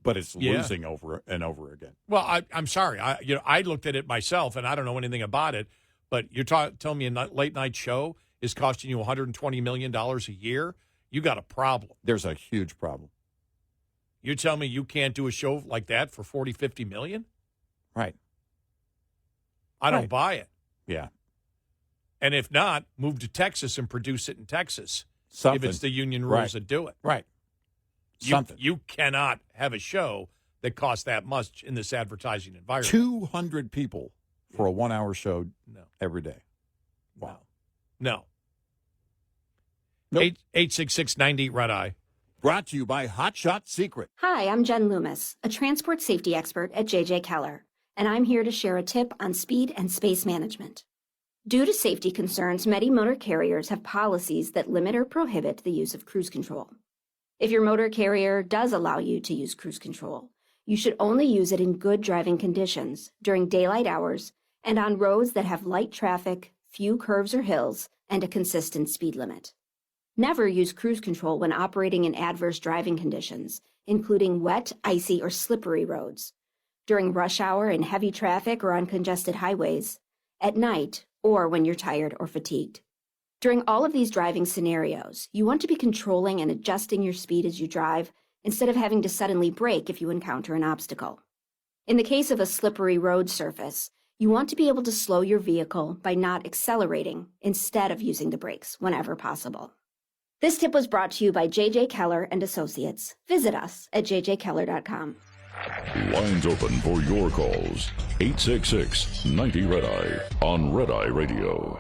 but it's Yeah. losing over and over again. Well, I'm sorry. I looked at it myself, and I don't know anything about it. But you're telling me a late night show is costing you $120 million a year? You got a problem. There's a huge problem. You're telling me you can't do a show like that for 40, 50 million? Right. I don't Right. buy it. Yeah. And if not, move to Texas and produce it in Texas. Something. If it's the union rules Right. that do it. Right. Something. You cannot have a show that costs that much in this advertising environment. 200 people for a 1-hour show No. every day. Wow. No. Nope. 866-90 Red Eye. Brought to you by Hot Shot Secret. Hi, I'm Jen Loomis, a transport safety expert at JJ Keller, and I'm here to share a tip on speed and space management. Due to safety concerns, many motor carriers have policies that limit or prohibit the use of cruise control. If your motor carrier does allow you to use cruise control, you should only use it in good driving conditions during daylight hours and on roads that have light traffic, few curves or hills, and a consistent speed limit. Never use cruise control when operating in adverse driving conditions, including wet, icy, or slippery roads, during rush hour in heavy traffic or on congested highways, at night, or when you're tired or fatigued. During all of these driving scenarios, you want to be controlling and adjusting your speed as you drive instead of having to suddenly brake if you encounter an obstacle. In the case of a slippery road surface, you want to be able to slow your vehicle by not accelerating instead of using the brakes whenever possible. This tip was brought to you by JJ Keller and Associates. Visit us at jjkeller.com. Lines open for your calls. 866-90-RED-EYE on Red Eye Radio.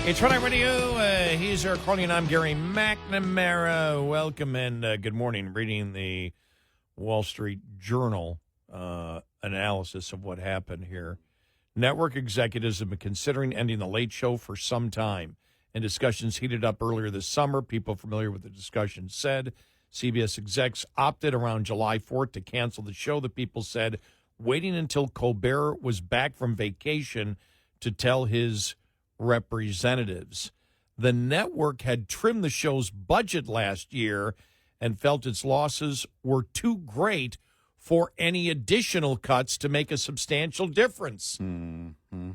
It's Red Eye Radio. He's Eric Harley, and I'm Gary McNamara. Welcome and good morning. Reading the Wall Street Journal analysis of what happened here. Network executives have been considering ending the late show for some time. And discussions heated up earlier this summer. People familiar with the discussion said CBS execs opted around July 4th to cancel the show. The people said waiting until Colbert was back from vacation to tell his representatives. The network had trimmed the show's budget last year and felt its losses were too great for any additional cuts to make a substantial difference. Mm-hmm.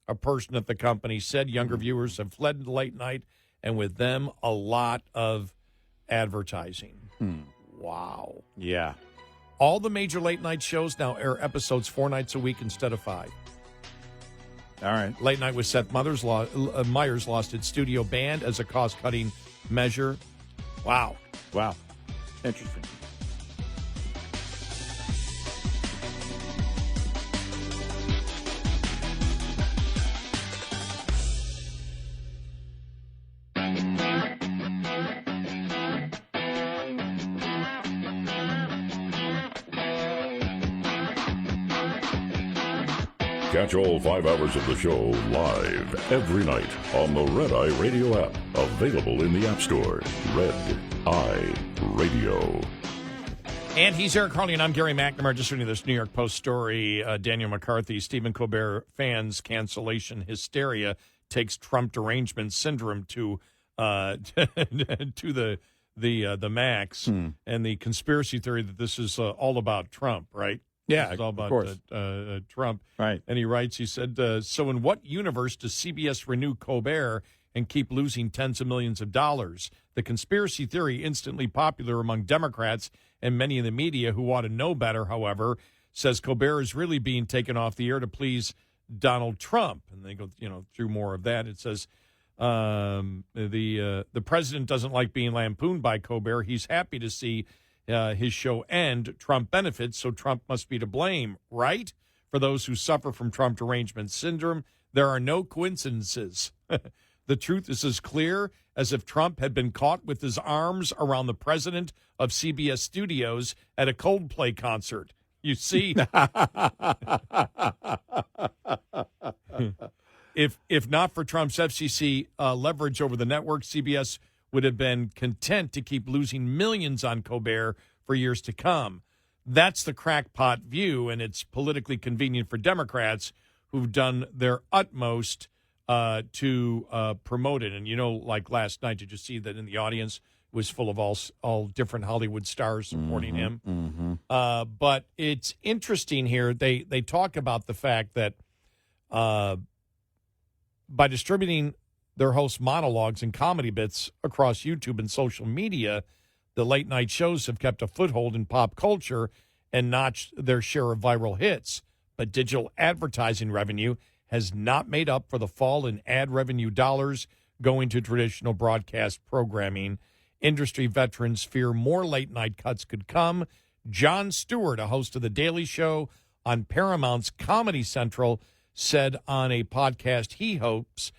A person at the company said younger viewers have fled into late night, and with them, a lot of advertising. Wow. Yeah. All the major late night shows now air episodes 4 nights a week instead of 5. All right. Late Night with Seth Myers lost its studio band as a cost-cutting measure. Wow. Wow. Interesting. Catch all 5 hours of the show live every night on the Red Eye Radio app. Available in the App Store. Red Eye Radio. And he's Eric Harley, and I'm Gary McNamara. Just reading this New York Post story. Daniel McCarthy, Steven Colbert fans cancellation hysteria takes Trump derangement syndrome to to the max. And the conspiracy theory that this is all about Trump, right? Yeah, it's all about of course. Trump. Right. And he writes, he said, so in what universe does CBS renew Colbert and keep losing tens of millions of dollars? The conspiracy theory, instantly popular among Democrats and many in the media who ought to know better, however, says Colbert is really being taken off the air to please Donald Trump. And they go, through more of that. It says the president doesn't like being lampooned by Colbert. He's happy to see his show end. Trump benefits, so Trump must be to blame, right? For those who suffer from Trump derangement syndrome, there are no coincidences. The truth is as clear as if Trump had been caught with his arms around the president of CBS Studios at a Coldplay concert. You see, if not for Trump's FCC leverage over the network, CBS would have been content to keep losing millions on Colbert for years to come. that's the crackpot view, and it's politically convenient for Democrats who've done their utmost to promote it. And, like last night, did you see that in the audience was full of all different Hollywood stars supporting him? Mm-hmm. But it's interesting here. They talk about the fact that by distributing their host monologues and comedy bits across YouTube and social media, the late-night shows have kept a foothold in pop culture and notched their share of viral hits. But digital advertising revenue has not made up for the fall in ad revenue dollars going to traditional broadcast programming. Industry veterans fear more late-night cuts could come. Jon Stewart, a host of The Daily Show on Paramount's Comedy Central, said on a podcast he hosts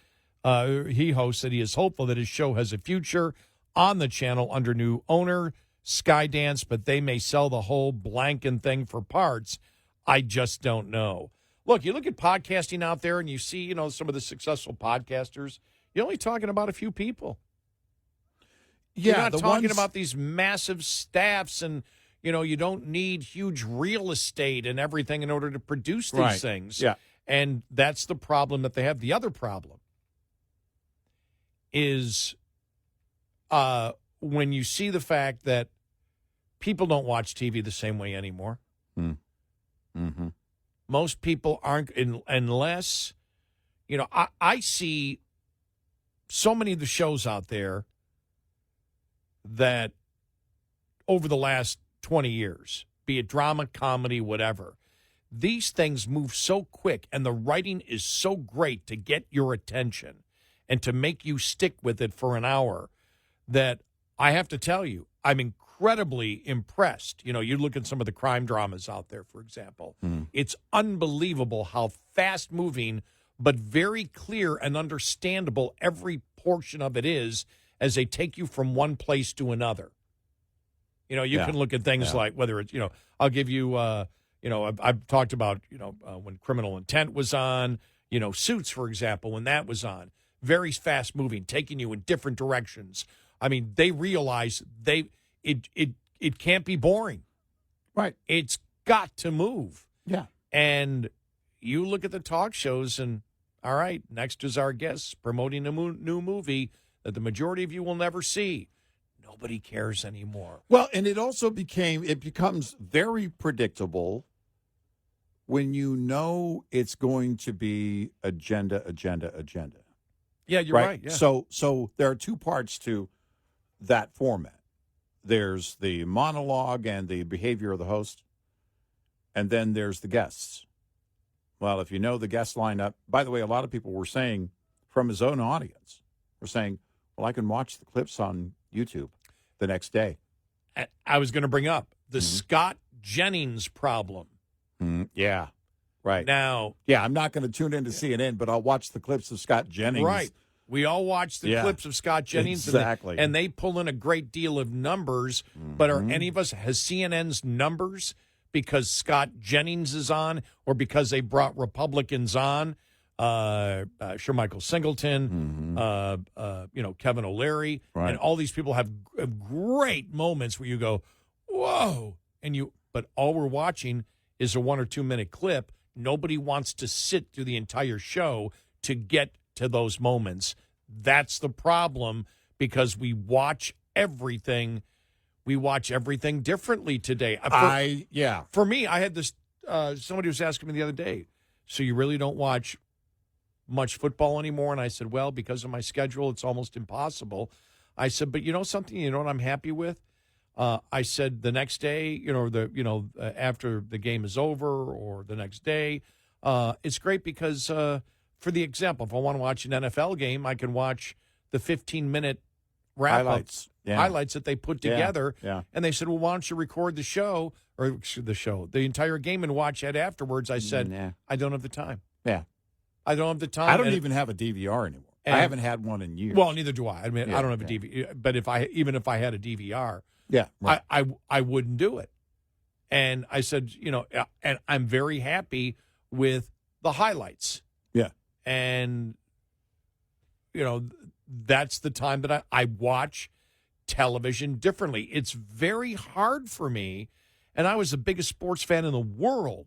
that he is hopeful that his show has a future on the channel under new owner Skydance, but they may sell the whole blanking thing for parts. I just don't know. Look, you look at podcasting out there and you see, some of the successful podcasters. You're only talking about a few people. Yeah, You're not talking about these massive staffs and, you don't need huge real estate and everything in order to produce these things. Yeah. And that's the problem that they have. The other problem is when you see the fact that people don't watch TV the same way anymore. Mm-hmm. Most people aren't, unless, I see so many of the shows out there that over the last 20 years, be it drama, comedy, whatever, these things move so quick and the writing is so great to get your attention and to make you stick with it for an hour that I have to tell you, I'm incredibly impressed. You look at some of the crime dramas out there, for example. It's unbelievable how fast-moving but very clear and understandable every portion of it is as they take you from one place to another. You can look at things like whether it's, I'll give you, I've talked about, when Criminal Intent was on, Suits, for example, when that was on. Very fast-moving, taking you in different directions. I mean, they realize it can't be boring. Right. It's got to move. Yeah. And you look at the talk shows and, all right, next is our guest promoting a new movie that the majority of you will never see. Nobody cares anymore. Well, and it also becomes very predictable when it's going to be agenda. Yeah, you're right. Yeah. So there are two parts to that format. There's the monologue and the behavior of the host, and then there's the guests. Well, if you know the guest lineup, by the way, a lot of people were saying from his own audience, were saying, well, I can watch the clips on YouTube the next day. I was going to bring up the Scott Jennings problem. Yeah, right. Now, yeah, I'm not going to tune into CNN, but I'll watch the clips of Scott Jennings. Right. We all watch the clips of Scott Jennings. Exactly. And they pull in a great deal of numbers. But are any of us, has CNN's numbers because Scott Jennings is on or because they brought Republicans on? Sure, Michael Singleton, Kevin O'Leary, and all these people have great moments where you go, whoa, but all we're watching is a 1 or 2 minute clip. Nobody wants to sit through the entire show to get to those moments. That's the problem because we watch everything. We watch everything differently today. For me, I had this. Somebody was asking me the other day. So you really don't watch much football anymore? And I said, well, because of my schedule, it's almost impossible. I said, but you know something? You know what I'm happy with? I said the next day, after the game is over or the next day, it's great because, for the example, if I want to watch an NFL game, I can watch the 15-minute highlights that they put together. Yeah. And they said, well, why don't you record the entire game and watch it afterwards? I said, I don't have the time. Yeah. I don't have the time. I don't even have a DVR anymore. I haven't had one in years. Well, neither do I. I mean, I don't have a DVR. But even if I had a DVR, right. I wouldn't do it. And I said, and I'm very happy with the highlights. Yeah. And, that's the time that I watch television differently. It's very hard for me, And I was the biggest sports fan in the world.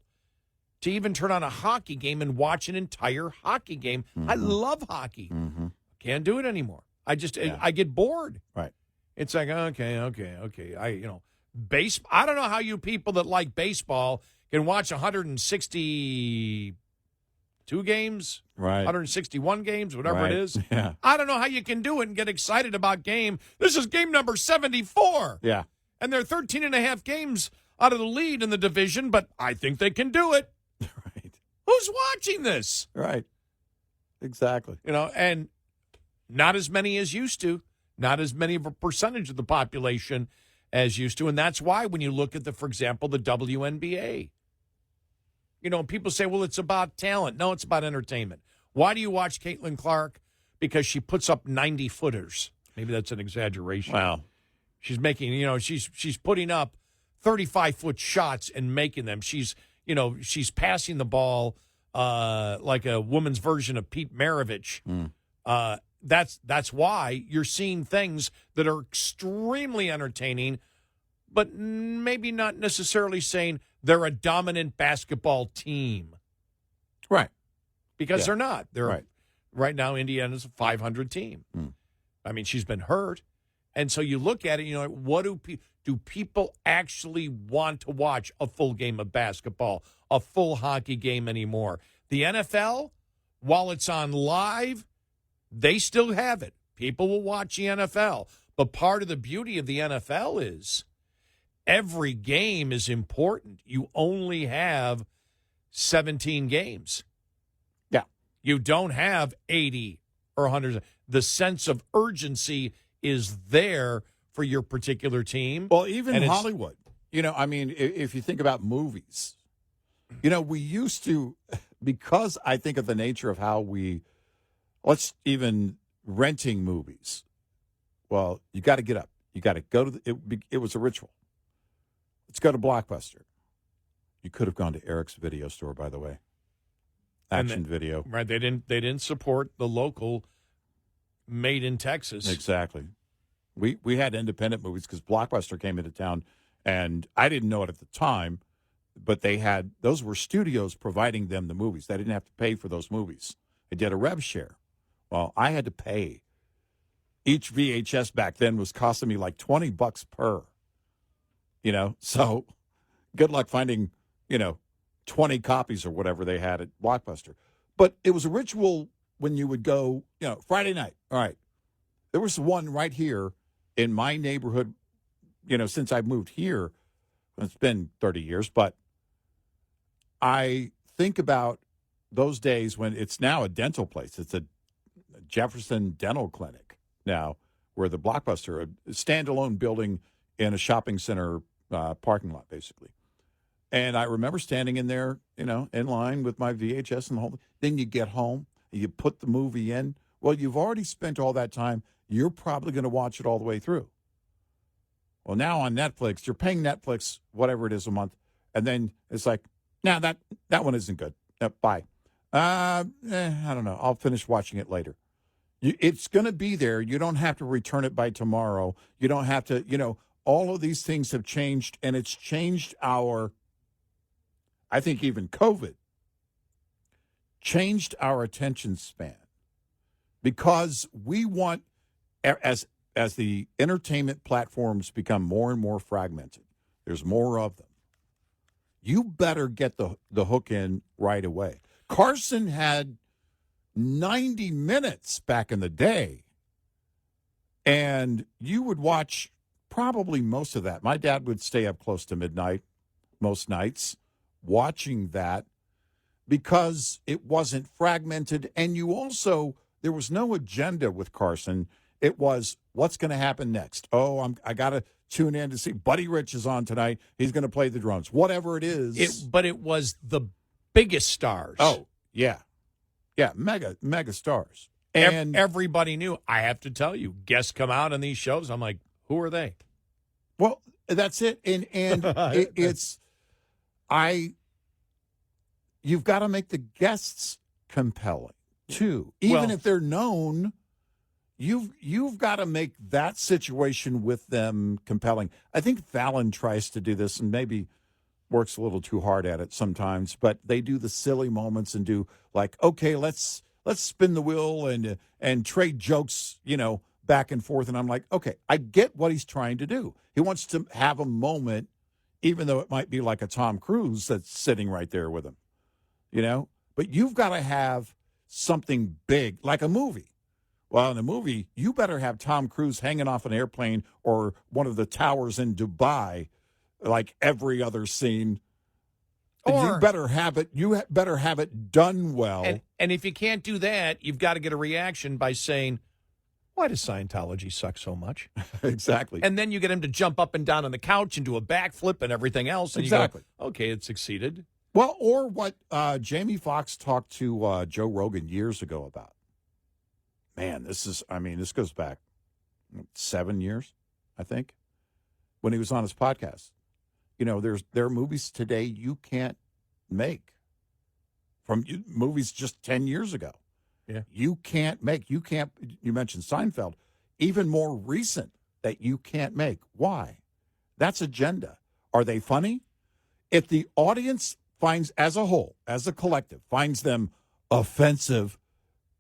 To even turn on a hockey game and watch an entire hockey game. Mm-hmm. I love hockey. Mm-hmm. Can't do it anymore. I get bored. Right. It's like, okay. I don't know how you people that like baseball can watch 162 games, Right. 161 games, whatever Right. it is. Yeah. I don't know how you can do it and get excited about game. This is game number 74. Yeah. And they're 13 and a half games out of the lead in the division, but I think they can do it. Right. Who's watching this? Right. Exactly. And not as many as used to, not as many of a percentage of the population as used to. And that's why when you look at for example, the WNBA, people say, well, it's about talent. No, it's about entertainment. Why do you watch Caitlin Clark? Because she puts up 90-footers. Maybe that's an exaggeration. Wow. She's making, she's putting up 35-foot shots and making them. She's passing the ball like a woman's version of Pete Maravich. That's why you're seeing things that are extremely entertaining, but maybe not necessarily saying they're a dominant basketball team. Right. Because they're not. They're right now Indiana's a 500 team. I mean, she's been hurt. And so you look at it, what do people actually want to watch a full game of basketball, a full hockey game anymore? The NFL, while it's on live, they still have it. People will watch the NFL. But part of the beauty of the NFL is every game is important. You only have 17 games. Yeah. You don't have 80 or 100. The sense of urgency is there for your particular team. Well, even Hollywood. If you think about movies, we used to, because I think of the nature of how let's even renting movies. Well, you got to get up. You got to go to it was a ritual. Let's go to Blockbuster. You could have gone to Eric's video store, by the way. Action Video. Right. They didn't support the local made in Texas. Exactly. We had independent movies because Blockbuster came into town, and I didn't know it at the time, but those were studios providing them the movies. They didn't have to pay for those movies. They did a rev share. Well, I had to pay. Each VHS back then was costing me like $20 per. So good luck finding, 20 copies or whatever they had at Blockbuster. But it was a ritual when you would go, Friday night. All right. There was one right here in my neighborhood, since I've moved here. It's been 30 years, but I think about those days when it's now a dental place. It's a Jefferson Dental Clinic now, where the Blockbuster, a standalone building in a shopping center parking lot, basically. And I remember standing in there, in line with my VHS and the whole thing. Then you get home, you put the movie in. Well, you've already spent all that time. You're probably going to watch it all the way through. Well, now on Netflix, you're paying Netflix, whatever it is a month, and then it's like, nah, that one isn't good. Bye. I don't know. I'll finish watching it later. It's going to be there. You don't have to return it by tomorrow. You don't have to, all of these things have changed, and it's changed I think even COVID changed our attention span because we want, as the entertainment platforms become more and more fragmented, there's more of them. You better get the hook in right away. Carson had 90 minutes back in the day, and you would watch probably most of that. My dad would stay up close to midnight most nights watching that because it wasn't fragmented, and there was no agenda with Carson. It was, what's going to happen next? Oh, I got to tune in to see Buddy Rich is on tonight. He's going to play the drums. Whatever it is. But it was the biggest stars. Oh, yeah. Yeah, mega stars. And everybody knew. I have to tell you, guests come out on these shows. I'm like, who are they? Well, that's it. And you've got to make the guests compelling too. Even if they're known, you've got to make that situation with them compelling. I think Fallon tries to do this and maybe works a little too hard at it sometimes, but they do the silly moments and do like, okay, let's spin the wheel and trade jokes, back and forth. And I'm like, okay, I get what he's trying to do. He wants to have a moment, even though it might be like a Tom Cruise that's sitting right there with him, But you've got to have something big, like a movie. Well, in a movie, you better have Tom Cruise hanging off an airplane or one of the towers in Dubai, like every other scene. And you better have it. You better have it done well. And if you can't do that, you've got to get a reaction by saying, "Why does Scientology suck so much?" Exactly. And then you get him to jump up and down on the couch and do a backflip and everything else. And exactly. You go, okay, it succeeded. Well, or what Jamie Foxx talked to Joe Rogan years ago about. Man, this goes back 7 years, I think, when he was on his podcast. There are movies today you can't make from movies just 10 years ago. Yeah. You mentioned Seinfeld, even more recent that you can't make. Why? That's agenda. Are they funny? If the audience finds, as a whole, as a collective, finds them offensive,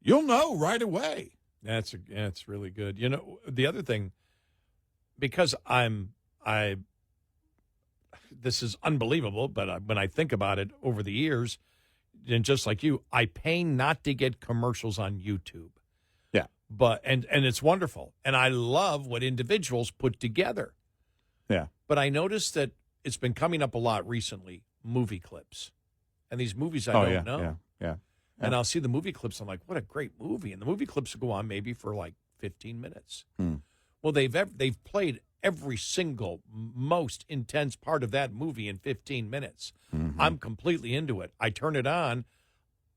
you'll know right away. That's really good. The other thing, because this is unbelievable, but when I think about it over the years, and just like you, I pay not to get commercials on YouTube. Yeah. And it's wonderful. And I love what individuals put together. Yeah. But I noticed that it's been coming up a lot recently, movie clips. And these movies I don't know. Yeah. And I'll see the movie clips. I'm like, what a great movie. And the movie clips will go on maybe for like 15 minutes. Well, they've played every single most intense part of that movie in 15 minutes. Mm-hmm. I'm completely into it. I turn it on.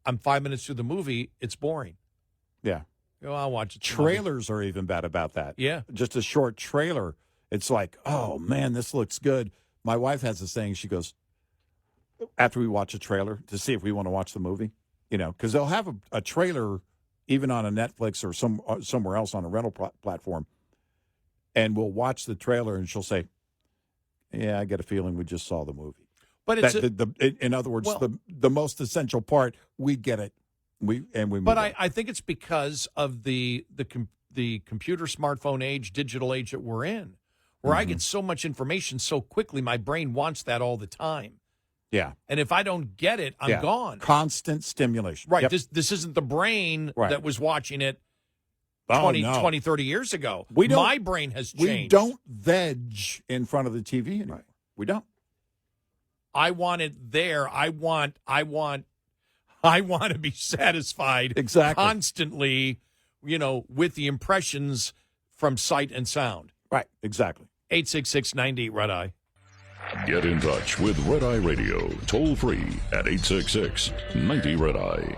I'm 5 minutes through the movie. It's boring. Yeah. I'll watch it. Trailers are even bad about that. Yeah. Just a short trailer. It's like, oh, man, this looks good. My wife has a saying. She goes, after we watch a trailer to see if we want to watch the movie, because they'll have a trailer even on a Netflix or somewhere else on a rental platform. And we'll watch the trailer, and she'll say, "Yeah, I get a feeling we just saw the movie." But it's in other words, the most essential part, we get it. We move. But I think it's because of the computer, smartphone age, digital age that we're in, where I get so much information so quickly, my brain wants that all the time. Yeah. And if I don't get it, I'm gone. Constant stimulation. Right. Yep. This isn't the brain that was watching it 20, 30 years ago. My brain has changed. We don't veg in front of the TV anymore. Right. We don't. I want it there. I want to be satisfied constantly, with the impressions from sight and sound. Right, exactly. 866-98 Red Eye. Get in touch with Red Eye Radio, toll free at 866-90 Red Eye.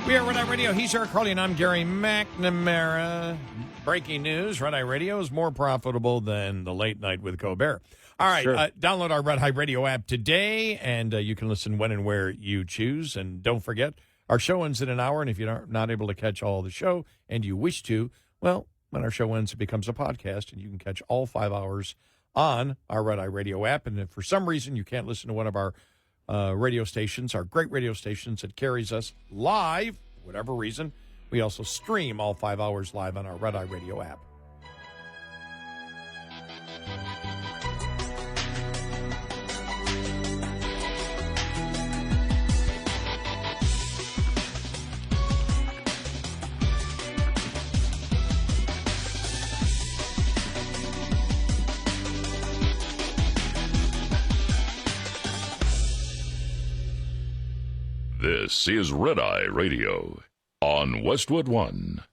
We are Red Eye Radio. He's Eric Harley, and I'm Gary McNamara. Breaking news, Red Eye Radio is more profitable than the Late Night with Colbert. All right, sure. Download our Red Eye Radio app today, and you can listen when and where you choose. And don't forget, our show ends in an hour, and if you're not able to catch all the show and you wish to, well, when our show ends, it becomes a podcast, and you can catch all 5 hours on our Red Eye Radio app. And if for some reason you can't listen to one of our radio stations, our great radio stations that carries us live, for whatever reason, we also stream all 5 hours live on our Red Eye Radio app. This is Red Eye Radio on Westwood One.